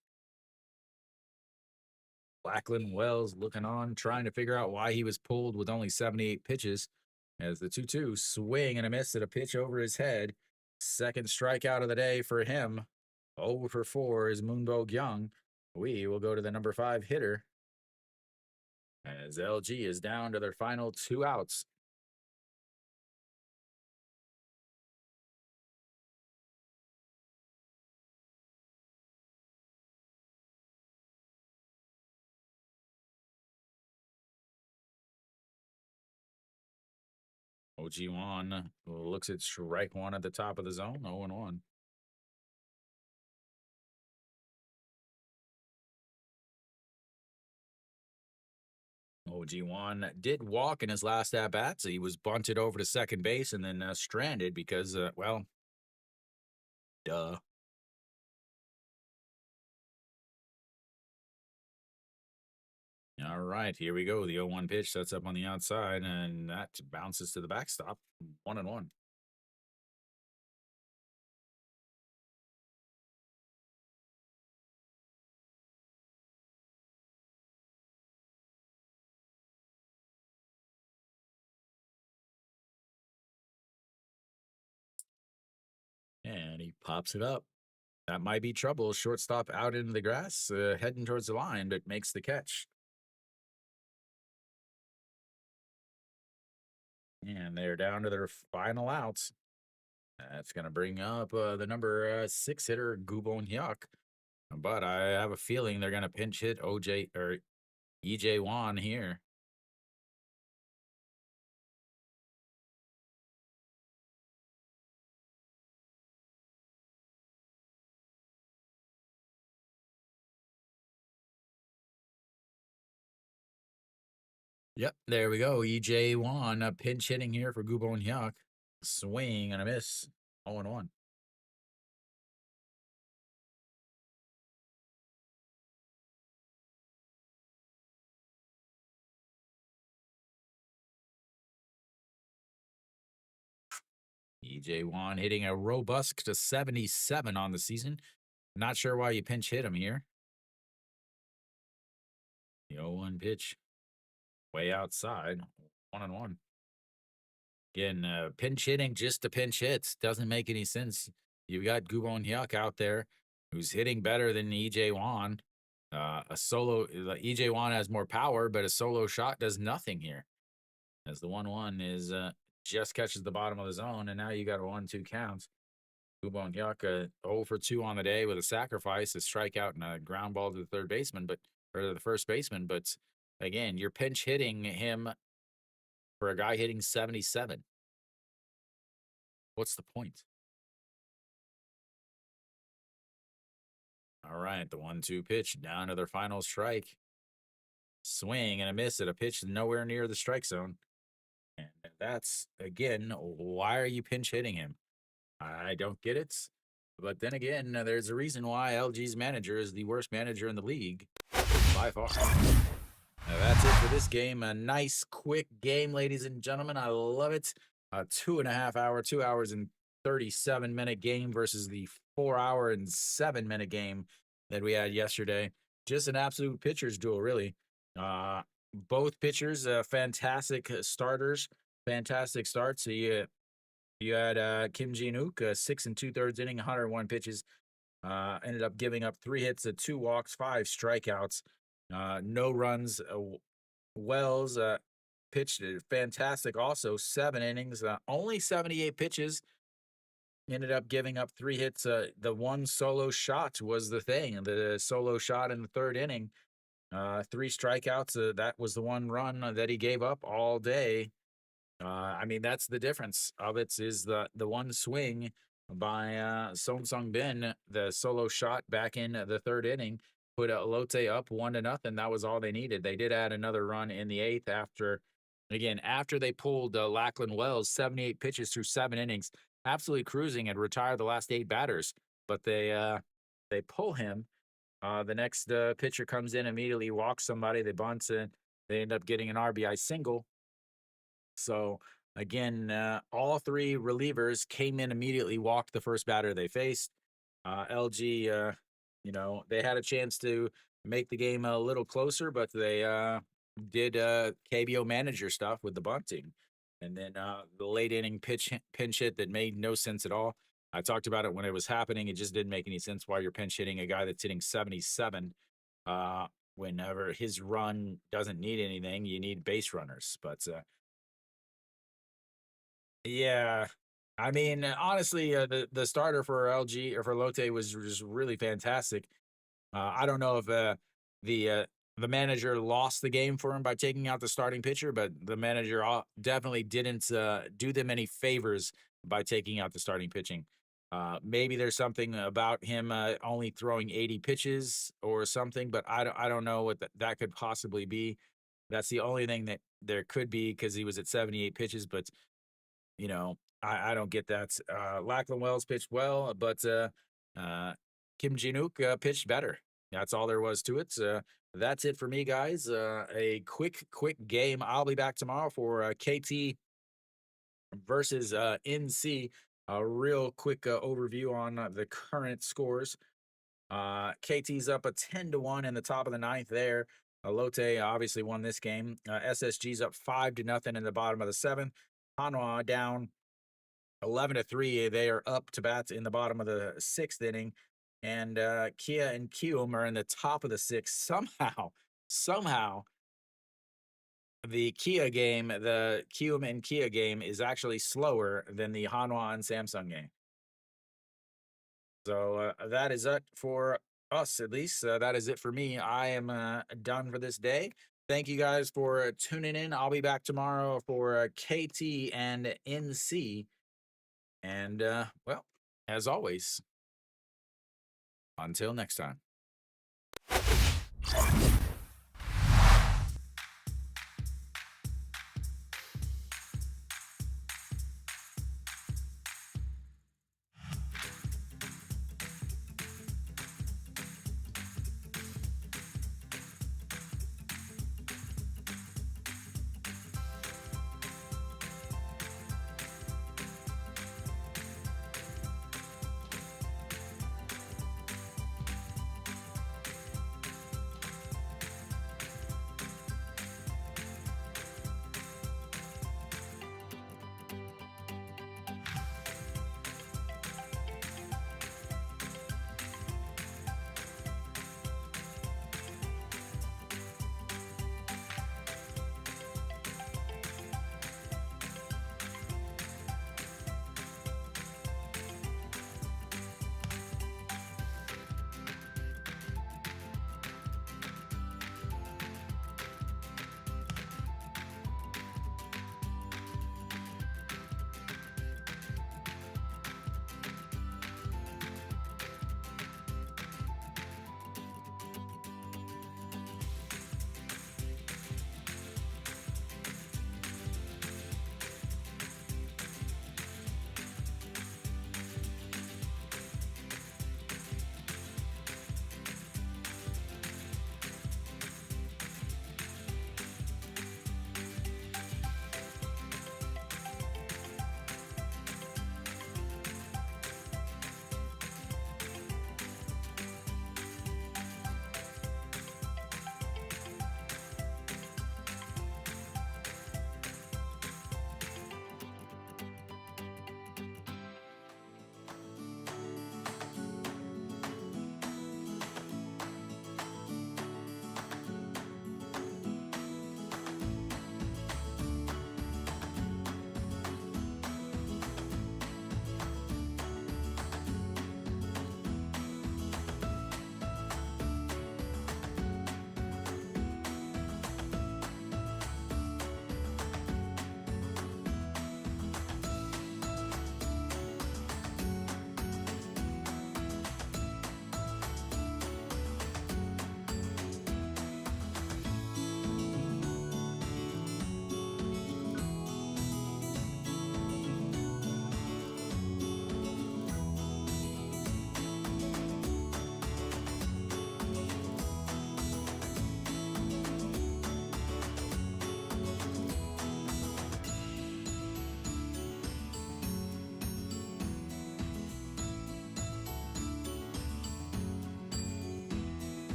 A: Blackland Wells looking on, trying to figure out why he was pulled with only 78 pitches as the 2-2 swing and a miss at a pitch over his head. Second strikeout of the day for him. 0 for 4 is Moonbo Young. We will go to the number 5 hitter as LG is down to their final 2 outs. OG1 looks at strike one at the top of the zone, 0-1. OG1 did walk in his last at bat, so he was bunted over to second base and then stranded because, well, duh. All right, here we go. The 0-1 pitch sets up on the outside, and that bounces to the backstop. 1-1. And he pops it up. That might be trouble. Shortstop out into the grass, heading towards the line, but makes the catch. And they're down to their final outs. That's going to bring up the number 6 hitter, Gubon Hyuk. But I have a feeling they're going to pinch hit OJ or EJ Wan here. Yep, there we go. EJ Wan pinch hitting here for Gubon Hyuk. Swing and a miss. 0-1. EJ Wan hitting a robust to 77 on the season. Not sure why you pinch hit him here. The 0-1 pitch. Way outside. 1-1. Again, pinch hitting just to pinch hits doesn't make any sense. You've got Gubon Hyuk out there who's hitting better than EJ Wan. EJ Wan has more power, but a solo shot does nothing here. As the 1-1 is just catches the bottom of the zone, and now you got a 1-2 count. Gubon Hyuk 0 for 2 on the day with a sacrifice, a strikeout, and a ground ball to the third baseman, or to the first baseman. But again, you're pinch hitting him for a guy hitting 77. What's the point? All right, the 1-2 pitch down to their final strike. Swing and a miss at a pitch nowhere near the strike zone. And that's, again, why are you pinch hitting him? I don't get it. But then again, there's a reason why LG's manager is the worst manager in the league by far. Now, that's it for this game. A nice, quick game, ladies and gentlemen. I love it. A 2.5 hour, 2 hours and 37-minute game versus the 4 hour and 7-minute game that we had yesterday. Just an absolute pitcher's duel, really. Both pitchers, fantastic starters, fantastic starts. So you had Kim Ji-nook, 6 2/3 inning, 101 pitches. Ended up giving up 3 hits, 2 walks, 5 strikeouts, no runs. Wells pitched fantastic also, 7 innings, only 78 pitches. Ended up giving up 3 hits. The one solo shot was the thing, the solo shot in the 3rd inning. 3 strikeouts. That was the one run that he gave up all day. I mean, that's the difference of it is the one swing by Song Sung Bin, the solo shot back in the 3rd inning, put Lotte up 1-0. That was all they needed. They did add another run in the 8th after Again, after they pulled Lachlan Wells 78 pitches through 7 innings, absolutely cruising and retired the last 8 batters. But they pull him. The next pitcher comes in immediately, walks somebody, they bunt, and they end up getting an RBI single. So again, all three relievers came in immediately, walked the first batter they faced. LG, they had a chance to make the game a little closer, but they did KBO manager stuff with the bunting, and then the late inning pinch hit that made no sense at all. I talked about it when it was happening. It just didn't make any sense why you're pinch hitting a guy that's hitting 77. Whenever his run doesn't need anything, you need base runners. But yeah. I mean, honestly, the starter for LG or for Lotte was really fantastic. I don't know if the uh, the manager lost the game for him by taking out the starting pitcher, but the manager definitely didn't do them any favors by taking out the starting pitching. Maybe there's something about him only throwing 80 pitches or something, but I don't know what that could possibly be. That's the only thing that there could be because he was at 78 pitches, but I don't get that. Lachlan Wells pitched well, but Kim Ji-nook pitched better. That's all there was to it. That's it for me, guys. A quick game. I'll be back tomorrow for KT versus NC. A real quick overview on the current scores. KT's up a 10-1 in the top of the ninth there. Lotte obviously won this game. SSG's up 5-0 in the bottom of the seventh. Hanwha down 11-3. They are up to bat in the bottom of the sixth inning. And Kia and Kium are in the top of the sixth. Somehow, the Kium and Kia game is actually slower than the Hanwha and Samsung game. So that is it for us, at least. That is it for me. I am done for this day. Thank you guys for tuning in. I'll be back tomorrow for KT and NC. And, well, as always, until next time.